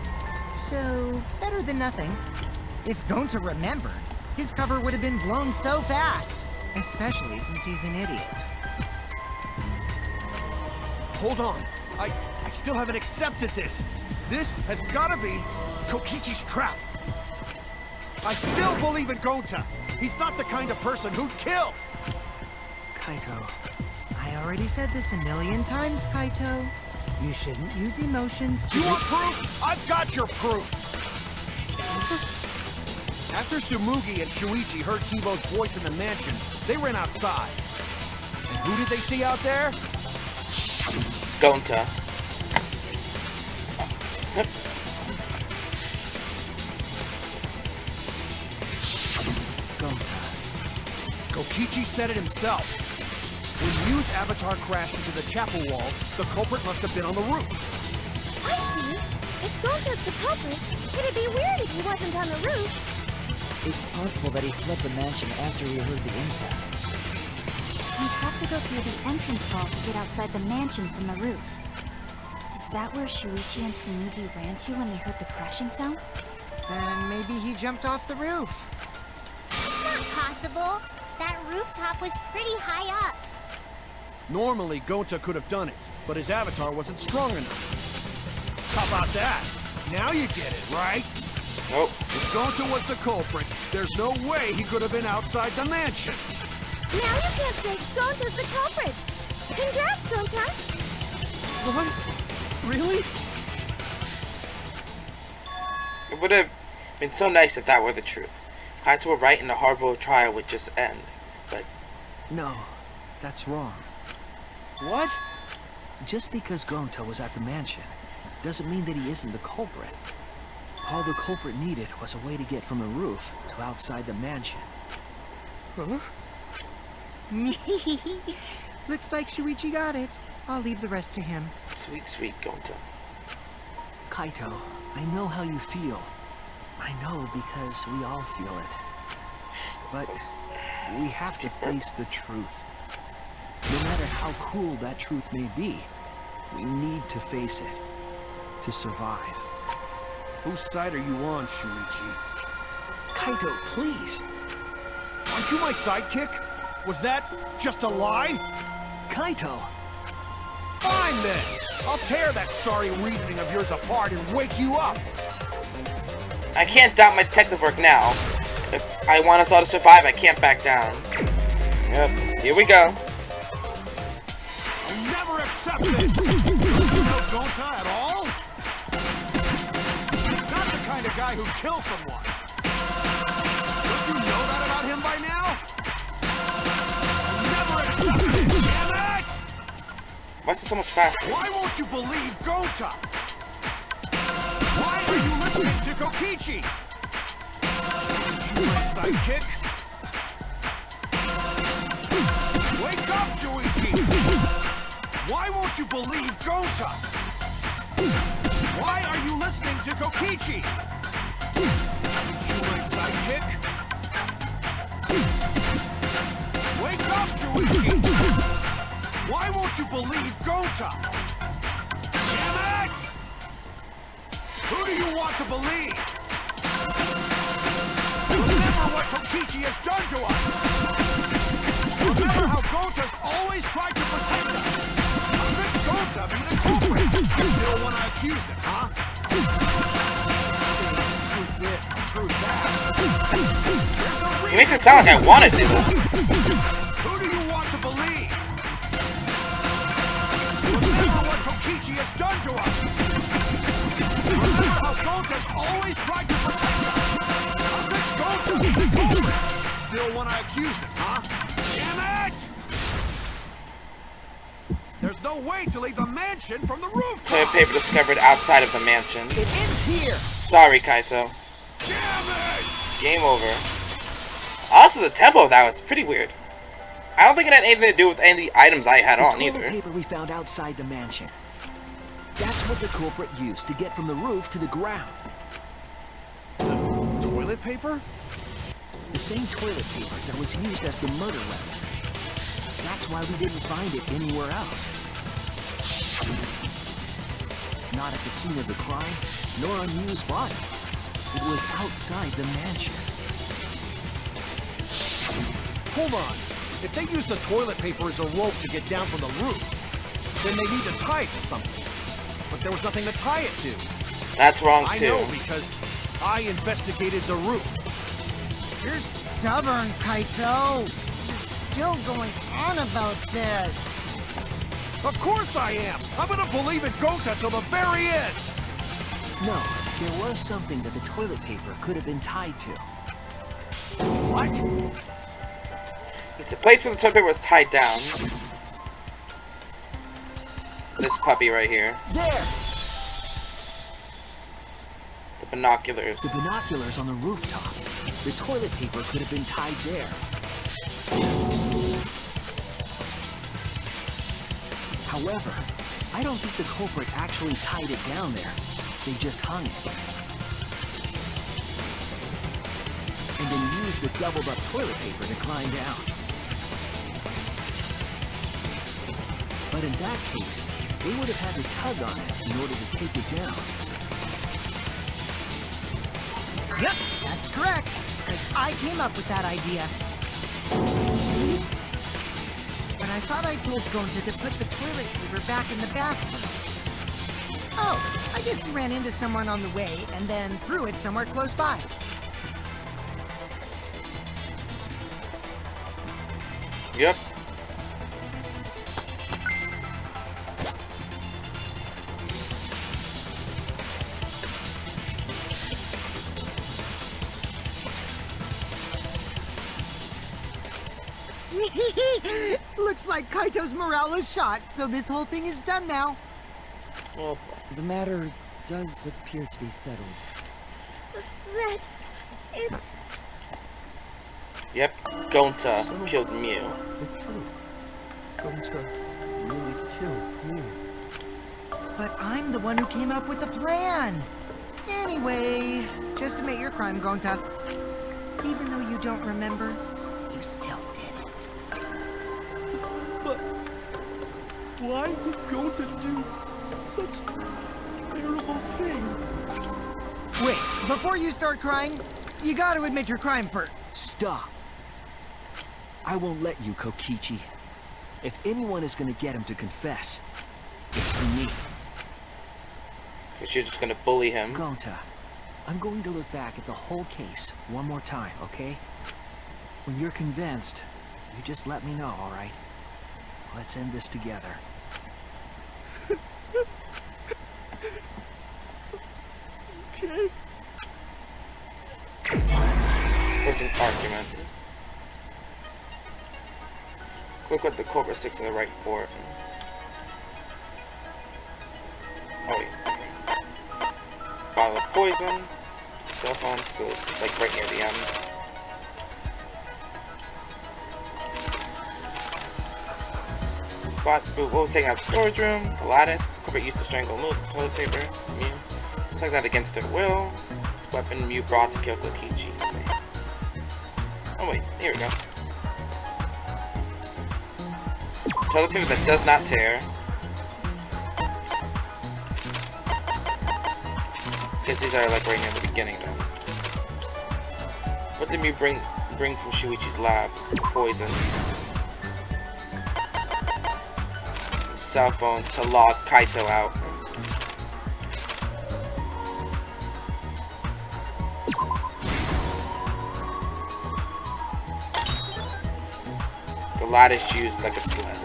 So, better than nothing. If Gonta remembered, his cover would have been blown so fast. Especially since he's an idiot. Hold on. I still haven't accepted this. This has gotta be Kokichi's trap. I still believe in Gonta. He's not the kind of person who'd kill. Kaito. I already said this a million times, Kaito. You shouldn't use emotions to... You want proof? I've got your proof! After Tsumugi and Shuichi heard Kibo's voice in the mansion, they ran outside. And who did they see out there? Gonta. Gonta. Kokichi said it himself. When Miu's avatar crashed into the chapel wall, the culprit must have been on the roof. I see. If Gonta's the culprit, it'd be weird if he wasn't on the roof. It's possible that he fled the mansion after he heard the impact. He'd have to go through the entrance hall to get outside the mansion from the roof. Is that where Shuichi and Tsumugi ran to when they heard the crashing sound? Then maybe he jumped off the roof. It's not possible. That rooftop was pretty high up. Normally, Gonta could have done it, but his avatar wasn't strong enough. How about that? Now you get it, right? Nope. If Gonta was the culprit, there's no way he could have been outside the mansion. Now you can't say Gonta's the culprit. Congrats, Gonta. What? Really? It would have been so nice if that were the truth. If Kaito were right and the horrible trial would just end. But No, that's wrong. What? Just because Gonta was at the mansion doesn't mean that he isn't the culprit. All the culprit needed was a way to get from the roof to outside the mansion. Huh? Looks like Shuichi got it. I'll leave the rest to him. sweet, sweet Gonta. Kaito, I know how you feel. I know because we all feel it. But we have to face the truth. No matter how cruel that truth may be, we need to face it to survive. Whose side are you on, Shuichi? Kaito, please. Aren't you my sidekick? Was that just a lie? Kaito! Fine then! I'll tear that sorry reasoning of yours apart and wake you up! I can't doubt my detective work now. If I want us all to survive, I can't back down. Yep, here we go. I'll never accept this! You know Gonta at all? He's not the kind of guy who'd kill someone. Don't you know that about him by now? I'll never accept this, damn it! Why is it so much faster? Why won't you believe Gonta? Why are you listening to Kokichi? You my sidekick? Wake up, Shuichi! Why won't you believe Gonta? Why are you listening to Kokichi? You my sidekick? Wake up, Shuichi! Why won't you believe Gonta? Damn it! Who do you want to believe? Remember what Kokichi has done to us! Remember how Gonta's always tried to protect us! How could Gonta be the culprit? You still want to accuse him, huh? Truth this, truth that. It makes it sound like I want to do this. Who do you want to believe? Remember what Kokichi has done to us! Remember how Gonta's always tried to protect us! How could Gonta be the culprit? Still want to accuse him, huh? Damn it! There's no way to leave the mansion from the rooftop! Toilet paper discovered outside of the mansion. It ends here! Sorry, Kaito. Damn it! Game over. Also, the tempo of that was pretty weird. I don't think it had anything to do with any of the items I had on The toilet either. paper we found outside the mansion. That's what the culprit used to get from the roof to the ground. Toilet paper? The same toilet paper that was used as the murder weapon. That's why we didn't find it anywhere else. not at the scene of the crime, nor on Miu's body. It was outside the mansion. Hold on. If they use the toilet paper as a rope to get down from the roof, then they need to tie it to something. But there was nothing to tie it to. That's wrong I too. know because I investigated the roof. You're stubborn, Kaito. You're still going on about this. Of course I am. I'm gonna believe in Gota till the very end. No, there was something that the toilet paper could have been tied to. What? It's the place where the toilet paper was tied down. This puppy right here. There! The binoculars. The binoculars on the rooftop. The toilet paper could have been tied there. However, I don't think the culprit actually tied it down there. They just hung it. And then used the doubled up toilet paper to climb down. But in that case, they would have had to tug on it in order to take it down. Yep, that's correct. Because I came up with that idea. But I thought I told Gonta to put the toilet paper back in the bathroom. Oh, I just ran into someone on the way and then threw it somewhere close by. Yep. Looks like Kaito's morale is shot, so this whole thing is done now. Well, The matter does appear to be settled. That... it's... yep. Gonta killed Miu. It's true. Gota really killed me. But I'm the one who came up with the plan. Anyway, just admit your crime, Gonta. Even though you don't remember, you still did it. But why did Gota do such a terrible thing? Wait, before you start crying, you gotta admit your crime first. Stop. I won't let you, Kokichi. If anyone is gonna get him to confess, it's me. Because you're just gonna bully him. Gonta, I'm going to look back at the whole case one more time, okay? When you're convinced, you just let me know, alright? Let's end this together. Okay. What's an argument? Click what the culprit sticks in the right port. Oh wait. Bottle of poison. Cell phone, so it's like right near the end. But what was taken out of the storage room? The lattice. Culprit used to strangle Miu. Toilet paper. Miu. Looks like that against their will. Weapon Miu brought to kill Kokichi. Oh wait, here we go. Toilet paper that does not tear. Guess these are like right near the beginning then. What did Miu bring from Shuichi's lab? Poison. Cell phone to log Kaito out. The lattice used like a sled.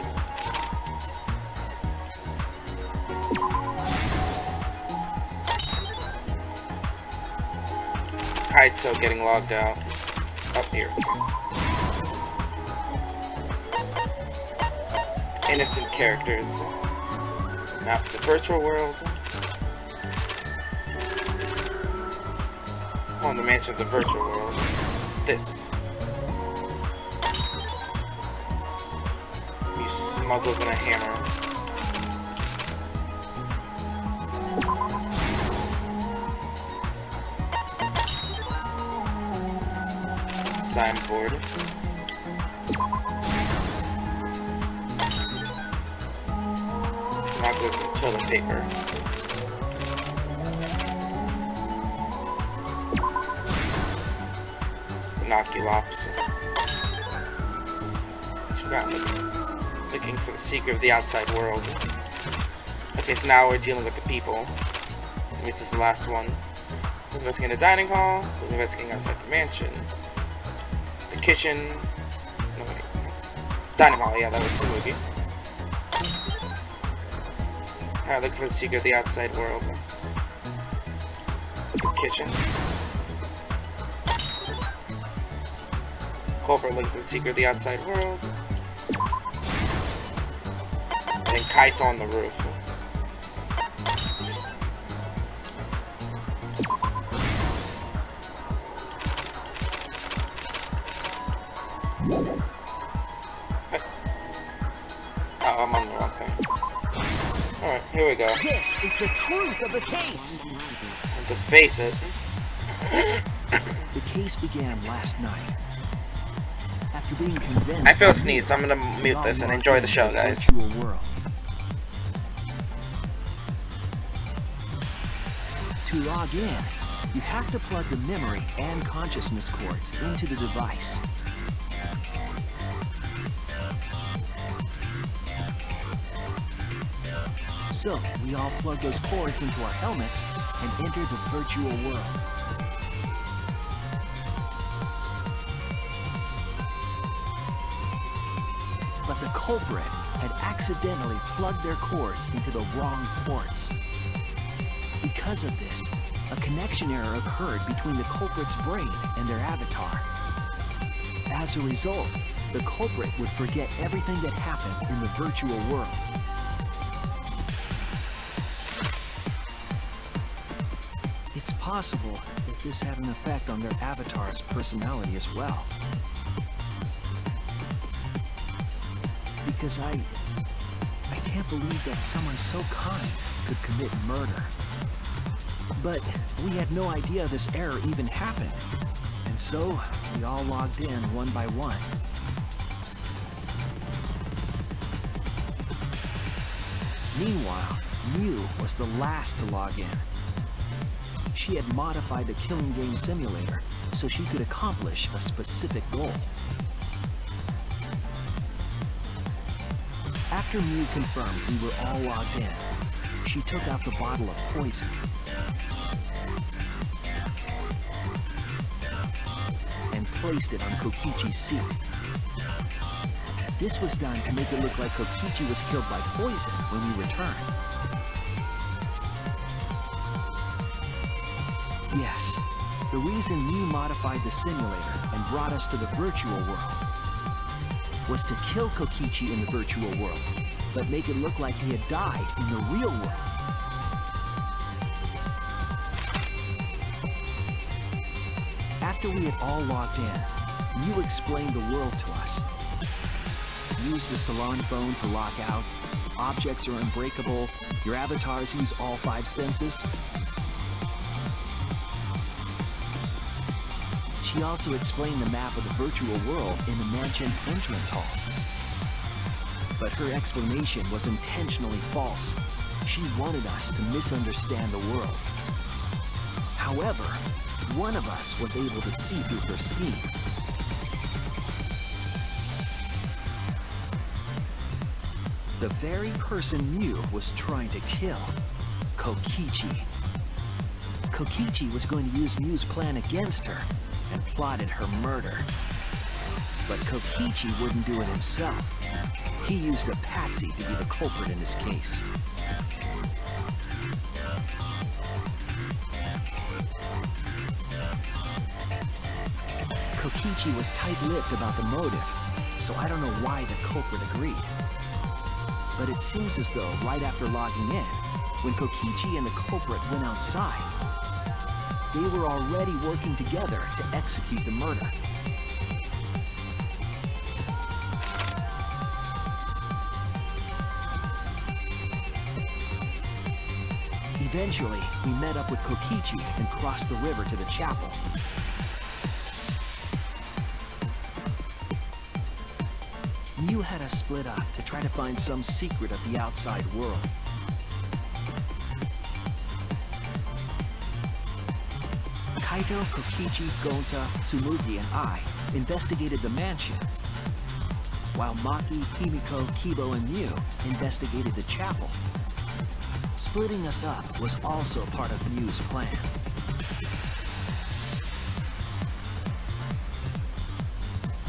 Kaito getting logged out. Up here. Innocent characters. Map of the virtual world. On the mansion of the virtual world. This. He smuggles in a hammer. Signboard. Smuggles in toilet paper. Inoculops. Looking for the secret of the outside world. Okay, so now we're dealing with the people. This is the last one. Who's investigating the dining hall? Who's investigating outside the mansion? The kitchen. No, wait. Dining hall, yeah, that was the movie. Alright, looking for the secret of the outside world. The kitchen. Culprit looking for the secret of the outside world. And then Kite's on the roof. Oh, I'm on the wrong thing. Alright, here we go. This is the truth of the case. Time to face it. The case began last night. After being convinced, I feel a sneeze, so I'm gonna mute this and enjoy the show, guys. World. To log in, you have to plug the memory and consciousness cords into the device. So, we all plug those cords into our helmets and enter the virtual world. But the culprit had accidentally plugged their cords into the wrong ports. Because of this, a connection error occurred between the culprit's brain and their avatar. As a result, the culprit would forget everything that happened in the virtual world. It's possible that this had an effect on their avatar's personality as well. Because I can't believe that someone so kind could commit murder. But we had no idea this error even happened. And so, we all logged in one by one. Meanwhile, Miu was the last to log in. She had modified the killing game simulator so she could accomplish a specific goal. After Miu confirmed we were all logged in, she took out the bottle of poison. And placed it on Kokichi's seat. This was done to make it look like Kokichi was killed by poison when we returned. Yes, the reason Miu modified the simulator and brought us to the virtual world was to kill Kokichi in the virtual world, but make it look like he had died in the real world. After we had all logged in, Miu explained the world to us. Use the salon phone to lock out, objects are unbreakable, your avatars use all 5 senses. She also explained the map of the virtual world in the mansion's entrance hall. But her explanation was intentionally false. She wanted us to misunderstand the world. However, one of us was able to see through her scheme. The very person Miu was trying to kill, Kokichi. Kokichi was going to use Miu's plan against her and plotted her murder. But Kokichi wouldn't do it himself. He used a patsy to be the culprit in this case. Kokichi was tight-lipped about the motive, so I don't know why the culprit agreed. But it seems as though right after logging in, when Kokichi and the culprit went outside, they were already working together to execute the murder. Eventually, we met up with Kokichi and crossed the river to the chapel. Miu had us split up to try to find some secret of the outside world. Kaito, Kokichi, Gonta, Tsumugi, and I investigated the mansion, while Maki, Himiko, Kibo, and Miu investigated the chapel. Splitting us up was also part of Miu's plan.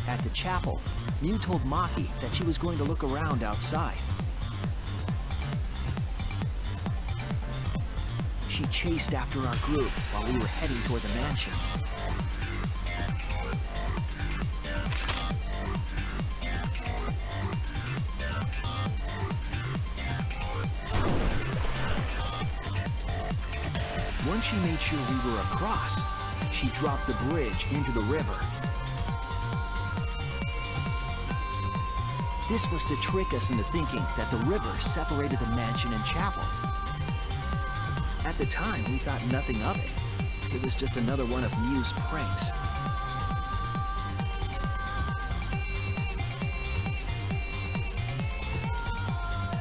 At the chapel, Miu told Maki that she was going to look around outside. She chased after our group while we were heading toward the mansion. Once she made sure we were across, she dropped the bridge into the river. This was to trick us into thinking that the river separated the mansion and chapel. At the time, we thought nothing of it. It was just another one of Miu's pranks.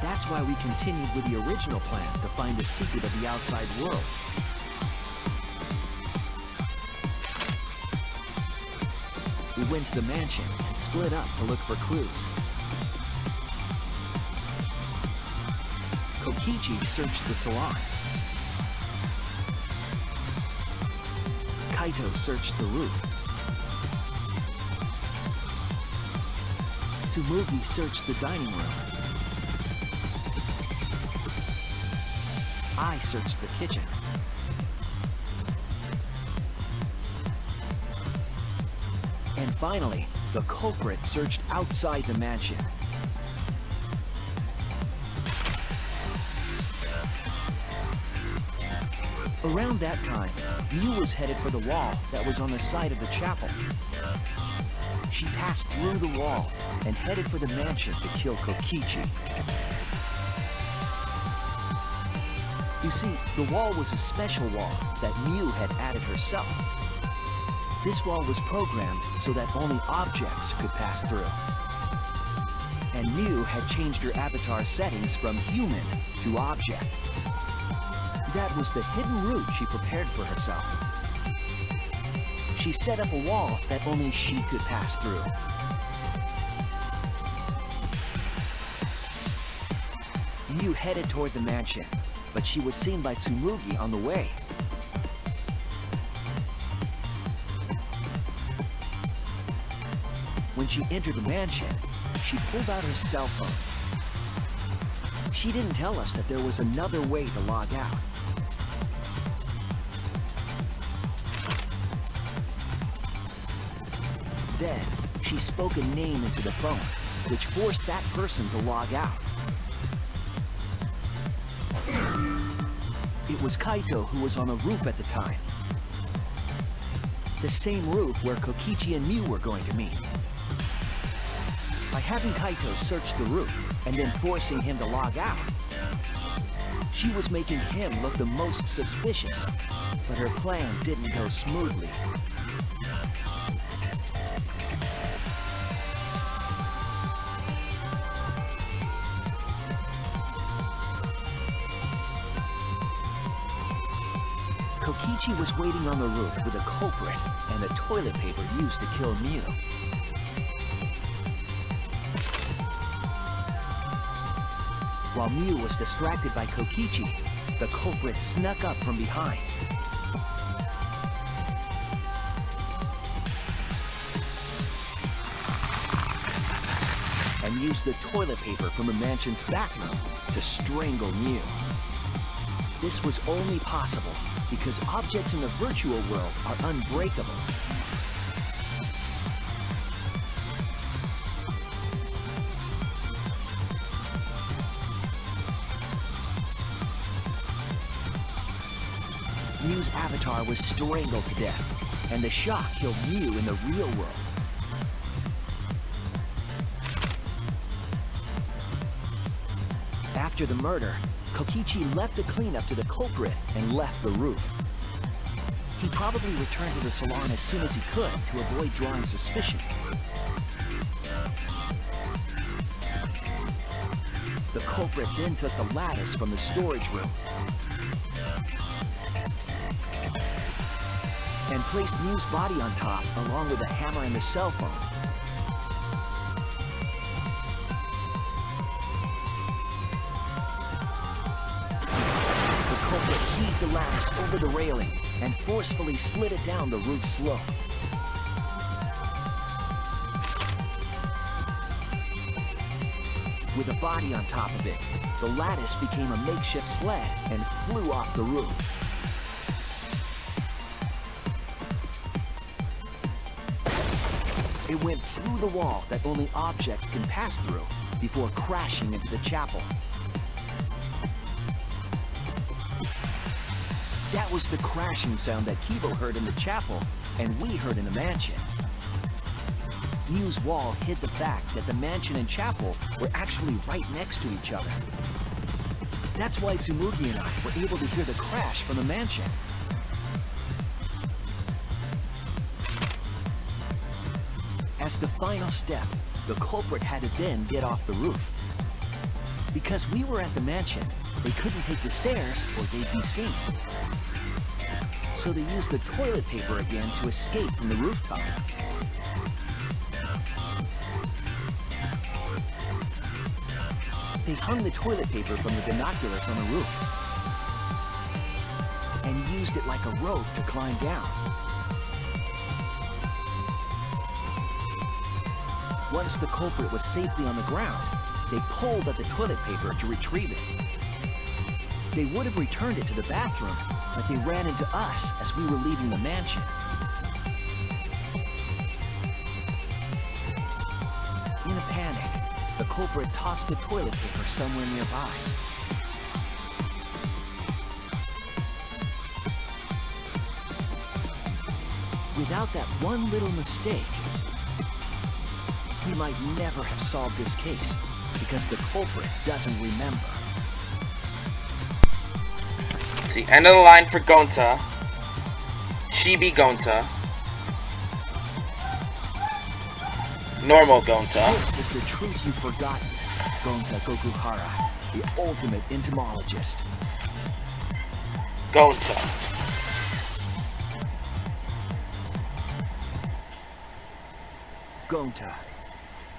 That's why we continued with the original plan to find the secret of the outside world. We went to the mansion and split up to look for clues. Kokichi searched the salon. Kaito searched the roof. Tsumugi searched the dining room. I searched the kitchen. And finally, the culprit searched outside the mansion. Around that time, Miu was headed for the wall that was on the side of the chapel. She passed through the wall and headed for the mansion to kill Kokichi. You see, the wall was a special wall that Miu had added herself. This wall was programmed so that only objects could pass through. And Miu had changed her avatar settings from human to object. That was the hidden route she prepared for herself. She set up a wall that only she could pass through. Miu headed toward the mansion, but she was seen by Tsumugi on the way. When she entered the mansion, she pulled out her cell phone. She didn't tell us that there was another way to log out. Then, she spoke a name into the phone, which forced that person to log out. It was Kaito who was on the roof at the time. The same roof where Kokichi and Miu were going to meet. By having Kaito search the roof and then forcing him to log out, she was making him look the most suspicious, but her plan didn't go smoothly. Kokichi was waiting on the roof with a culprit and the toilet paper used to kill Miu. While Miu was distracted by Kokichi, the culprit snuck up from behind. And used the toilet paper from the mansion's bathroom to strangle Miu. This was only possible because objects in the virtual world are unbreakable. Miu's avatar was strangled to death, and the shock killed Miu in the real world. After the murder, Kokichi left the cleanup to the culprit and left the roof. He probably returned to the salon as soon as he could to avoid drawing suspicion. The culprit then took the lattice from the storage room. and placed Miu's body on top along with a hammer and the cell phone. The culprit heaved the lattice over the railing and forcefully slid it down the roof slope. With a body on top of it, the lattice became a makeshift sled and flew off the roof. It went through the wall that only objects can pass through before crashing into the chapel. That was the crashing sound that Kibo heard in the chapel and we heard in the mansion. Miu's wall hid the fact that the mansion and chapel were actually right next to each other. That's why Tsumugi and I were able to hear the crash from the mansion. As the final step, the culprit had to then get off the roof. Because we were at the mansion, they couldn't take the stairs or they'd be seen. So they used the toilet paper again to escape from the rooftop. They hung the toilet paper from the binoculars on the roof and used it like a rope to climb down. Once the culprit was safely on the ground, they pulled at the toilet paper to retrieve it. They would have returned it to the bathroom, but they ran into us as we were leaving the mansion. In a panic, the culprit tossed the toilet paper somewhere nearby. Without that one little mistake, we might never have solved this case because the culprit doesn't remember. It's the end of the line for Gonta. Chibi Gonta. Normal Gonta. This is the truth you've forgotten. Gonta Gokuhara, the ultimate entomologist. Gonta. Gonta,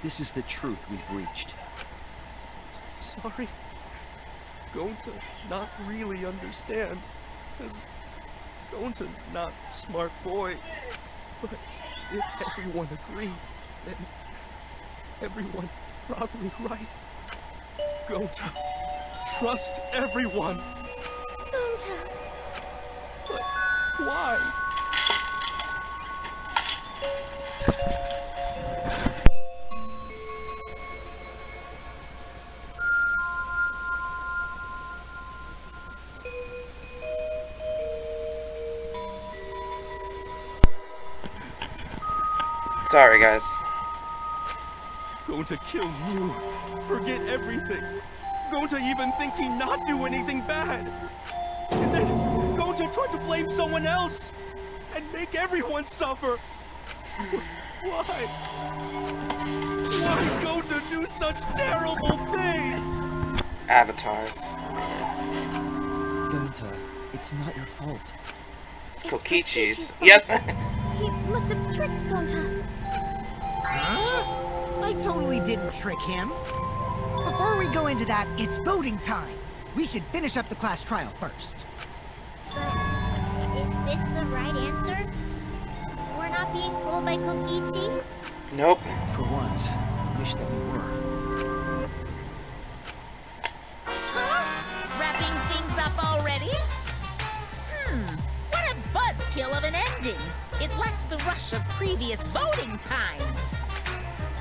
this is the truth we've reached. Sorry. Going to not really understand. Because Gonta not smart boy. But if everyone agreed, then everyone probably right. Gonta, trust everyone. Gonta. But why? Sorry, guys. Going to kill you. Forget everything. Going to even think he not do anything bad. And then going to try to blame someone else and make everyone suffer. Why? Why going to do such terrible things? Avatars. Gonta, it's not your fault. It's Kokichi's. Kokichi's Yep. He must have tricked Gonta. Huh? I totally didn't trick him. Before we go into that, it's voting time. We should finish up the class trial first. But is this the right answer? We're not being fooled by Kokichi? Nope. For once, I wish that we were. Huh? Wrapping things up already? What a buzzkill of an ending! It lacks the rush of previous voting times.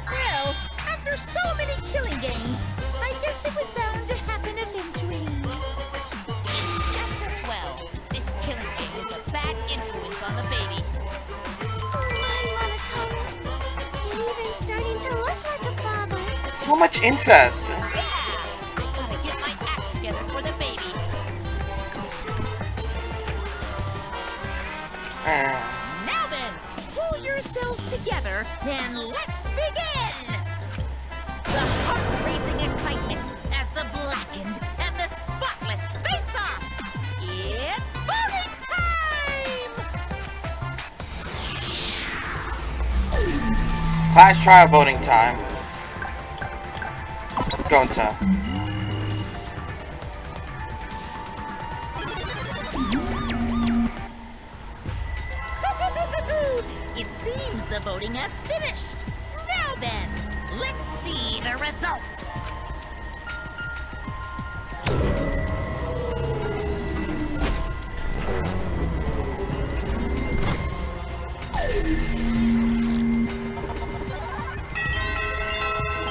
Well, after so many killing games, I guess it was bound to happen eventually. It's just as well. This killing game is a bad influence on the baby. Oh my, Monotone. You're even starting to look like a father. So much incest. Yeah! I gotta get my act together for the baby. Now then, pull yourselves together and let's begin! The heart-racing excitement as the blackened and the spotless face off! It's voting time! Class trial voting time. Gonta. It seems the voting has finished. Now then, let's see the result.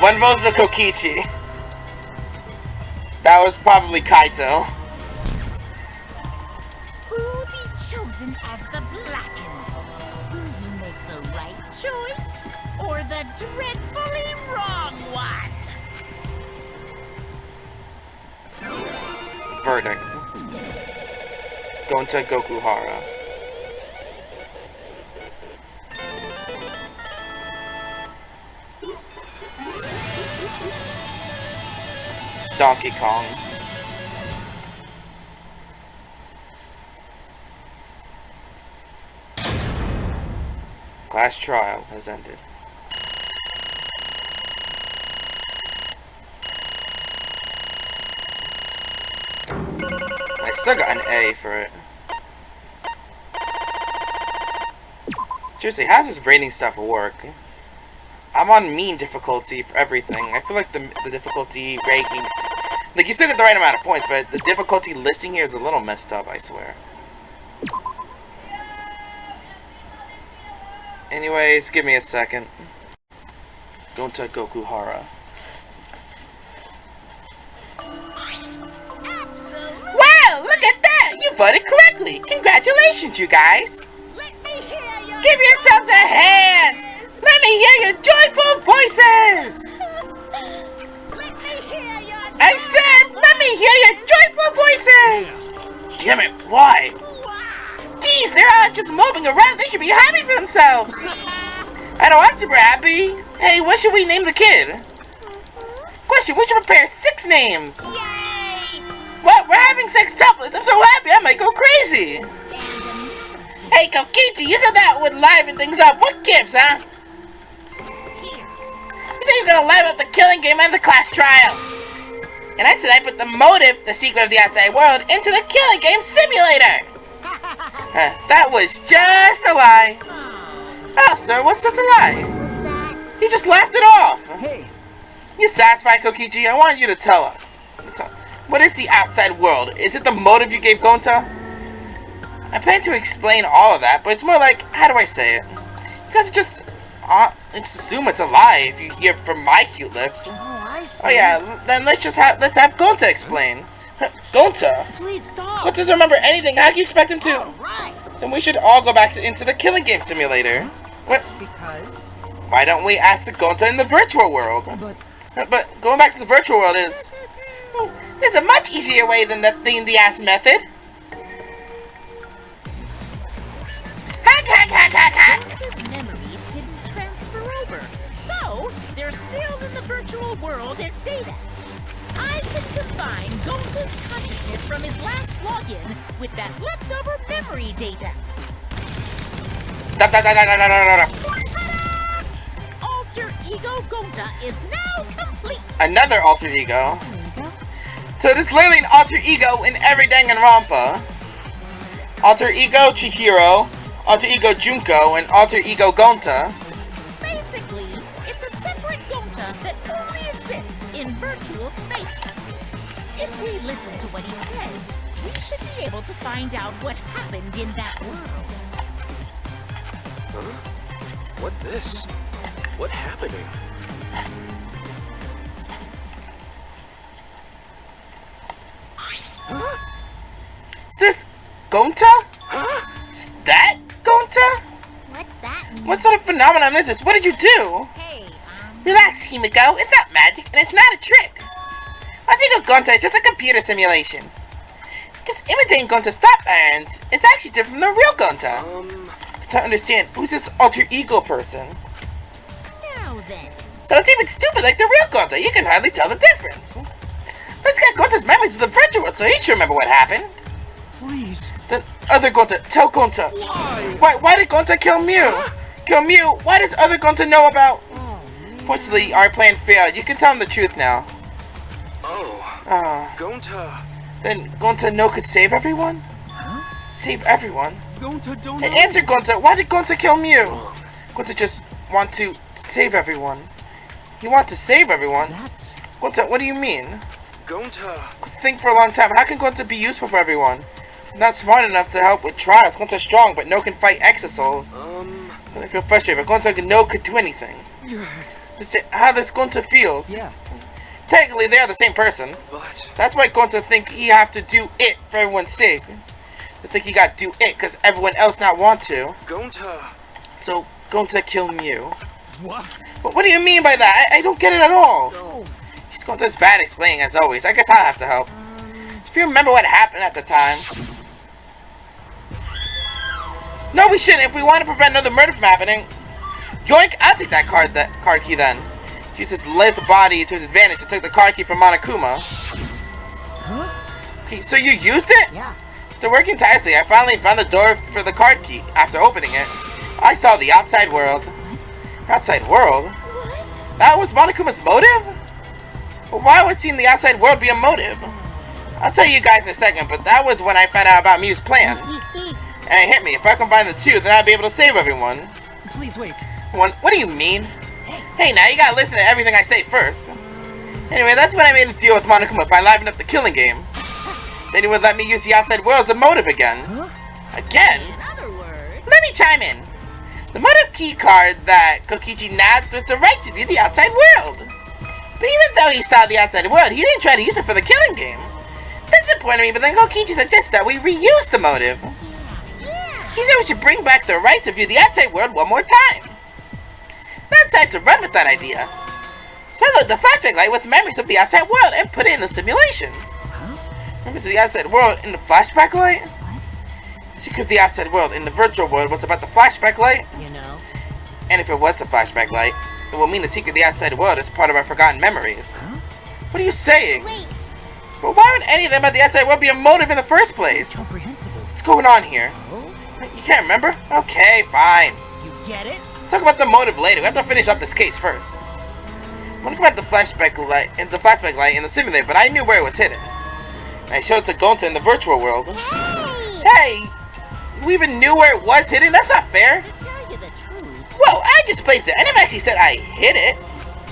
One vote for Kokichi. That was probably Kaito. Who'll be chosen as the blackened? Will you make the right choice or the dreadfully wrong one? Verdict. Gonta Gokuhara. Donkey Kong. Class trial has ended. I still got an A for it. Seriously, how does this rating stuff work? I'm on mean difficulty for everything. I feel like the difficulty rankings... Like, you still get the right amount of points, but the difficulty listing here is a little messed up, I swear. Anyways, give me a second. Gonta Gokuhara. Wow, look at that! You voted correctly! Congratulations, you guys! Give yourselves a hand! Let me hear your joyful voices! I said, let me hear your joyful voices! Damn it, why? Geez, they're all just moping around. They should be happy for themselves. I don't have to be happy. Hey, what should we name the kid? Question, we should prepare 6 names. Yay! What? We're having 6 tuplets. I'm so happy I might go crazy. Hey, Kokichi, you said that would liven things up. What gives, huh? You said you're gonna liven up the killing game and the class trial. And I said I put the motive, the secret of the outside world, into the killing game simulator. That was just a lie. Oh, sir, what's just a lie? He just laughed it off. Hey. You satisfied, Kokichi? I want you to tell us. What is the outside world? Is it the motive you gave Gonta? I plan to explain all of that, but it's more like, how do I say it? You guys just assume it's a lie if you hear from my cute lips. Oh, I see. Oh yeah, then let's have Gonta explain. Gonta? Please stop. What doesn't remember anything? How can you expect him to? Right. Then we should all go back into the killing game simulator. What? Because? Why don't we ask the Gonta in the virtual world? But going back to the virtual world is... There's a much easier way than the ass method. Hack. His memories didn't transfer over, so they're still in the virtual world as data. I can combine Gonta's consciousness from his last login with that leftover memory data. Alter Ego Gonta is now complete. Another alter ego. So there's literally an alter ego in every Danganronpa. Alter ego Chihiro, alter ego Junko, and alter ego Gonta. Basically, it's a separate Gonta that only exists in virtual space. If we listen to what he says, we should be able to find out what happened in that world. Huh? What this? What happening? Huh? Is this Gonta? Huh? Is that Gonta? What's that mean? What sort of phenomenon is this? What did you do? Hey, Relax, Himiko. It's not magic, and it's not a trick. I think Gonta is just a computer simulation. Just imitating Gonta's thought patterns. It's actually different from the real Gonta. To understand, who's this alter ego person? Now then. So it's even stupid like the real Gonta. You can hardly tell the difference. Let's get Gonta's memories of the virtual so he should remember what happened. Please. Then other Gonta, tell Gonta. Why did Gonta kill Miu? kill Miu. Why does other Gonta know about? Fortunately, our plan failed. You can tell him the truth now. Oh. Gonta. Then Gonta no could save everyone? Huh? Save everyone? Gonta don't Hey, know. answer Gonta. Why did Gonta kill Miu? Gonta just want to save everyone. You want to save everyone? That's... Gonta, what do you mean? Gonta. Think for a long time. How can Gonta be useful for everyone? Not smart enough to help with trials. Gonta's strong, but no can fight exosouls. I feel frustrated, but Gonta no could do anything. How this Gonta feels. Yeah. Technically, they are the same person. But That's why Gonta think he have to do it for everyone's sake. They think he got to do it because everyone else not want to. Gonta. So Gonta kill Miu. What? But what do you mean by that? I don't get it at all. No. She's Gonta's bad explaining as always. I guess I'll have to help. If you remember what happened at the time. No, we shouldn't. If we want to prevent another murder from happening. Yoink! I'll take that card key then. Use his lithe body to his advantage and took the card key from Monokuma. Huh? Okay, so you used it? Yeah. After working tirelessly, I finally found the door for the card key. After opening it, I saw the outside world. Outside world? What? That was Monokuma's motive? Well, why would seeing the outside world be a motive? I'll tell you guys in a second, but that was when I found out about Miu's plan. And it hit me. If I combine the two, then I'd be able to save everyone. Please wait. What do you mean? Hey, now you gotta listen to everything I say first. Anyway, that's when I made a deal with Monokuma by livening up the killing game. Then he would let me use the outside world as a motive again. Again? In other words, Let me chime in. The motive key card that Kokichi nabbed with the right to view the outside world. But even though he saw the outside world, he didn't try to use it for the killing game. That's important to me, but then Kokichi suggested that we reuse the motive. He said we should bring back the right to view the outside world one more time. Now it's time to run with that idea. So I loaded the flashback light with memories of the outside world and put it in the simulation. Memories of the outside world in the flashback light? The secret of the outside world in the virtual world was about the flashback light? You know. And if it was the flashback light, it will mean the secret of the outside world is part of our forgotten memories. What are you saying? Wait, But why would anything about the outside world be a motive in the first place? Comprehensible. What's going on here? You can't remember? Okay, fine. You get it? Let's talk about the motive later. We have to finish up this case first. I want to come at the flashback light in the simulator, but I knew where it was hidden. I showed it to Gonta in the virtual world. Hey! You even knew where it was hidden? That's not fair. to tell you the truth, Well, I just placed it. I never actually said I hid it.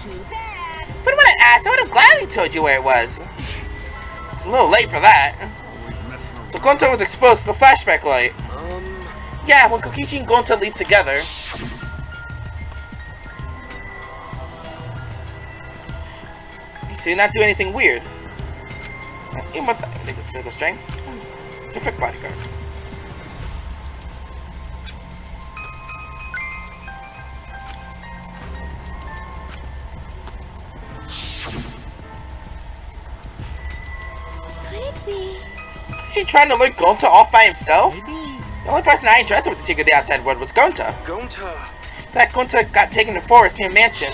too bad. But when I asked, I would have gladly told you where it was. It's a little late for that. So Gonta was exposed to the flashback light. Yeah, when Kokichi and Gonta leave together. So you're not doing anything weird. Even with that, this physical strength. Perfect bodyguard. Could it be? Is he trying to lure Gonta off by himself? Maybe. The only person I entrusted with the secret of the outside world was Gonta. Gonta. That Gonta got taken to the forest near mansion.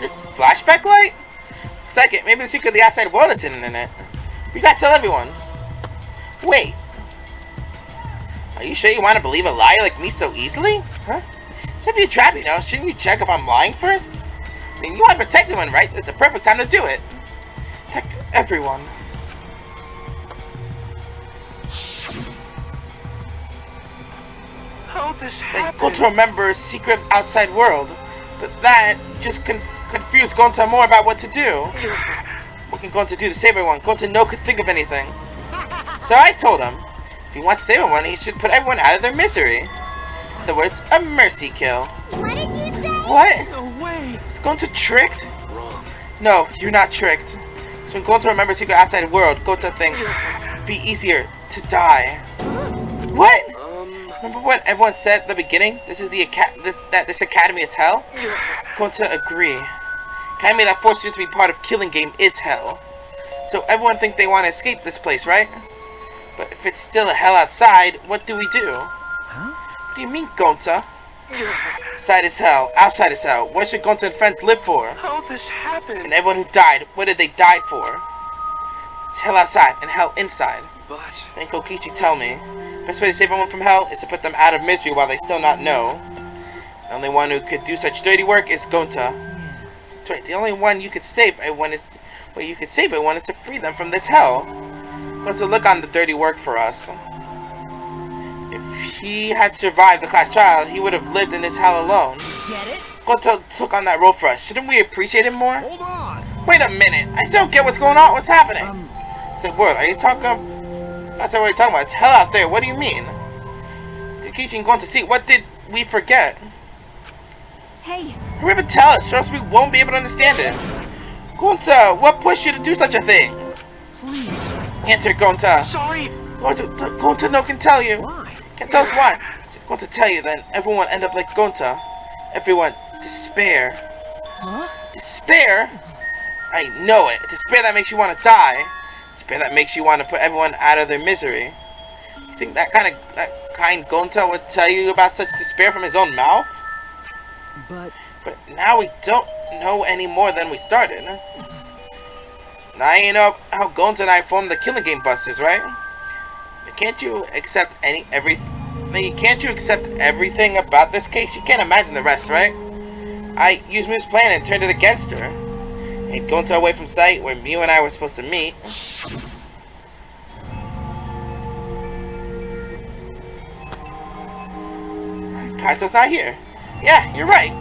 This flashback light? Looks like it. Maybe the secret of the outside world is hidden in it. We gotta tell everyone. Wait. Are you sure you want to believe a liar like me so easily? Huh? It's gonna be a trap, you know. Shouldn't you check if I'm lying first? I mean, you want to protect everyone, right? It's the perfect time to do it. Protect everyone. How this Then happened? Gonta remembers secret outside world, but that just confused Gonta more about what to do. What can Gonta do to save everyone? Gonta no could think of anything. So I told him, if he wants to save everyone, he should put everyone out of their misery. In other words, a mercy kill. what did you say? What? No way. Is Gonta tricked? Wrong. No, you're not tricked. So when Gonta remembers secret outside world, Gonta think be easier to die. What? Remember what everyone said at the beginning? This is the this academy is hell? Gonta agree. Academy that forces you to be part of killing game is hell. So everyone think they want to escape this place, right? But if it's still a hell outside, what do we do? What do you mean, Gonta? Inside is hell, outside is hell. What should Gonta and friends live for? How this happened? And everyone who died, what did they die for? It's hell outside and hell inside. But... Then Kokichi tell me, the best way to save everyone from hell is to put them out of misery while they still not know. The only one who could do such dirty work is Gonta. The only one you could save everyone is... Well, you could save everyone is to free them from this hell. Gonta look on the dirty work for us. If he had survived the class trial, he would have lived in this hell alone. Get it? Gonta took on that role for us. Shouldn't we appreciate him more? Hold on! Wait a minute. I still don't get what's going on. What's happening? The word. Are you talking... That's not what you're talking about. It's hell out there. What do you mean? Kokichi and Gonta, see, what did we forget? Hey, Hurry up and tell us, or else we won't be able to understand it. Gonta, what pushed you to do such a thing? please. Answer, Gonta. Sorry! Gonta no can tell you. Why? Can't tell us why. It's Gonta tell you, then everyone end up like Gonta. Everyone despair. Huh? Despair? I know it. Despair that makes you want to die. Despair that makes you want to put everyone out of their misery. You think that kind Gonta would tell you about such despair from his own mouth? But now we don't know any more than we started. Now you know how Gonta and I formed the Killing Game Busters, right? But can't you accept everything about this case? You can't imagine the rest, right? I used Miu's plan and turned it against her. And Gonta away from sight where Miu and I were supposed to meet. Kaito's not here. Yeah, you're right.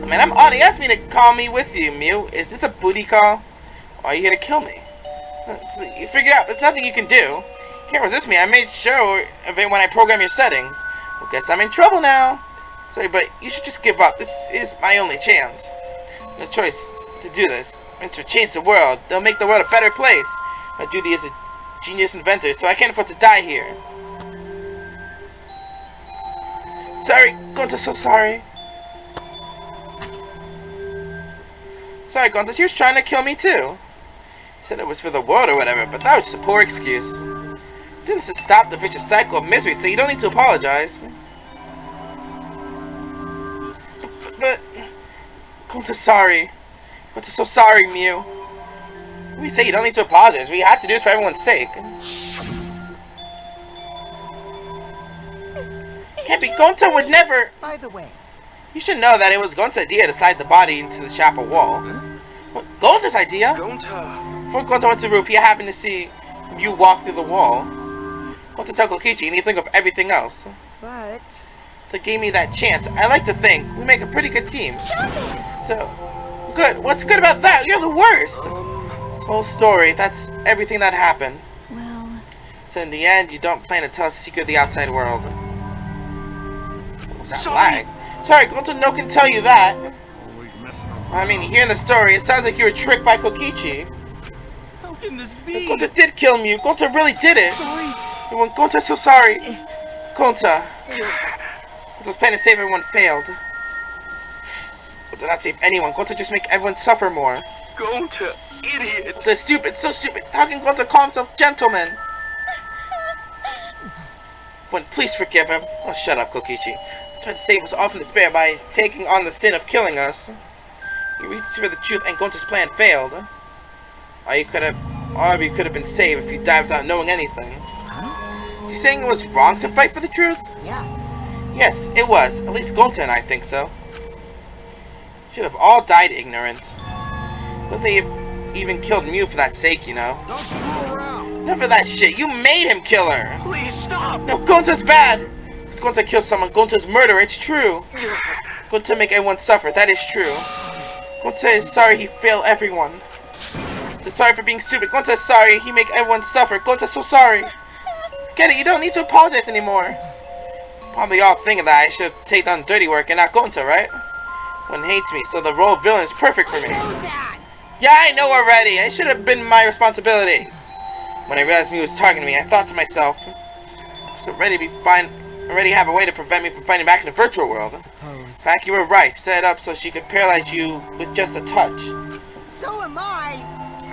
Man, I'm on. He asked me to call me with you, Miu. Is this a booty call? Or are you here to kill me? So you figure out. There's nothing you can do. You can't resist me. I made sure of it when I programmed your settings. Well, guess I'm in trouble now. Sorry, but you should just give up. This is my only chance. No choice to do this. And to change the world. They'll make the world a better place. My duty is a genius inventor, so I can't afford to die here. Sorry, Gonta, so sorry. Sorry, Gonta, she was trying to kill me too. Said it was for the world or whatever, but that was just a poor excuse. Didn't to stop the vicious cycle of misery, so you don't need to apologize. But Gonta, sorry. Gonta, so sorry, Miu. We say you don't need to apologize. We had to do this for everyone's sake. Can't be. Gonta would never. By the way, You should know that it was Gonta's idea to slide the body into the chapel wall. What? Gonta's idea? Gonta. Before Gonta went to the roof, he happened to see you walk through the wall. Gonta told Kokichi, and he think of everything else. but So gave me that chance. I like to think we make a pretty good team. So good. What's good about that? You're the worst. This whole story. That's everything that happened. well, So in the end, you don't plan to tell us the secret of the outside world. What was that Sorry. lag? Sorry, Gonta no can tell you that. Always messing around. I mean, hearing the story, it sounds like you were tricked by Kokichi. How can this be? Gonta did kill Miu. Gonta really did it. Sorry. Everyone, Gonta's so sorry. Gonta. Gonta's plan to save everyone failed. Gonta not save anyone. Gonta just make everyone suffer more. Gonta, idiot. Gonta is stupid. So stupid. How can Gonta call himself gentleman? Please forgive him. Oh, shut up, Kokichi. Tried to save us all from despair by taking on the sin of killing us. You reached for the truth and Gonta's plan failed. Or you could have been saved if you died without knowing anything. You saying it was wrong to fight for the truth? yeah. Yes, it was. At least Gonta and I think so. Should have all died ignorant. Gonta even killed Miu for that sake, you know. Don't screw around. Enough of that shit. You made him kill her. Please stop. No, Gonta's bad. Because Gonta killed someone. Gonta's murderer. It's true. Gonta make everyone suffer. That is true. Gonta is sorry he failed everyone. Gonta's sorry for being stupid. Gonta is sorry he make everyone suffer. Gonta's so sorry. Get it? You don't need to apologize anymore. Probably all thinking that I should have taken on dirty work and not Gonta, right? One hates me, so the role of villain is perfect for me. Yeah, I know already. It should have been my responsibility. When I realized Miu was targeting me, I thought to myself, "So already have a way to prevent me from fighting back in the virtual world." In fact, you were right. Set it up so she could paralyze you with just a touch. So am I.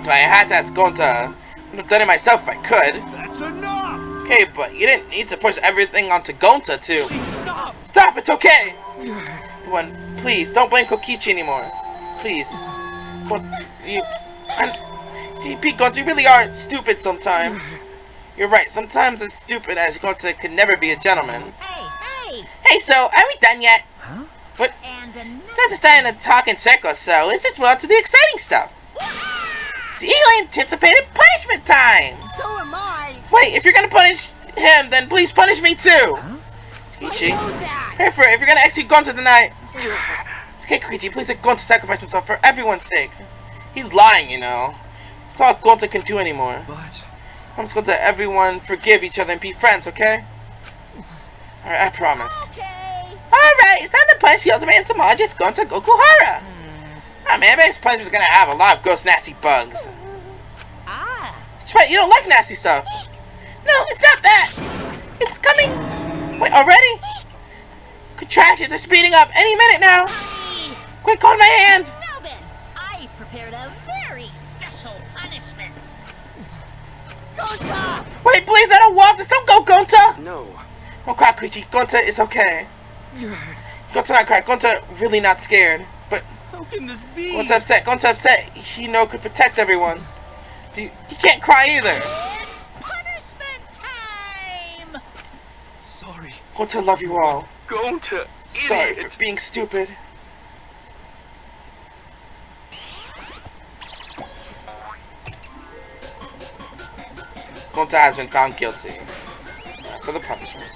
So I had to ask Gonta. I would have done it myself if I could. That's enough. Okay, but you didn't need to push everything onto Gonta too. Please stop. Stop! It's okay. Please don't blame Kokichi anymore. Please. What you? Pete, Gonta, you really are stupid sometimes. You're right, sometimes as stupid as Gonta could never be a gentleman. Hey! Hey, so, are we done yet? Huh? What? And another... Guys are starting to talk in circles, so let's just move on to the exciting stuff. It's eagerly anticipated punishment time! So am I. Wait, if you're gonna punish him, then please punish me too! Kokichi, pray for it if you're gonna execute Gonta tonight! Okay, Kokichi, please let Gonta sacrifice himself for everyone's sake. He's lying, you know. That's all Gonta can do anymore. But... I'm just going to let everyone forgive each other and be friends, okay? Alright, I promise. Okay. Alright, it's time to punish the ultimate entomologist, Gonta Gokuhara. Ah, man, this punishment's gonna have a lot of gross, nasty bugs. That's right, you don't like nasty stuff. No, it's not that. It's coming. Wait, already? Contractions are speeding up any minute now. Quick, hold my hand. Now then, I prepared a very special punishment. Gonta! Wait, please, I don't want this. Don't go, Gonta. no. Don't cry, Kokichi. Gonta is okay. Gonta not cry. Gonta really not scared. But How can this be? Gonta upset. Gonta upset. He could protect everyone. He can't cry either. It's punishment time! Sorry. Gonta love you all. Gonta, Sorry idiot. for being stupid. Gonta has been found guilty for the punishment.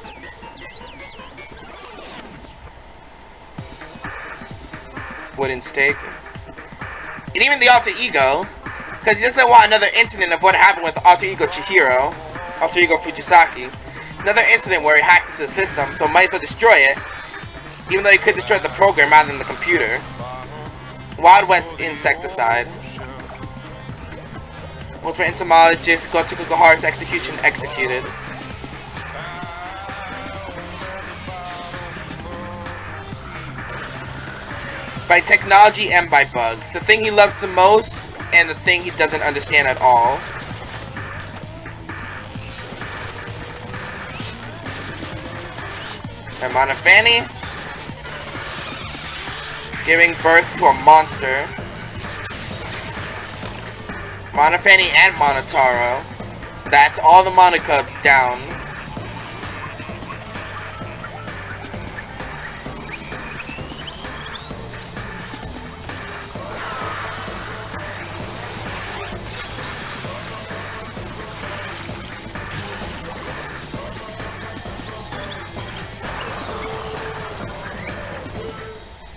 Wooden stake. And even the alter ego, because he doesn't want another incident of what happened with alter ego Chihiro, alter ego Fujisaki. Another incident where he hacked into the system, so might as well destroy it, even though he could destroy the program rather than the computer. Wild West insecticide. Ultimate entomologist Gonta Gokuhara's execution executed. By technology and by bugs. The thing he loves the most and the thing he doesn't understand at all. Amana Fanny giving birth to a monster. Monofani and Monotaro. That's all the Monocubs down.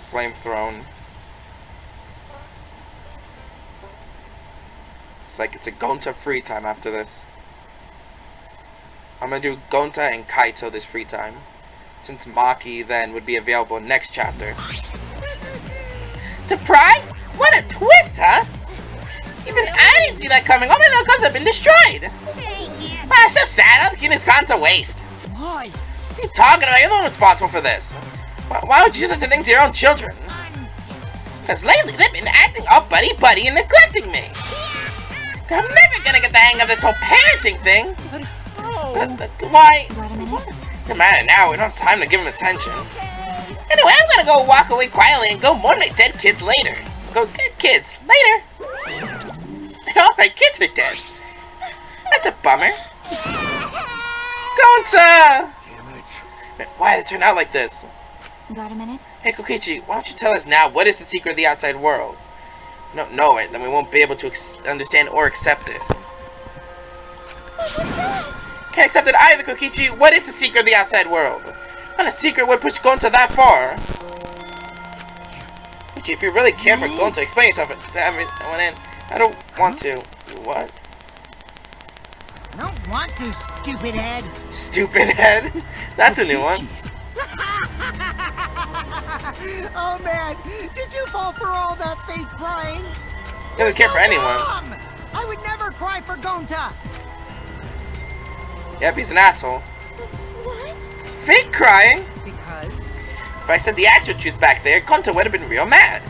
Flame thrown. It's like it's a Gonta free time after this. I'm gonna do Gonta and Kaito this free time, since Maki then would be available next chapter. Surprise! What a twist, huh? Even I didn't see that coming. All my little guns have been destroyed. Wow, so sad. All the kid has gone to waste. Why? What are you talking about? You're the one responsible for this. Why would you do such a thing to your own children? Because lately they've been acting all buddy-buddy and neglecting me. I'm never gonna get the hang of this whole parenting thing. That's why... Doesn't matter now, we don't have time to give him attention. Anyway, I'm gonna go walk away quietly and go mourn my dead kids later. Go get kids later. All my kids are dead. That's a bummer. Gonta! Damn it. Why did it turn out like this? Got a minute? Hey Kokichi, why don't you tell us now what is the secret of the outside world? If we don't know it, then we won't be able to understand or accept it. Can't accept it either, Kokichi. What is the secret of the outside world? What a secret would push Gonta that far? Kokichi, if you really care for Gonta, explain yourself to everyone in. I don't want to. What? I don't want to, stupid head. Stupid head? That's a new one. Oh man, did you fall for all that fake crying? Doesn't care for anyone. Dumb. I would never cry for Gonta. Yep, he's an asshole. What? Fake crying? Because? If I said the actual truth back there, Gonta would have been real mad.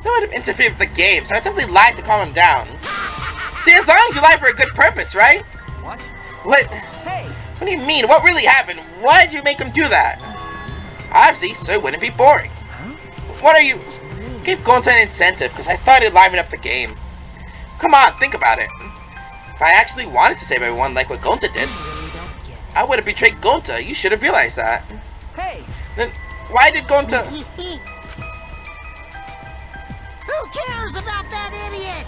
That would have interfered with the game, so I simply lied to calm him down. See, as long as you lie for a good purpose, right? What? What? Hey! What do you mean? What really happened? Why did you make him do that? Obviously, so it wouldn't be boring. What are you... Give Gonta an incentive, because I thought it'd liven up the game. Come on, think about it. If I actually wanted to save everyone like what Gonta did, I would have betrayed Gonta. You should have realized that. Hey! Then why did Gonta... Who cares about that idiot?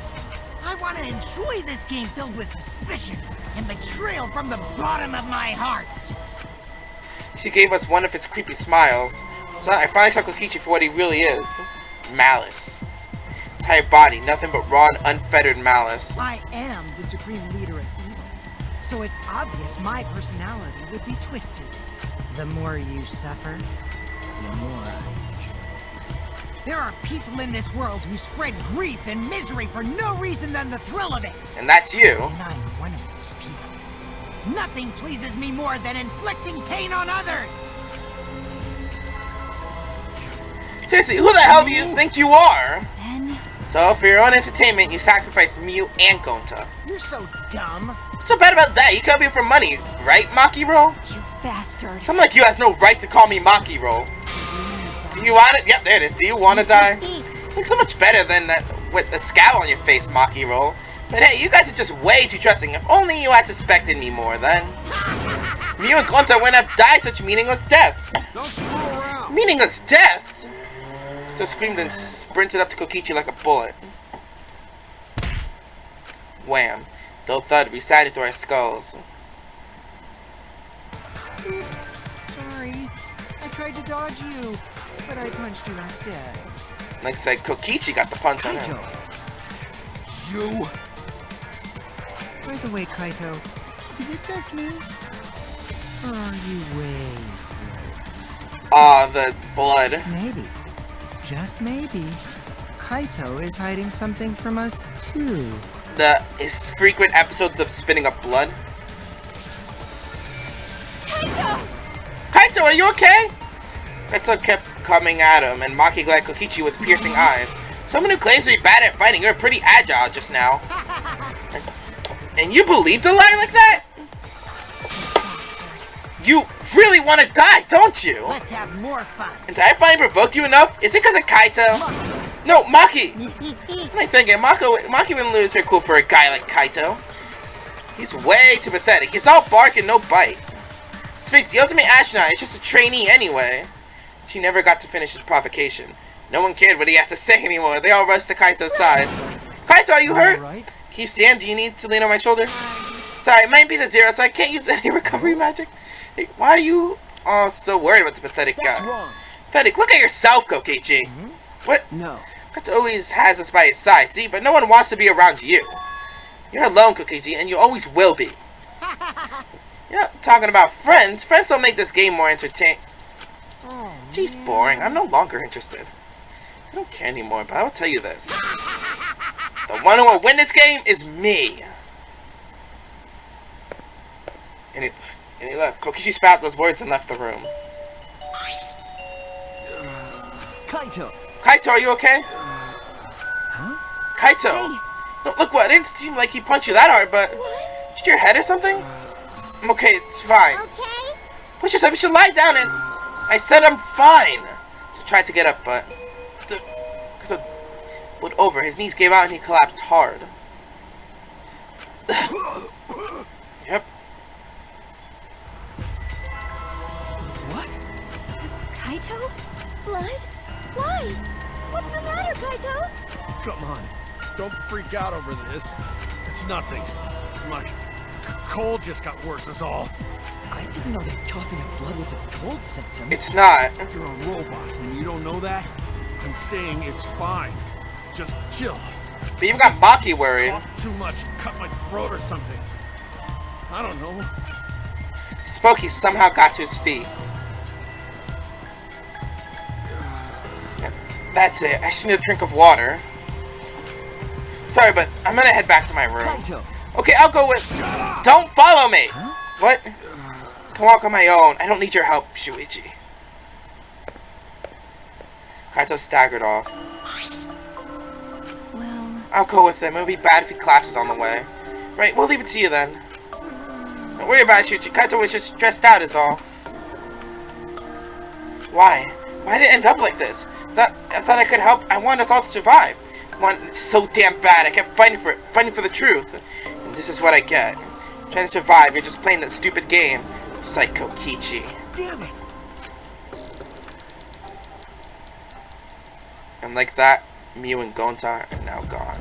I want to enjoy this game filled with suspicion and betrayal from the bottom of my heart. She gave us one of his creepy smiles. So I finally saw Kokichi for what he really is. Malice. Entire body, nothing but raw and unfettered malice. I am the supreme leader of evil, so it's obvious my personality would be twisted. The more you suffer, the more I enjoy. There are people in this world who spread grief and misery for no reason than the thrill of it. And that's you. And I'm one of those people. Nothing pleases me more than inflicting pain on others. Seriously, who the hell do you think you are? Then... So, for your own entertainment, you sacrifice Miu and Gonta. You're so dumb. What's so bad about that? You come here for money, right, Makiro? You bastard. Someone like you has no right to call me Makiro. Do you want it? Yep, there it is. Do you want to die? You look so much better than that with the scowl on your face, Makiro. But hey, you guys are just way too trusting. If only you had suspected me more, then. Miu and Gonta wouldn't have died such meaningless deaths. Don't screw around. Meaningless deaths? Gonta screamed and sprinted up to Kokichi like a bullet. Wham. Dull thud resounded through our skulls. Oops, sorry. I tried to dodge you, but I punched you instead. Looks like Kokichi got the punch on him. Kaito! You. By the way, Kaito, is it just me? Or are you way slow? The blood. Maybe, just maybe, Kaito is hiding something from us too. His frequent episodes of spitting up blood. Kaito, are you okay? Kaito kept coming at him, and Maki glared Kokichi with piercing eyes. Someone who claims to be bad at fighting, you're pretty agile just now. And you believed a lie like that? You really want to die, don't you? Let's have more fun. And did I finally provoke you enough? Is it because of Kaito? No, Maki! What am I thinking? Maki wouldn't lose her cool for a guy like Kaito. He's way too pathetic. He's all bark and no bite. Let's face it, the ultimate astronaut is just a trainee anyway. She never got to finish his provocation. No one cared what he had to say anymore. They all rushed to Kaito's side. Kaito, are you hurt? Right? Can you stand? Do you need to lean on my shoulder? Sorry, my MP's at 0, so I can't use any recovery magic. Hey, why are you all so worried about the pathetic guy? That's wrong. Pathetic, look at yourself, Kokichi. What? No. Kaito always has us by his side, see? But no one wants to be around you. You're alone, Kokichi, and you always will be. You're not talking about friends. Friends don't make this game more entertaining. Geez, boring. I'm no longer interested. I don't care anymore, but I will tell you this. The one who will win this game is me. And he left. Kokichi spat those words and left the room. Kaito! Kaito, are you okay? Huh? Kaito! Hey. No, look what, it didn't seem like he punched you that hard, but... Hit your head or something? I'm okay, it's fine. Okay? Push yourself, you should lie down and... I said I'm fine! So tried to get up, but... Because of... Went over, his knees gave out and he collapsed hard. Yep. What? Kaito? Blood? Why? What's the matter, Kaito? Come on. Don't freak out over this. It's nothing. My cold just got worse is all. I didn't know that coughing up blood was a cold symptom. It's not. You're a robot and you don't know that? I'm saying it's fine. Just chill. But you've got Maki worried. Cough too much, cut my throat or something. I don't know. He spoke, he somehow got to his feet. Yep, that's it. I just need a drink of water. Sorry, but I'm gonna head back to my room. Kaito! Okay, I'll go with... Don't follow me! Huh? What? I can walk on my own. I don't need your help, Shuichi. Kaito staggered off. Well... I'll go with him. It'll be bad if he collapses on the way. Right, we'll leave it to you then. Don't worry about it, Shuichi. Kaito was just stressed out is all. Why? Why did it end up like this? I thought I could help. I wanted us all to survive. want it so damn bad. I kept fighting for it, fighting for the truth. And this is what I get. Trying to survive, you're just playing that stupid game. Just like Kokichi. Damn it! And like that, Miu and Gonta are now gone.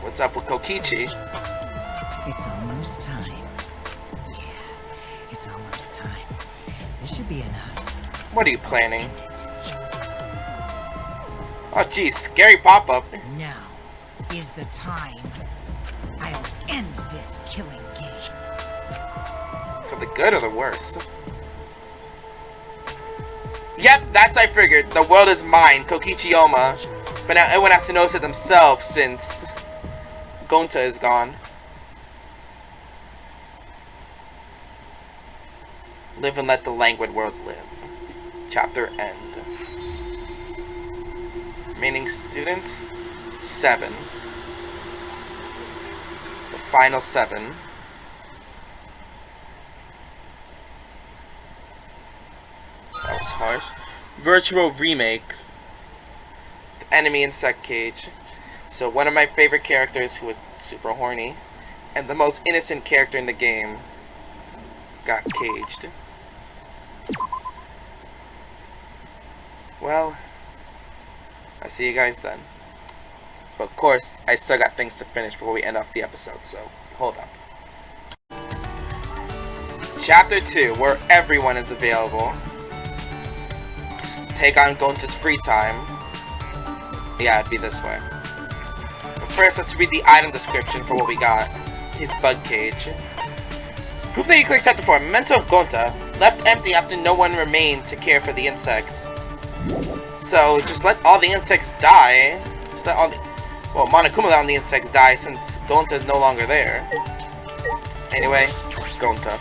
What's up with Kokichi? It's almost time. Yeah, it's almost time. This should be enough. What are you planning? Oh geez, scary pop-up. Now is the time. I'll end this killing game. For the good or the worse? Yep, that's I figured. The world is mine, Kokichi Oma. But now everyone has to notice it themselves since Gonta is gone. Live and let the languid world live. Chapter end. Remaining students, 7. The final 7. That was harsh. Virtual remake. The enemy insect cage. So one of my favorite characters who was super horny and the most innocent character in the game got caged. Well, I'll see you guys then. But of course, I still got things to finish before we end off the episode, so hold up. Chapter 2, where everyone is available. Take on Gonta's free time. Yeah, it'd be this way. But first, let's read the item description for what we got. His bug cage. Proof that you clicked chapter 4. Memento of Gonta. Left empty after no one remained to care for the insects. So, just let all the insects die. Just let all the... Well, Monokuma let all the insects die since Gonta is no longer there. Anyway, Gonta.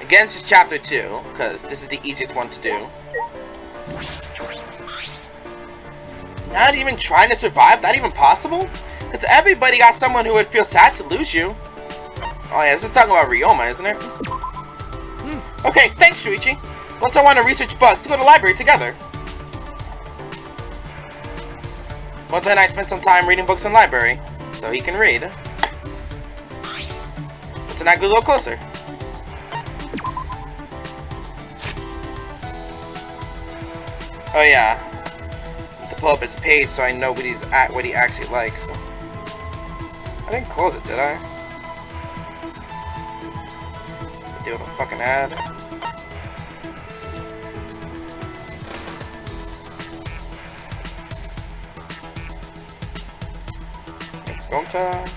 Again, this is chapter 2, because this is the easiest one to do. Not even trying to survive? Not even possible? Because everybody got someone who would feel sad to lose you. Oh yeah, this is talking about Ryoma, isn't it? Okay, thanks, Shuichi. Once I want to research bugs, let's go to the library together. Gonta and I spent some time reading books in the library, so he can read. Let's not go a little closer. Oh yeah, to pull up his page so I know what he's at, what he actually likes. I didn't close it, did I? Deal with a fucking ad. Gonta.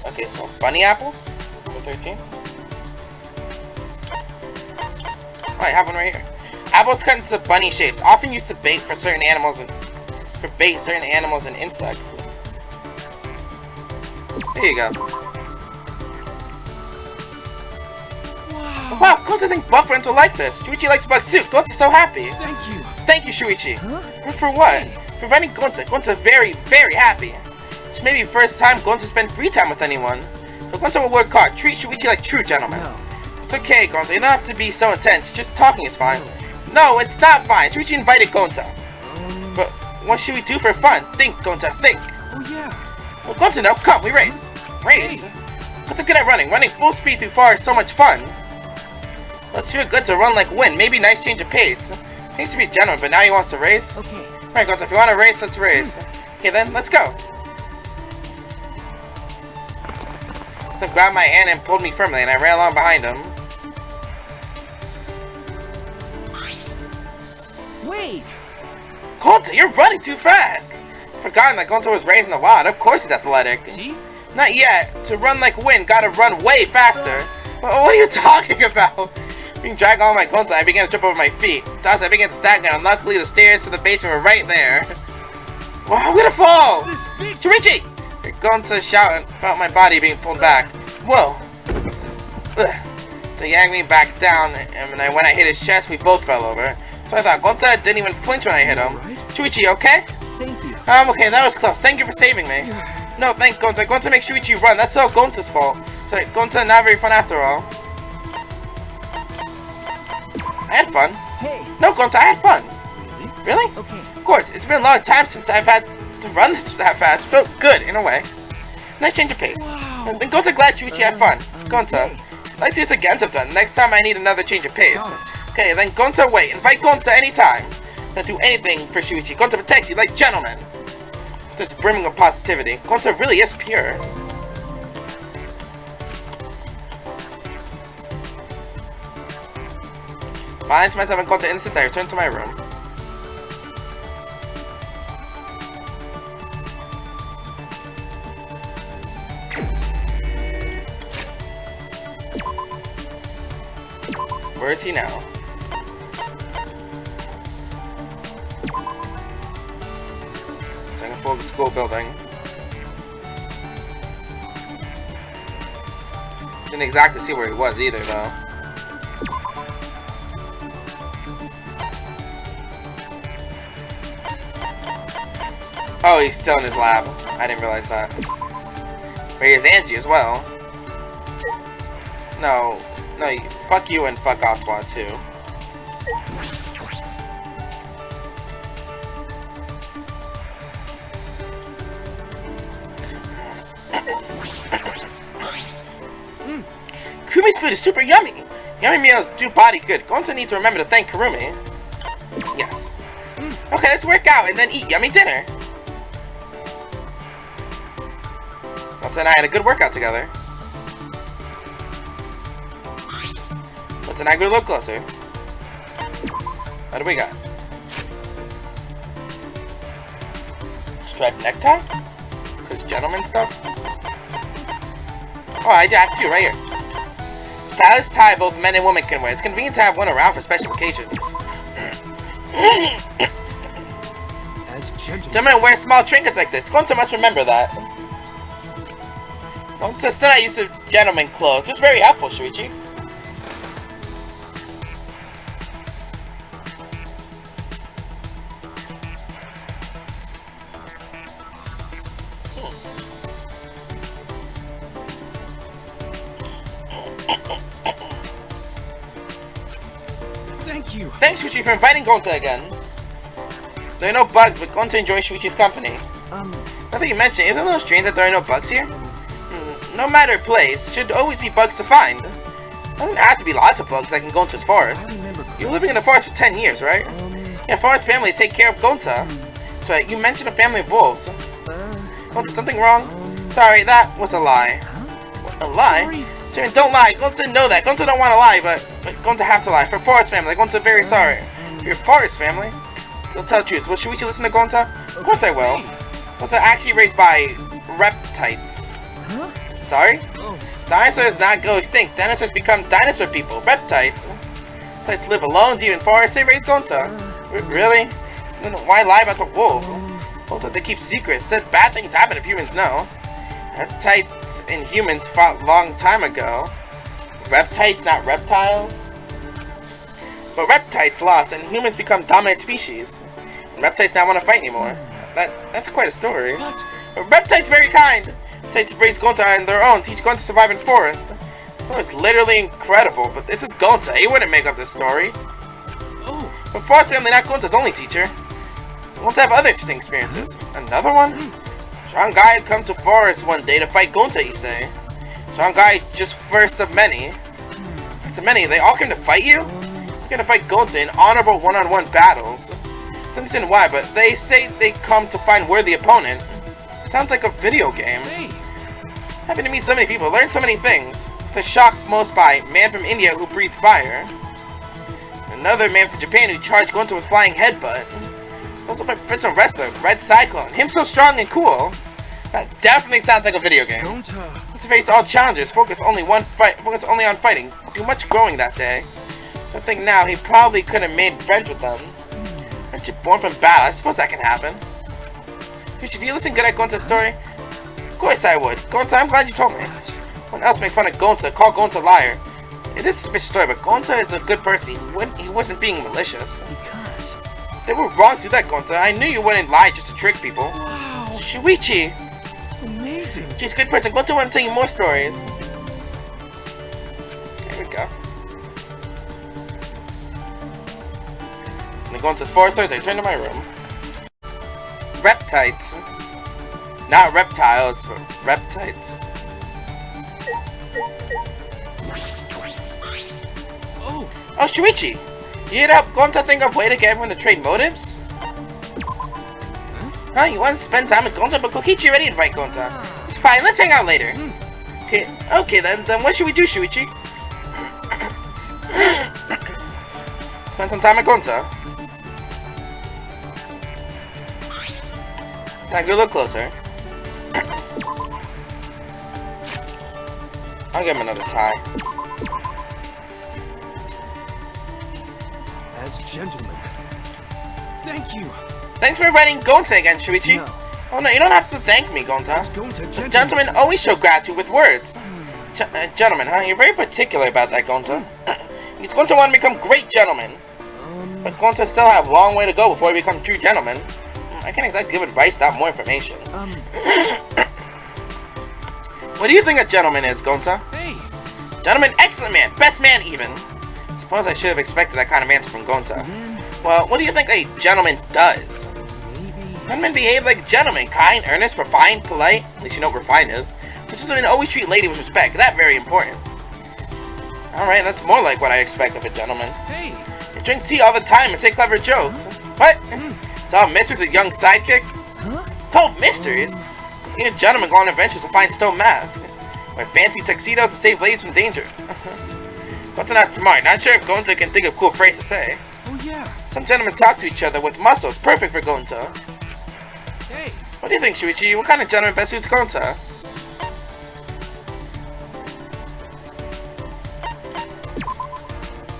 Okay, so bunny apples. Number 13. Oh, I have one right here. Apples cut into bunny shapes, often used to bait for certain animals and insects. There you go. Wow, Gonta think buff friends will like this. Shuichi likes bug soup. Gonta's so happy. Thank you. Thank you, Shuichi. Huh? And for what? For inviting Gonta. Gonta's very, very happy. This may be the first time Gonta spent free time with anyone. So Gonta will work hard. Treat Shuichi like true gentlemen. No. It's okay, Gonta. You don't have to be so intense. Just talking is fine. No, it's not fine. Shuichi invited Gonta. But what should we do for fun? Think, Gonta, think. Oh yeah. Well, Gonta, now come, we race. Race? Hey. Gonta good at running. Running full speed through fire is so much fun. Let's feel good to run like wind. Maybe nice change of pace. Seems to be a gentleman, but now he wants to race. Okay. Alright, Gonta, if you want to race, let's race. Okay then, let's go. Gonta grabbed my hand and pulled me firmly, and I ran along behind him. Wait! Gonta, you're running too fast! I've forgotten that Gonta was raised in the wild. Of course he's athletic. See? Not yet. To run like wind, gotta run way faster. What are you talking about? Being dragged on my Gonta, I began to trip over my feet. Thus, I began to stagger, and luckily the stairs to the basement were right there. Well, I'm gonna fall! Shuichi! Gonta shouted about my body being pulled back. Whoa! Ugh. They yanked me back down, and when I hit his chest, we both fell over. So I thought, Gonta didn't even flinch when I hit him. Shuichi, okay? Thank you. Okay, that was close. Thank you for saving me. No, thank Gonta. Gonta makes Shuichi run. That's all Gonta's fault. So Gonta not very fun after all. I had fun. Hey. No, Gonta, I had fun. Really? Okay. Of course, it's been a long time since I've had to run this that fast. Felt good, in a way. Nice change of pace. Wow. Then Gonta, glad Shuichi had fun. Gonta, I'd like to use the Gensup done. Next time I need another change of pace. Okay, then Gonta, wait. Invite Gonta anytime. Don't do anything for Shuichi. Gonta protect you like gentlemen. It's brimming of positivity. Gonta really is pure. Fine, to myself and Gonta innocence, I return to my room. Where is he now? Second floor of the school building. Didn't exactly see where he was either, though. Oh, he's still in his lab. I didn't realize that. Where is Angie as well? No, fuck you and fuck Otwa too. Kurumi's food is super yummy! Yummy meals do body good. Gonta needs to remember to thank Kurumi. Yes. Okay, let's work out and then eat yummy dinner. Gonta and I had a good workout together. Gonta and I grew a little closer. What do we got? Striped necktie? Cause gentleman stuff? Oh, I have two right here. Stylish tie both men and women can wear. It's convenient to have one around for special occasions. As gentlemen wear small trinkets like this. Gonta must remember that. Gonta still not used to gentleman clothes. It's very helpful, Shuichi. Thank you. Thanks, Shuichi, for inviting Gonta again. There are no bugs, but Gonta enjoys Shuichi's company. Now that you mention, isn't it a little strange that there are no bugs here? No matter place, should always be bugs to find. Doesn't have to be lots of bugs like in Gonta's forest. You're living in the forest for 10 years, right? Yeah, forest family take care of Gonta. That's right, you mentioned a family of wolves. Gonta, something wrong? Sorry, that was a lie. A lie? Jimin, don't lie. Gonta know that. Gonta don't want to lie, but Gonta have to lie. For forest family, Gonta very sorry. For your forest family? So tell the truth. Will Shuichi listen to Gonta? Of course I will. Gonta actually raised by reptiles. Sorry? Dinosaurs not go extinct. Dinosaurs become dinosaur people. Reptiles. Reptiles live alone deep in forests. They raise Gonta. Really? Then why lie about the wolves? Gonta, they keep secrets. Said bad things happen if humans know. Reptiles and humans fought long time ago. Reptiles, not reptiles? But reptiles lost and humans become dominant species. And reptiles not want to fight anymore. That's quite a story. But reptiles very kind. Reptiles raise Gonta on their own, teach Gonta to survive in forest. It's literally incredible, but this is Gonta. He wouldn't make up this story. But forest family, not Gonta's only teacher. Gonta have other interesting experiences. Another one? Strong guy had come to forest one day to fight Gonta, you say. Strong guy just first of many. First of many, they all came to fight you? You're gonna fight Gonta in honorable one-on-one battles. Don't understand why, but they say they come to find worthy opponent. Sounds like a video game. Happy to meet so many people, learn so many things. To shock most by man from India who breathed fire. Another man from Japan who charged Gonta with flying headbutt. Also my professional wrestler, Red Cyclone. Him so strong and cool. That definitely sounds like a video game. Let's face all challenges. Focus only on fighting. Do much growing that day. So I think now he probably could have made friends with them. Aren't you born from battle? I suppose that can happen. Future, do you listen good at Gonta's story? Of course I would. Gonta, I'm glad you told me. When else make fun of Gonta, call Gonta a liar. It is a suspicious story, but Gonta is a good person. He wasn't being malicious. They were wrong to do that, Gonta. I knew you wouldn't lie just to trick people. Wow. Shuichi. Amazing. She's a good person. Gonta want to tell you more stories. There we go. Gonta's foresters, I return to my room. Reptites. Not reptiles, but reptites. Oh, Shuichi! You hit up Gonta think of way to get everyone to trade motives? Huh? You want to spend time with Gonta, but Kokichi already invite Gonta. It's fine, let's hang out later. Okay, then what should we do, Shuichi? Spend some time with Gonta. Now go a little closer. I'll give him another tie. As gentlemen. Thank you. Thanks for inviting Gonta again, Shuichi. No. Oh no, you don't have to thank me, Gonta. As Gonta, Gentlemen always show gratitude with words. Gentlemen, huh? You're very particular about that, Gonta. It's Gonta want to become great gentlemen. But Gonta still have a long way to go before we become true gentlemen. I can't exactly give advice without more information. What do you think a gentleman is, Gonta? Hey! Gentleman, excellent man, best man even. Suppose I should have expected that kind of answer from Gonta. Well, what do you think a gentleman does? Gentlemen behave like gentlemen, kind, earnest, refined, polite. At least you know what refined is. But gentlemen always treat lady with respect. That's very important. Alright, that's more like what I expect of a gentleman. Hey! You drink tea all the time and say clever jokes. What? Solve mysteries with young sidekick? Solve mysteries? You a gentleman go on adventures to find stone masks. Wear fancy tuxedos and save ladies from danger. Gonta not smart. Not sure if Gonta can think of cool phrases to say. Oh yeah. Some gentlemen talk to each other with muscles. Perfect for Gonta. Hey. What do you think, Shuichi? What kind of gentleman best suits Gonta?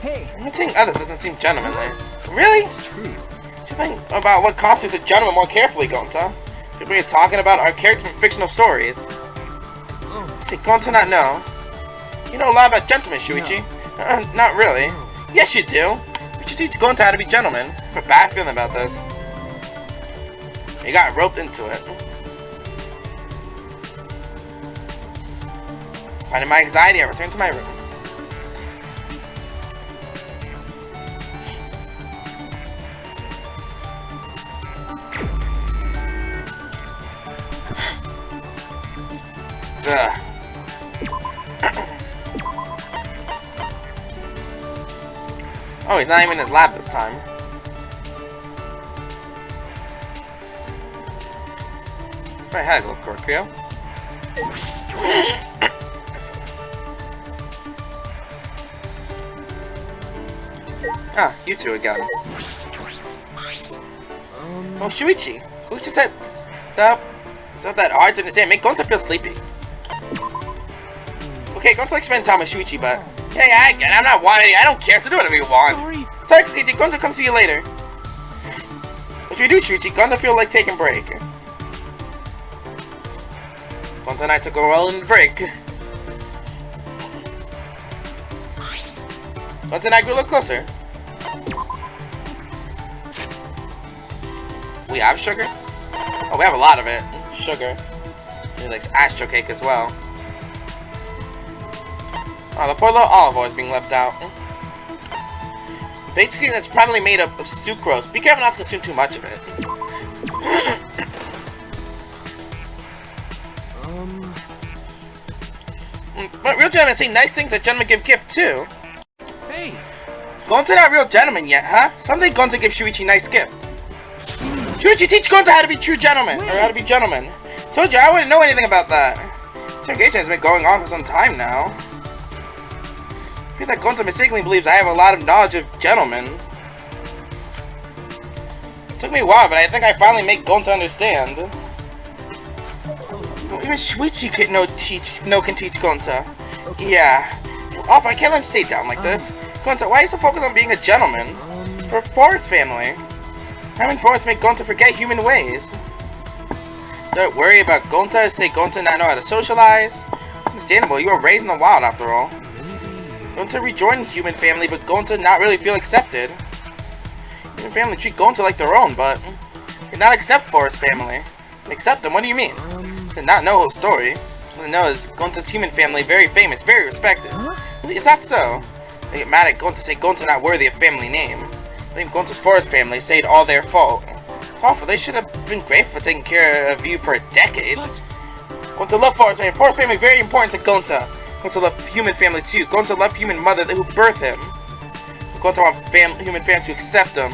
Hey. Anything others doesn't seem gentlemanly. Really? It's true. You think about what constitutes a gentleman more carefully, Gonta. People are talking about our characters from fictional stories. See, Gonta not know. You know a lot about gentlemen, Shuichi. Not really. Yes, you do. We should teach Gonta how to be gentlemen. I have a bad feeling about this. You got roped into it. Finding my anxiety, I return to my room. Ugh. Oh, he's not even in his lab this time. Right, had a little Corkio. Ah, you two again. Oh, Shuichi. Kokichi said it's not that hard to understand. Make Gonta feel sleepy. Okay, Gonta like spend time with Shuichi, but yeah, I get it. I'm not wanting it. I don't care to do whatever you want. Sorry, Kokichi. Gonta, come see you later. What should we do, Shuichi? Gonta feel like taking a break. Gonta and I took a rolling break. Gonta and I grew a little closer. We have sugar? Oh, we have a lot of it. Sugar. He likes astro cake as well. Oh, the poor little olive oil is being left out. Basically, that's probably made up of sucrose. Be careful not to consume too much of it. But real gentlemen say nice things that gentlemen give gifts too. Hey! Gonta not real gentleman yet, huh? Someday Gonta give Shuichi nice gift. Shuichi, teach Gonta how to be true gentlemen, or how to be gentlemen. Told you, I wouldn't know anything about that. This interrogation has been going on for some time now. Feels like Gonta mistakenly believes I have a lot of knowledge of gentlemen. It took me a while, but I think I finally make Gonta understand. Well, even Shuichi can teach Gonta. Okay. Yeah. Off, I can't let him stay down like this. Gonta, why are you so focused on being a gentleman? We're a forest family. Having forest make Gonta forget human ways. Don't worry about Gonta, say Gonta not know how to socialize. Understandable, you were raised in the wild after all. Gonta rejoin human family, but Gonta not really feel accepted. Human family treat Gonta like their own, but did not accept forest family. Accept them, what do you mean? Did not know whole story. All I know is Gonta's human family very famous, very respected. Is that so? They get mad at Gonta, say Gonta not worthy of family name. blame Gonta's forest family, say it's all their fault. It's awful. They should have been grateful for taking care of you for a decade. Gonta loved forest family. Forest family very important to Gonta. Gonta loved human family too. Gonta loved human mother who birthed him. Gonta wanted human family to accept him.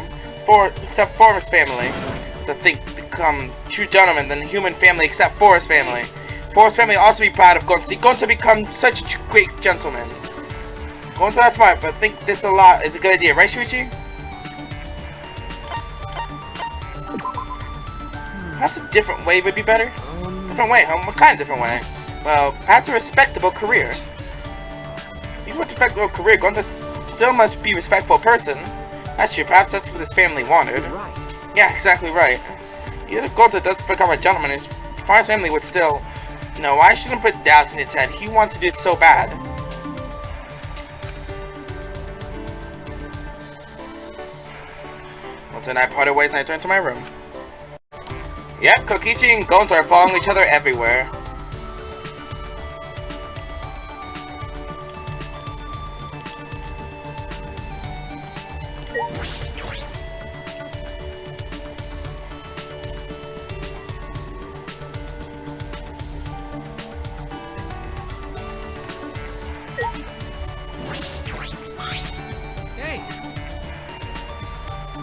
Accept forest family. To become true gentlemen, then human family accept forest family. Forest family also be proud of Gonta. See Gonta become such a great gentleman. Gonta not smart, but think this a lot is a good idea, right, Shuichi? Perhaps a different way would be better. Different way, huh? What kind of different way? Well, perhaps a respectable career. Even with a respectable career, Gonta still must be a respectable person. That's true. Perhaps that's what his family wanted. Yeah, exactly right. Even if Gonta does become a gentleman, his forest family would still. No, I shouldn't put doubts in his head. He wants to do so bad. Gonta and I parted ways and I returned to my room. Yep, Kokichi and Gonta are following each other everywhere.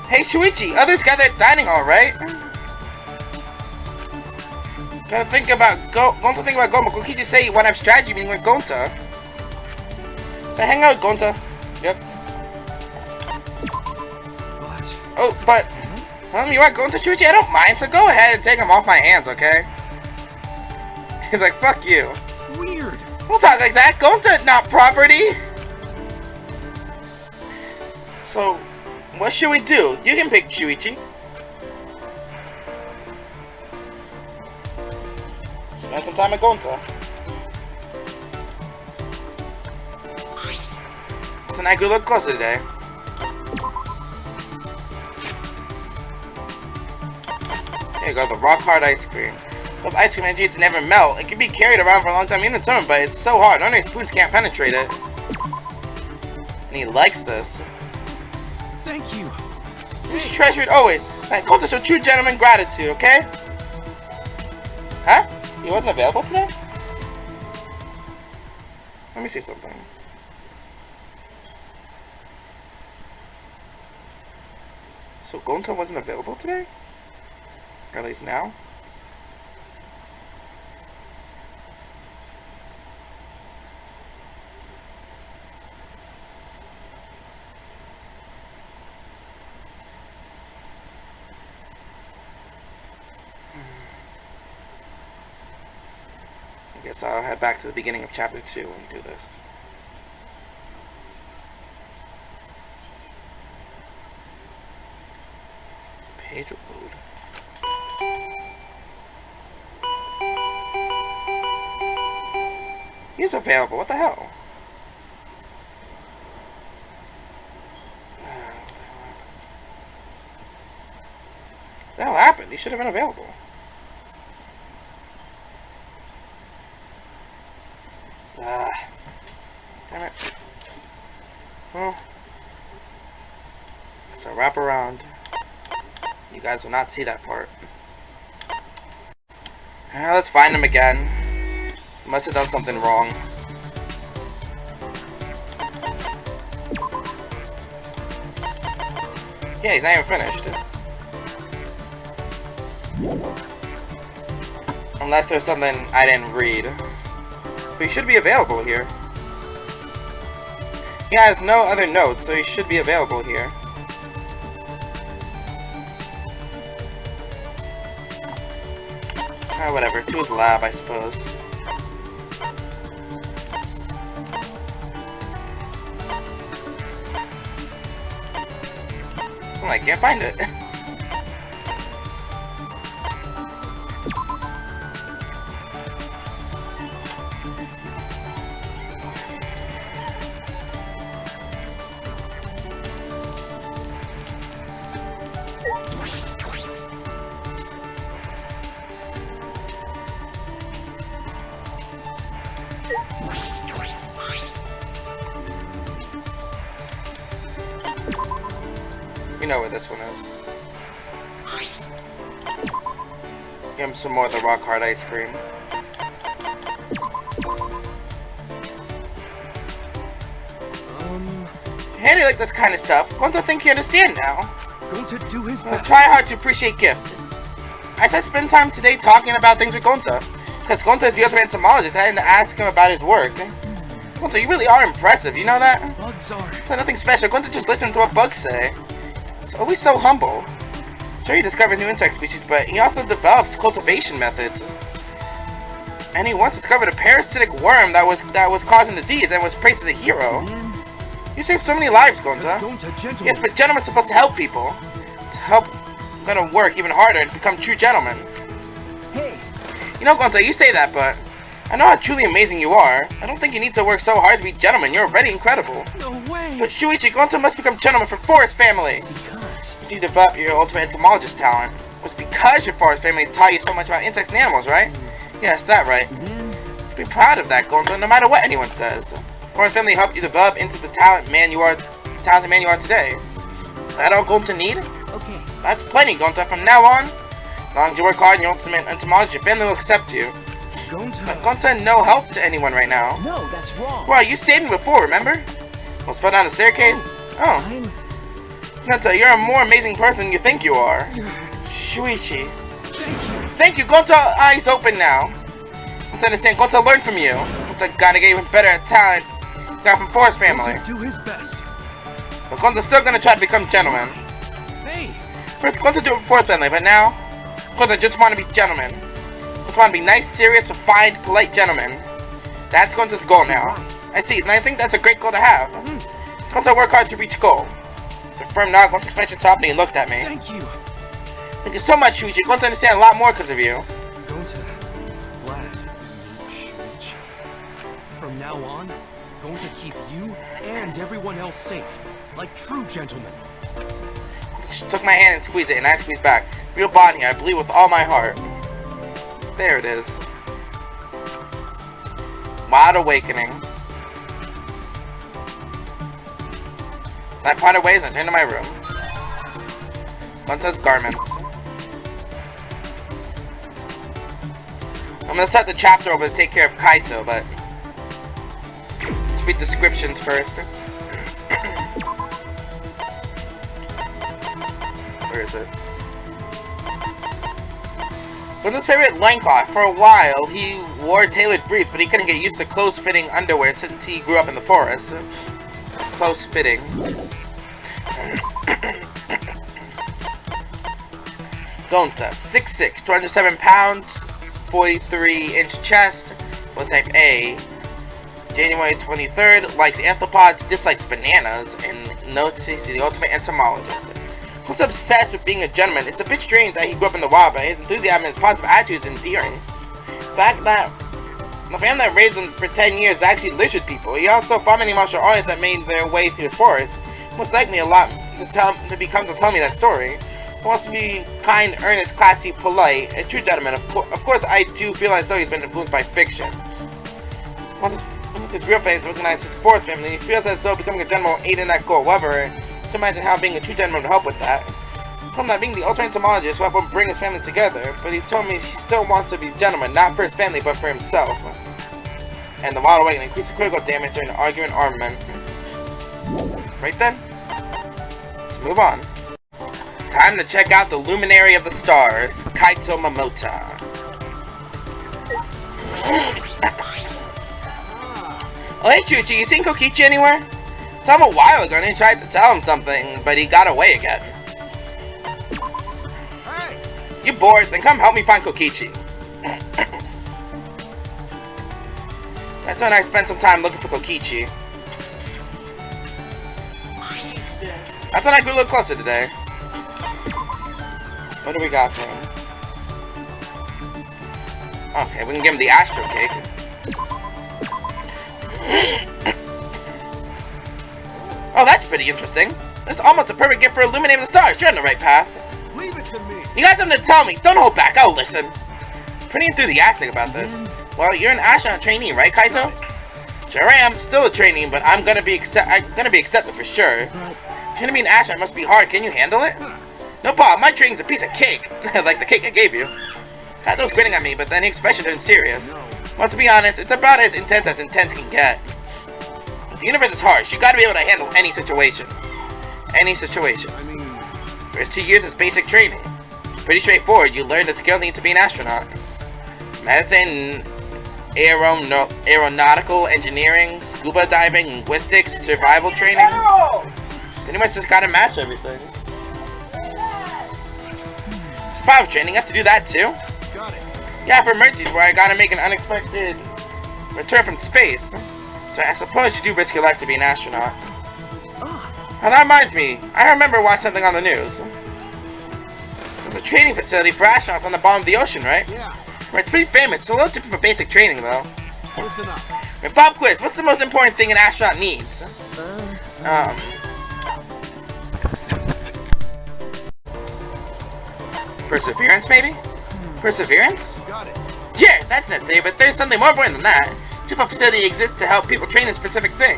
Hey Shuichi, others gathered dining hall, right? Gotta think about Gonta think about Goma. Kokichi say you wanna have strategy meeting with Gonta. So hang out with Gonta. Yep. What? Oh, but you want Gonta, Shuichi? I don't mind, so go ahead and take him off my hands, okay? He's like, fuck you. Weird. Don't talk like that. Gonta not property. So what should we do? You can pick Shuichi. Spend some time at Gonta. Tonight could look closer today. Here you go, the rock hard ice cream. So if ice cream energy to never melt, it can be carried around for a long time in the summer, but it's so hard. Ordinary spoons can't penetrate it. And he likes this. Thank you. You should treasure it always. Like, Gonta show true gentleman gratitude, okay? Huh? He wasn't available today? Let me see something. So Gonta wasn't available today? Or at least now? I guess I'll head back to the beginning of chapter 2 and do this. Page will load. He's available, what the hell? What the hell happened? He should have been available. Damn it. Well, so wrap around. You guys will not see that part. Let's find him again. Must have done something wrong. Yeah, he's not even finished. Unless there's something I didn't read. But he should be available here. He has no other notes, so he should be available here. Whatever, to his lab, I suppose. Oh, I can't find it. know where this one is. Give him some more of the rock hard ice cream. Handy like this kind of stuff. Gonta think you understand now. Going to do his Let's best. try hard to appreciate gift. I said spend time today talking about things with Gonta. Because Gonta is the ultimate entomologist. I had to ask him about his work. Gonta, you really are impressive. You know that? Bugs are. It's nothing special. Gonta just listens to what bugs say. He's always so humble. Sure, he discovers new insect species, but he also develops cultivation methods. And he once discovered a parasitic worm that was causing disease and was praised as a hero. You saved so many lives, Gonta. Yes, but gentlemen are supposed to help people. To help gonna work even harder and become true gentlemen. Hey! You know, Gonta, you say that, but I know how truly amazing you are. I don't think you need to work so hard to be gentlemen. You're already incredible. No way! But Shuichi, Gonta must become gentleman for Forest Family. Because... You develop your ultimate entomologist talent. It was because your Forest Family taught you so much about insects and animals, right? Yes, that's right. Be proud of that, Gonta, no matter what anyone says. Forest Family helped you develop into the talented man you are today. That all Gonta need? Okay. That's plenty, Gonta. From now on, as long as you work hard in your ultimate entomologist, your family will accept you. But Gonta, no help to anyone right now. No, that's wrong. Wow, you saved me before, remember? Almost fell down the staircase? Oh. Gonta, you're a more amazing person than you think you are. Shuichi. Thank you, Gonta. Eyes open now. Gonta, understand. Gonta, learn from you. Gonta gotta get even better at talent. Got from Forest Family. Gonta do his best. But Gonta's still gonna try to become gentleman. Hey. First, Gonta do it for Forest Family, but now, Gonta just want to be gentleman. Gonta want to be nice, serious, refined, polite gentleman. That's Gonta's goal now. I see, and I think that's a great goal to have. Gonta work hard to reach goal. Confirmed now, Gonta expansion top and he looked at me. Thank you. Thank you so much, Shuichi. Gonta understand a lot more because of you. Gonta, glad you meet Shuichi. From now on, Gonta keep you and everyone else safe, like true gentlemen. She took my hand and squeezed it, and I squeezed back. Real bond here, I believe with all my heart. There it is. Wild awakening. I parted ways and returned to my room. Gonta's garments. I'm gonna start the chapter over to take care of Kaito, but let's read descriptions first. Where is it? Gonta's favorite loincloth. For a while, he wore tailored briefs, but he couldn't get used to close-fitting underwear since he grew up in the forest. Close-fitting. Gonta, 6'6", 207 pounds, 43-inch chest, blood type A. January 23rd, likes arthropods, dislikes bananas, and notes he's the ultimate entomologist. Gonta's obsessed with being a gentleman. It's a bit strange that he grew up in the wild, but his enthusiasm and his positive attitude is endearing. The fact that the family that raised him for 10 years is actually lizard people. He also fought many martial artists that made their way through his forest. Most likely a lot to tell me that story. He wants to be kind, earnest, classy, polite, a true gentleman. Of course, I do feel like he's been influenced by fiction. Once his real family recognizes his fourth family, he feels as though becoming a gentleman will aid in that goal. However, to imagine how being a true gentleman would help with that. From that being the ultimate entomologist will help him bring his family together, but he told me he still wants to be a gentleman, not for his family, but for himself. And the wild awakening increases critical damage during the argument armament. Right then? Let's move on. Time to check out the Luminary of the Stars, Kaito Momota. Oh hey Shuichi, you seen Kokichi anywhere? Saw him a while ago and he tried to tell him something, but he got away again. Hey. You bored? Then come help me find Kokichi. That's when I spent some time looking for Kokichi. That's when I grew a little closer today. What do we got for him? Okay, we can give him the Astro Cake. Oh, that's pretty interesting. This is almost a perfect gift for Illuminating the Stars. You're on the right path. Leave it to me. You got something to tell me. Don't hold back. I'll listen. Pretty enthusiastic about this. Well, you're an astronaut trainee, right, Kaito? Sure am. Still a trainee, but I'm gonna be accepted for sure. Trying to be an astronaut must be hard. Can you handle it? No problem. My training's a piece of cake. Like the cake I gave you. Kaito was grinning at me, but then the expression turned serious. Well, to be honest, it's about as intense can get. The universe is harsh. You gotta be able to handle any situation. Any situation. First 2 years is basic training. Pretty straightforward. You learn the skill needed to be an astronaut. Medicine, aeronautical engineering, scuba diving, linguistics, survival training. Pretty much just gotta master everything. Survival training, you have to do that too? Got it. Yeah, for emergencies where I gotta make an unexpected return from space. So I suppose you do risk your life to be an astronaut. And that reminds me, I remember watching something on the news. There's a training facility for astronauts on the bottom of the ocean, right? Yeah. Right, it's pretty famous. It's a little different from basic training, though. Listen up. Right, Bob Quiz, what's the most important thing an astronaut needs? Perseverance, maybe? Perseverance? Got it. Yeah, that's necessary, but there's something more important than that. Chief facility exists to help people train a specific thing.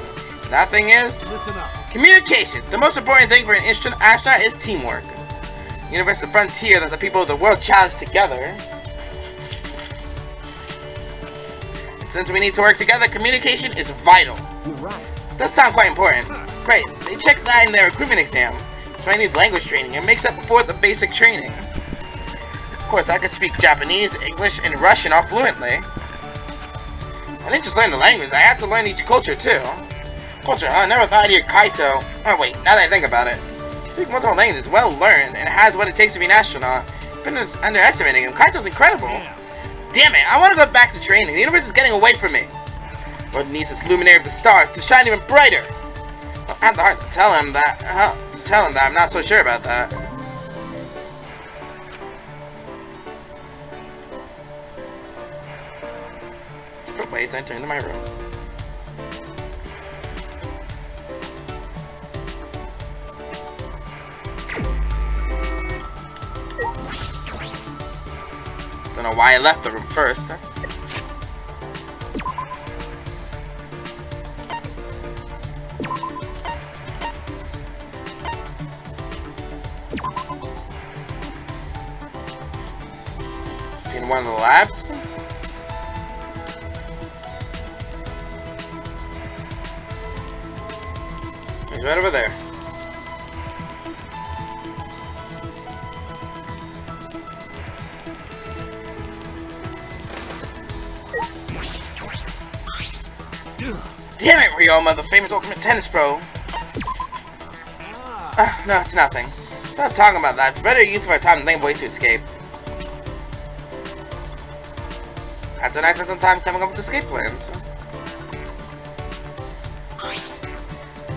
That thing is Listen up. communication. The most important thing for an astronaut is teamwork. The universe is a frontier that the people of the world challenge together. And since we need to work together, communication is vital. You're right. It does sound quite important. Great, they checked that in their recruitment exam. So I need language training. It makes up before the basic training. Of course, I could speak Japanese, English, and Russian all fluently. I didn't just learn the language, I had to learn each culture too. Culture, huh? I never thought I'd hear Kaito. Oh wait, now that I think about it. Speaking multiple languages is well learned and has what it takes to be an astronaut. I've been underestimating him. Kaito's incredible. Damn it, I want to go back to training. The universe is getting away from me. World needs this luminary of the stars to shine even brighter. I have the heart to tell him that. I'm not so sure about that. Separate ways, I enter into my room. Don't know why I left the room first. In one of the labs? He's right over there. Damn it, Ryoma, the famous ultimate tennis pro. No, it's nothing. I'm not talking about that. It's better use of our time than letting ways to escape. That's a nice spend some time coming up with escape plans.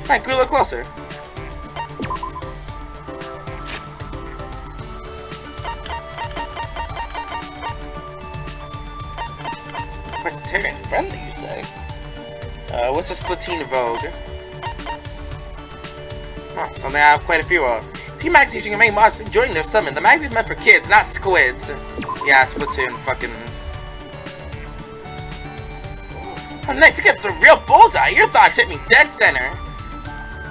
Alright, grew a little closer. Vegetarian friendly, you say? What's a Splatoon Vogue? Oh, something I have quite a few of. Team Magazine featuring main mods enjoying their summon. The magazine's meant for kids, not squids. Yeah, Splatoon, fucking... Oh, nice, you get some real bullseye. Your thoughts hit me dead center.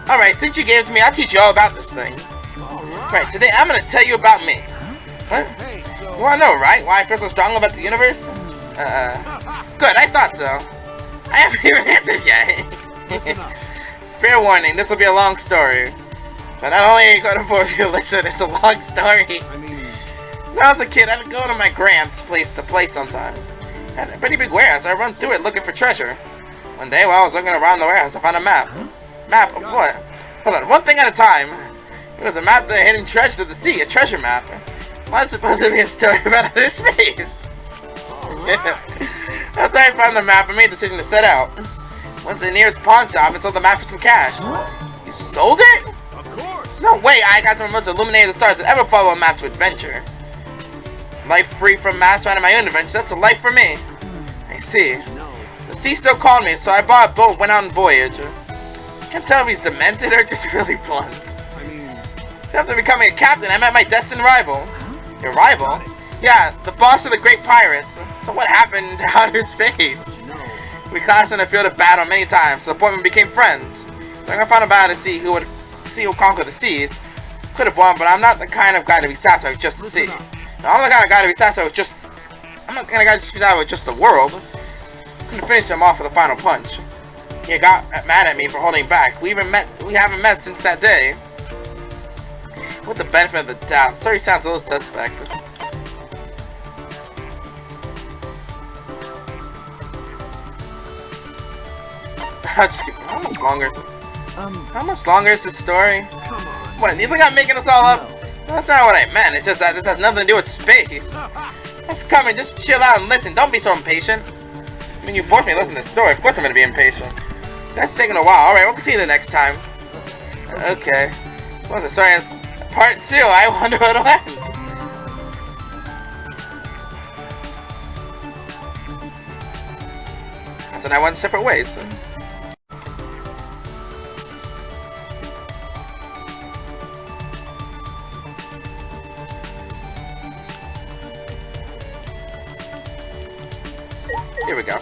Alright, since you gave it to me, I'll teach you all about this thing. Right, today I'm gonna tell you about me. What? You wanna know, right? Why I feel so strongly about the universe? Good, I thought so. I haven't even answered yet. Fair warning, this will be a long story. So not only are you going to bore you, listen, it's a long story. When I was a kid, I'd go to my Gramps' place to play sometimes. Had a pretty big warehouse. I run through it looking for treasure. One day, while I was looking around the warehouse, I found a map. Map of what? Hold on, one thing at a time. It was a map of the hidden treasure of the sea, a treasure map. Why is it supposed to be a story about outer space? After I found the map, I made a decision to set out. Went to the nearest pawn shop and sold the map for some cash. You sold it? Of course. No way I got the most illuminated the stars that ever follow a map to adventure. Life free from maps, finding my own adventure, that's a life for me. I see. The sea still called me, so I bought a boat, went on a voyage. Can't tell if he's demented or just really blunt. So after becoming a captain, I met my destined rival. Your rival? Yeah, the boss of the great pirates. So what happened to outer space? We clashed in the field of battle many times, to the point we became friends. Then I found about to see who would sea who conquered the seas. Could have won, but I'm not the kind of guy to be satisfied with just the sea. No, I'm the kind of guy to be satisfied with just... I'm not the kind of guy to be satisfied with just the world. Couldn't finish him off with a final punch. He got mad at me for holding back. We haven't met since that day. With the benefit of the doubt, the story sounds a little suspect. How much longer is it? How much longer is this story? Come on. What, you think I'm making this all up? That's not what I meant. It's just that this has nothing to do with space. Let's come and just chill out and listen. Don't be so impatient. I mean, you forced me to listen to the story. Of course I'm going to be impatient. That's taking a while. Alright, we'll continue the next time. Okay. What's the story? Part 2. I wonder what it'll end. So now I went separate ways. Here we go.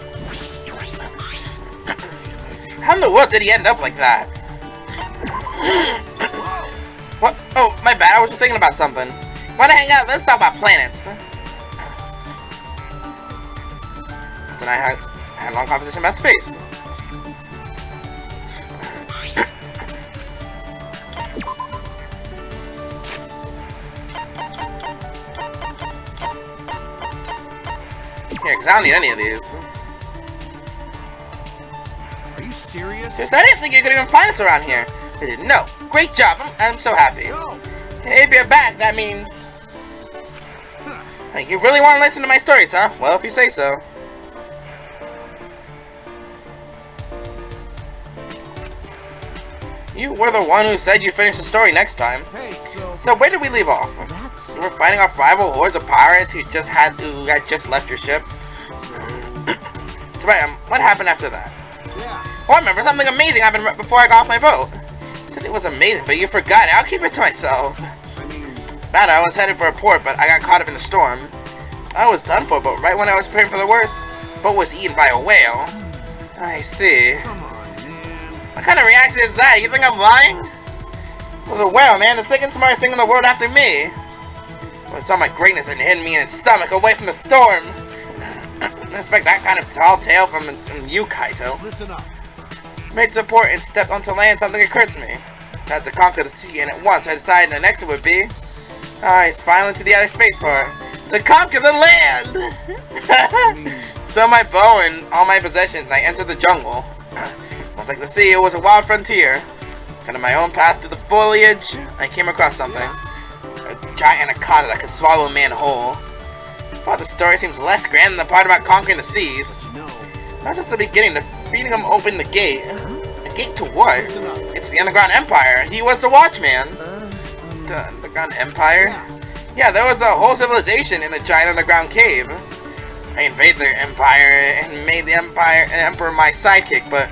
How in the world did he end up like that? What? Oh, my bad. I was just thinking about something. Wanna hang out? Let's talk about planets. And I had a long conversation about space. Here, because I don't need any of these. Are you serious? Because I didn't think you could even find us around here. I didn't know. Great job. I'm so happy. No. Hey, if you're back, that means... Like, you really want to listen to my stories, huh? Well, if you say so. You were the one who said you'd finish the story next time. Hey, So where did we leave off? You were fighting off rival hordes of pirates who had just left your ship. So right, what happened after that? Yeah. Oh, I remember something amazing happened right before I got off my boat. I said it was amazing, but you forgot it. I'll keep it to myself. I mean, Bad, I was headed for a port, but I got caught up in the storm. I was done for, but right when I was preparing for the worst, the boat was eaten by a whale. I see. come on, man. What kind of reaction is that? You think I'm lying? It was a whale, man. The second smartest thing in the world after me. It saw my greatness and hid me in its stomach away from the storm. I expect that kind of tall tale from you, Kaito. Listen up. Made to port and stepped onto land, something occurred to me. Tried to conquer the sea, and at once I decided the next it would be... it's finally to the outer space part. To conquer the land! So my bow and all my possessions, I entered the jungle. Much like the sea, it was a wild frontier. Kind of my own path through the foliage, I came across something. A giant anaconda that could swallow a man whole. Well, the story seems less grand than the part about conquering the seas. Not just the beginning, defeating him opened the gate. A gate to what? It's the Underground Empire. He was the Watchman. The Underground Empire? Yeah, there was a whole civilization in the giant underground cave. I invaded their empire and made the emperor my sidekick, but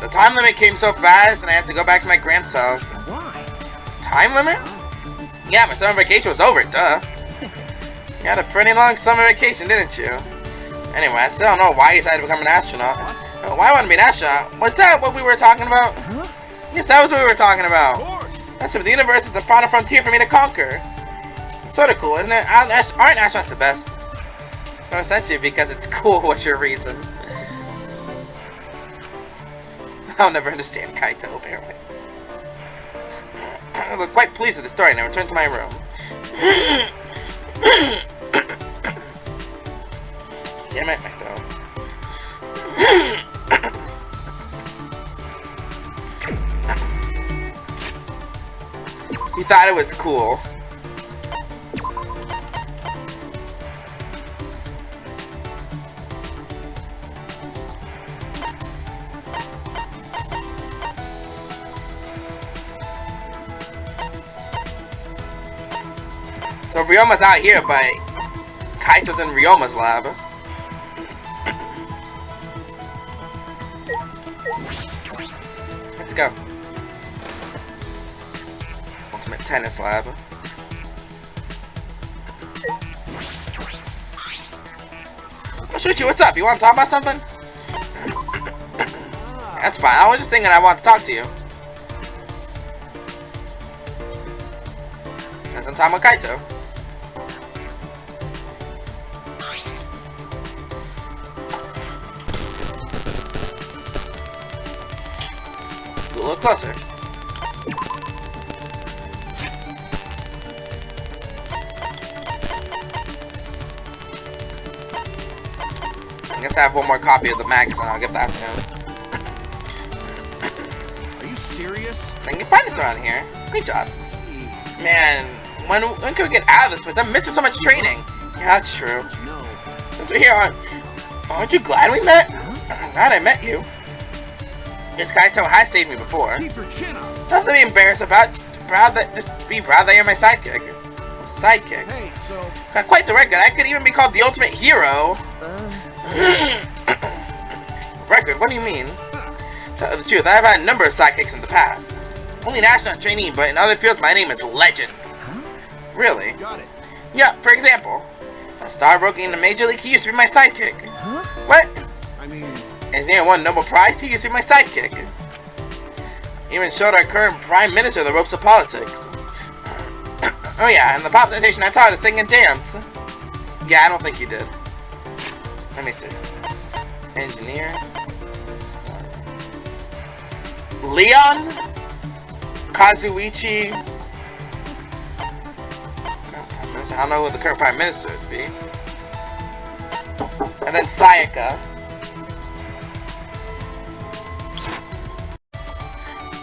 the time limit came so fast and I had to go back to my grand's house. Why? Time limit? Yeah, my summer vacation was over, duh. You had a pretty long summer vacation, didn't you? Anyway, I still don't know why you decided to become an astronaut. Why I want to be an astronaut? Was that what we were talking about? Huh? Yes, that was what we were talking about. That's if the universe is the final frontier for me to conquer. It's sort of cool, isn't it? Aren't astronauts the best? So essentially, because it's cool, what's your reason? I'll never understand Kaito, apparently. I was quite pleased with the story and I returned to my room. Damn it, my phone. He thought it was cool. So Ryoma's out here, but Kaito's in Ryoma's lab. Let's go. Ultimate tennis lab. I'll shoot you. What's up? You want to talk about something? That's fine. I was just thinking I want to talk to you. some time with Kaito. A little closer. I guess I have one more copy of the magazine. I'll give that to him. Are you serious? I can find this around here. Great job. Man, when can we get out of this place? I'm missing so much training. Yeah, that's true. No. Since we're here, aren't you glad we met? I'm glad I met you. This Kaito has saved me before. Keep your chin up. Nothing to be embarrassed about. Just be proud that you're my sidekick. Sidekick. Hey, so Got quite the record. I could even be called the ultimate hero. Record? What do you mean? Tell you the truth, I've had a number of sidekicks in the past. Only an astronaut trainee, but in other fields, my name is Legend. Really? got it. Yeah, for example, a star broken in the Major League, he used to be my sidekick. What? I mean, And then won a Nobel Prize, he used to be my sidekick. Even showed our current Prime Minister the ropes of politics. Oh yeah, and the pop presentation I taught her to sing and dance. Yeah, I don't think he did. Let me see. Engineer. Leon? Kazuichi? I don't know who the current Prime Minister would be. And then Sayaka.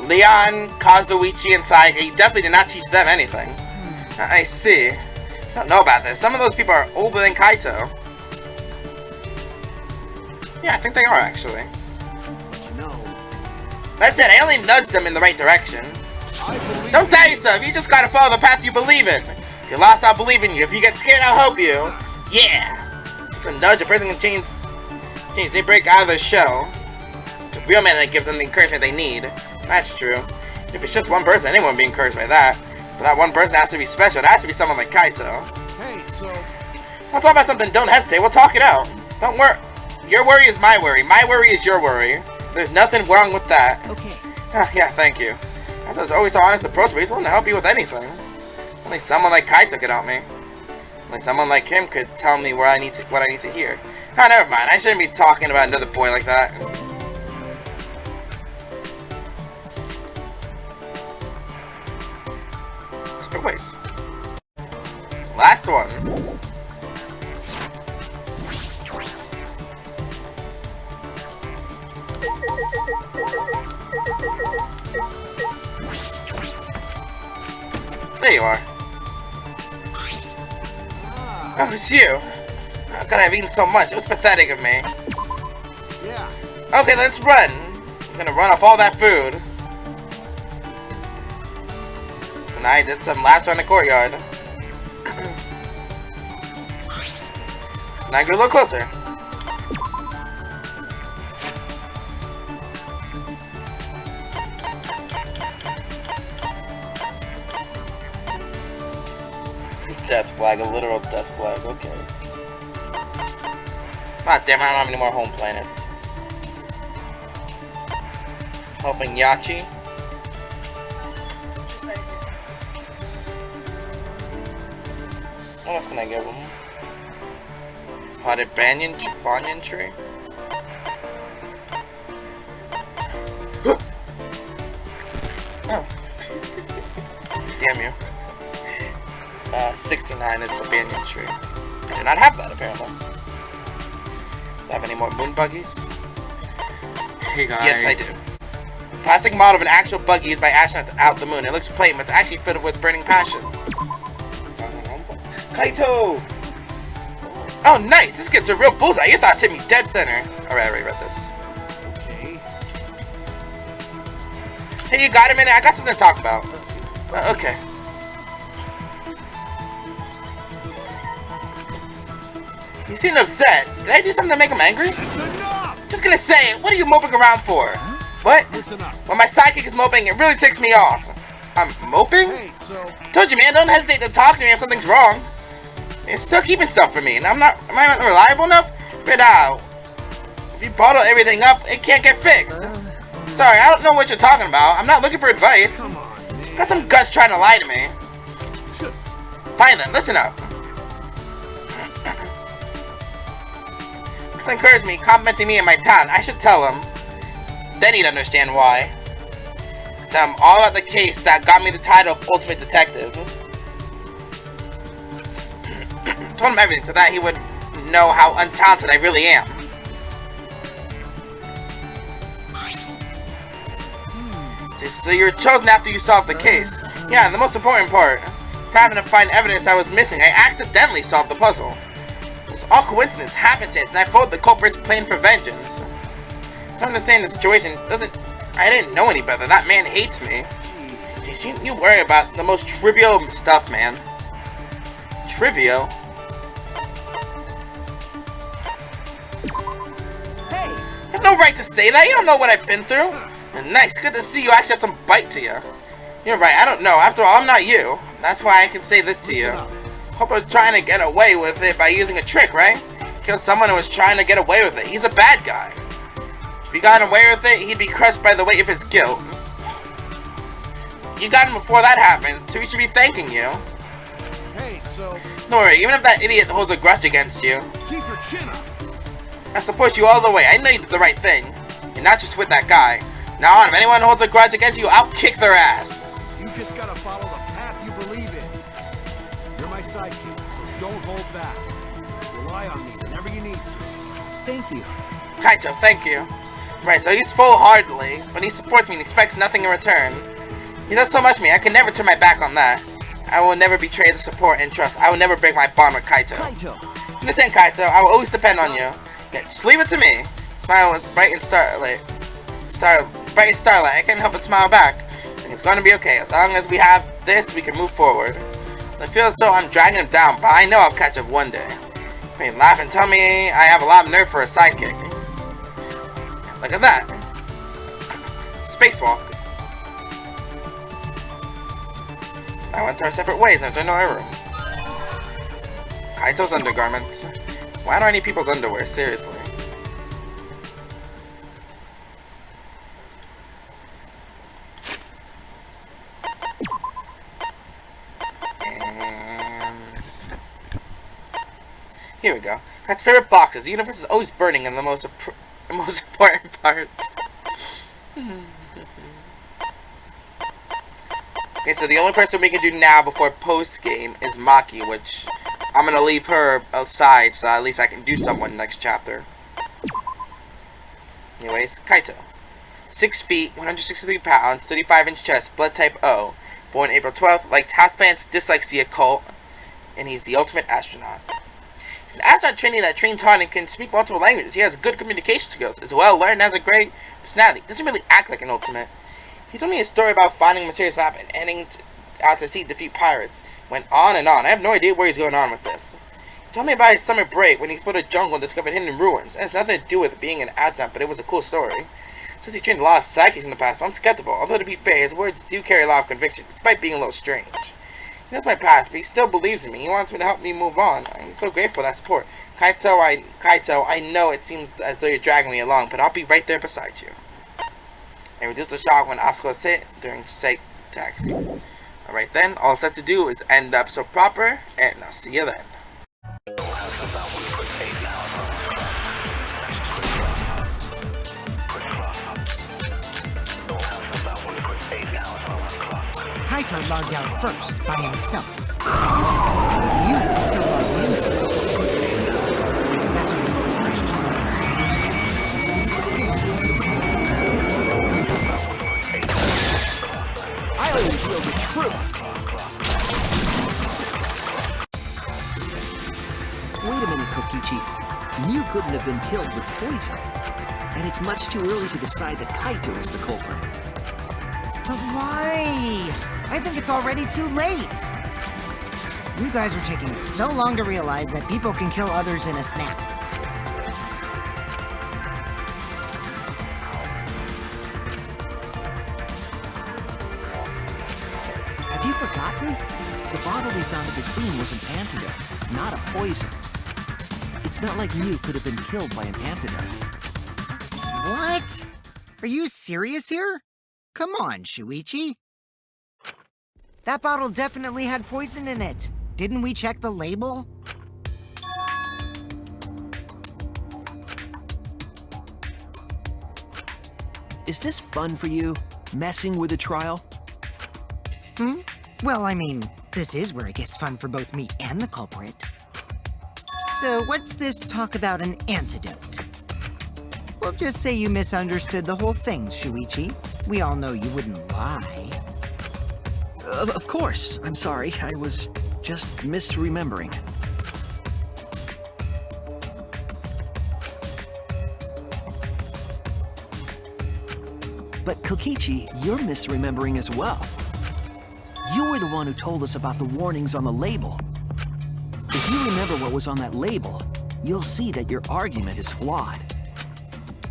Leon, Kazuichi, and Sayaka. He definitely did not teach them anything. I see. I don't know about this. Some of those people are older than Kaito. Yeah, I think they are actually. but you know, That's it. I only nudged them in the right direction. I believe Don't in doubt you. yourself. You just gotta follow the path you believe in. If you're lost, I'll believe in you. If you get scared, I'll help you. Yeah. Just a nudge. A person can change. They break out of their shell. It's a real man that gives them the encouragement they need. That's true. If it's just one person, anyone would be encouraged by that. But that one person has to be special. It has to be someone like Kaito. Hey, so We'll talk about something. Don't hesitate. We'll talk it out. Don't worry. Your worry is my worry. My worry is your worry. There's nothing wrong with that. Okay. Yeah, thank you. I thought it was always so honest approach, but he's willing to help you with anything. Only someone like Kaito could help me. Only someone like him could tell me what I need to hear. Ah, never mind. I shouldn't be talking about another boy like that. Ways. Last one. There you are. Oh, it's you. How could I have eaten so much? It was pathetic of me. yeah. Okay, let's run. I'm gonna run off all that food. And I did some laps around the courtyard. Now I go a little closer. Death flag, a literal death flag, okay. God damn, I don't have any more home planets. Helping Yachi. What else can I give him? Potted banyan tree? Oh. Damn you. 69 is the banyan tree. I do not have that, apparently. Do I have any more moon buggies? Hey guys. Yes, I do. Plastic model of an actual buggy used by astronauts out the moon. It looks plain, but it's actually filled with burning passion. Kaito! Oh, nice! This gets a real bullseye. You thought it hit me dead center. Alright, I already read this. Okay. Hey, you got a minute? I got something to talk about. Okay. You seem upset. Did I do something to make him angry? That's enough. Just gonna say it. What are you moping around for? What? Listen up. When my sidekick is moping, it really ticks me off. I'm moping? Hey, so Told you, man, don't hesitate to talk to me if something's wrong. It's still keeping stuff from me, and am I not reliable enough? But if you bottle everything up, it can't get fixed. Sorry, I don't know what you're talking about. I'm not looking for advice. come on, man. Got some guts trying to lie to me. Fine then, listen up. He encouraged me, complimenting me and my talent. I should tell him. Then he'd understand why. Tell him all about the case that got me the title of Ultimate Detective. Told him everything so that he would know how untalented I really am. So you're chosen after you solved the case. Yeah, and the most important part is having to find evidence I was missing. I accidentally solved the puzzle. It was all coincidence, happenstance, and I followed the culprit's plan for vengeance. To understand the situation I didn't know any better. That man hates me. Jeez, you worry about the most trivial stuff, man. Trivial? Hey! You have no right to say that. You don't know what I've been through. Nice, good to see you actually have some bite to you. You're right, I don't know. After all, I'm not you. That's why I can say this to you. Hope I was trying to get away with it by using a trick, right? Killed someone who was trying to get away with it. He's a bad guy. If he got away with it, he'd be crushed by the weight of his guilt. You got him before that happened, so he should be thanking you. Hey, so... Don't worry, even if that idiot holds a grudge against you, keep your chin up. I support you all the way. I know you did the right thing. And not just with that guy. Now on, if anyone holds a grudge against you, I'll kick their ass. You just gotta follow the path you believe in. You're my sidekick, so don't hold back. Rely on me whenever you need to. Thank you. Kaito, thank you. Right, so he's full-heartedly, but he supports me and expects nothing in return. He does so much for me, I can never turn my back on that. I will never betray the support and trust. I will never break my bond with Kaito. Understand, Kaito, I will always depend on you. Yeah, just leave it to me. Smile was bright and starlight. Bright as starlight. I can't help but smile back. And it's gonna be okay. As long as we have this, we can move forward. I feel as though I'm dragging him down, but I know I'll catch up one day. I mean, laugh and tell me I have a lot of nerve for a sidekick. Look at that. Spacewalk. I went our separate ways and entered our room. Kaito's undergarments. Why do I need people's underwear? Seriously. Here we go. Kaito's favorite boxes. The universe is always burning in the most important parts. Okay, so the only person we can do now before post-game is Maki, which I'm gonna leave her outside so at least I can do someone next chapter. Anyways, Kaito. 6 feet, 163 pounds, 35-inch chest, blood type O. Born April 12th, likes houseplants, dislikes the occult, and he's the ultimate astronaut. He's an astronaut trainee that trains hard and can speak multiple languages. He has good communication skills, is well learned, and has a great personality. Doesn't really act like an ultimate. He told me a story about finding a mysterious map and heading out to sea to defeat pirates. Went on and on. I have no idea where he's going on with this. He told me about his summer break when he explored a jungle and discovered hidden ruins. It has nothing to do with being an astronaut, but it was a cool story. Says he trained a lot of psychics in the past, but I'm skeptical. Although to be fair, his words do carry a lot of conviction, despite being a little strange. He knows my past, but he still believes in me. He wants me to help me move on. I'm so grateful for that support. Kaito, I know it seems as though you're dragging me along, but I'll be right there beside you. And reduce the shock when obstacles hit during safe taxi. Alright then, all that's left to do is end the episode proper, and I'll see you then. Kaito logged out first by himself. You still logged in. That's what I only feel the truth. Wait a minute, Kokichi. Miu couldn't have been killed with poison. And it's much too early to decide that Kaito is the culprit. But why? I think it's already too late. You guys are taking so long to realize that people can kill others in a snap. Have you forgotten? The bottle we found at the scene was an antidote, not a poison. It's not like Miu could have been killed by an antidote. What? Are you serious here? Come on, Shuichi. That bottle definitely had poison in it. Didn't we check the label? Is this fun for you? Messing with the trial? Well, I mean, this is where it gets fun for both me and the culprit. So what's this talk about an antidote? We'll just say you misunderstood the whole thing, Shuichi. We all know you wouldn't lie. Of course. I'm sorry. I was just misremembering. But Kokichi, you're misremembering as well. You were the one who told us about the warnings on the label. If you remember what was on that label, you'll see that your argument is flawed.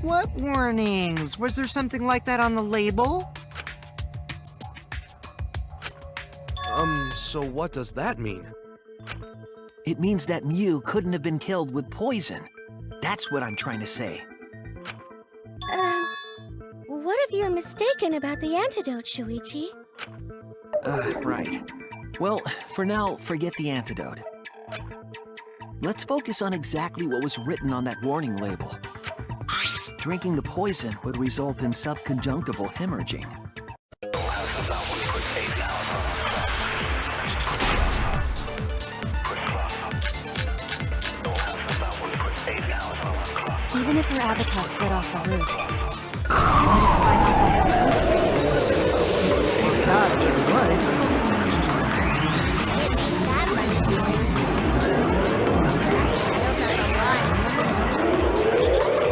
What warnings? Was there something like that on the label? So what does that mean? It means that Miu couldn't have been killed with poison. That's what I'm trying to say. What if you're mistaken about the antidote, Shuichi? Right. Well, for now, forget the antidote. Let's focus on exactly what was written on that warning label. Drinking the poison would result in subconjunctival hemorrhaging. Even if her avatar slid off the roof, would it slide off God, it would.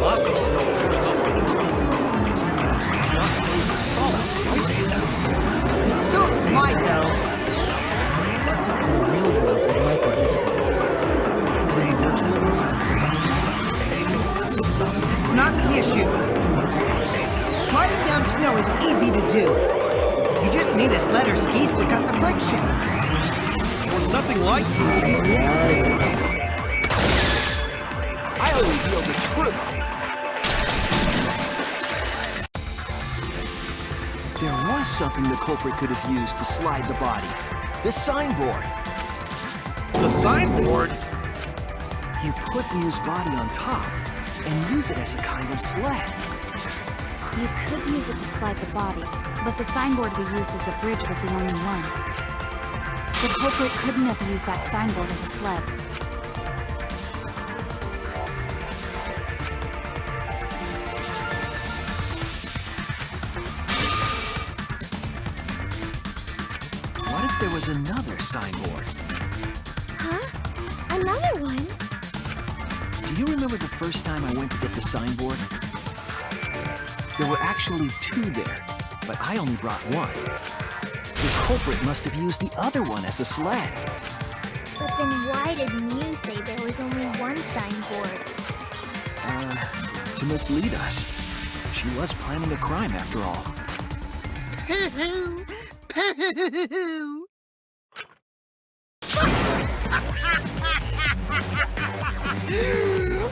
Lots of snow pouring up on the roof. Not frozen solid, right? It'd still slide, though. In the real world, it might be difficult. But in the virtual world, It's not the issue. Sliding down snow is easy to do. You just need a sled or skis to cut the friction. There's nothing like I only feel the truth. There was something the culprit could have used to slide the body. The signboard. The signboard? You put Miu's body on top and use it as a kind of sled. You could use it to slide the body, but the signboard we used as a bridge was the only one. The culprit couldn't have used that signboard as a sled. What if there was another signboard? Huh? Another one? Do you remember the first time I went to get the signboard? There were actually two there, but I only brought one. The culprit must have used the other one as a sled. But then why did Miu say there was only one signboard? To mislead us. She was planning a crime after all. Pooh! Pooh!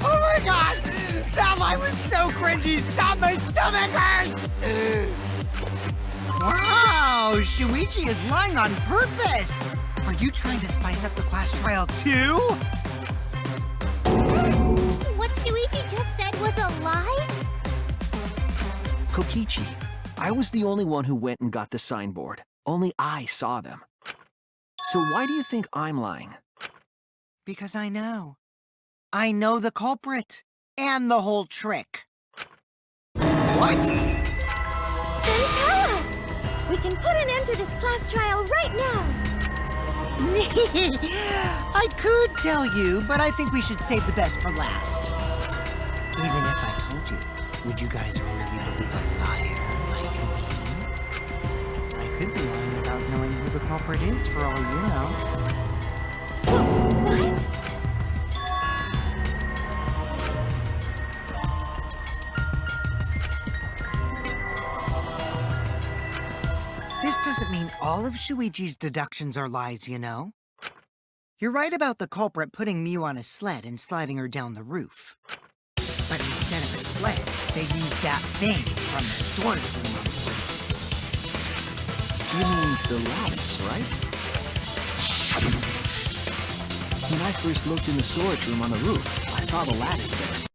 Oh my god! That line was so cringy! Stop! My stomach hurts! Wow! Shuichi is lying on purpose! Are you trying to spice up the class trial too? What Shuichi just said was a lie? Kokichi, I was the only one who went and got the signboard. Only I saw them. So why do you think I'm lying? Because I know. I know the culprit. And the whole trick. What? Then tell us! We can put an end to this class trial right now! I could tell you, but I think we should save the best for last. Even if I told you, would you guys really believe a liar like me? I could be lying about knowing who the culprit is for all you know. What? This doesn't mean all of Shuichi's deductions are lies, you know. You're right about the culprit putting Miu on a sled and sliding her down the roof. But instead of a sled, they used that thing from the storage room on the roof. You mean the lattice, right? When I first looked in the storage room on the roof, I saw the lattice there.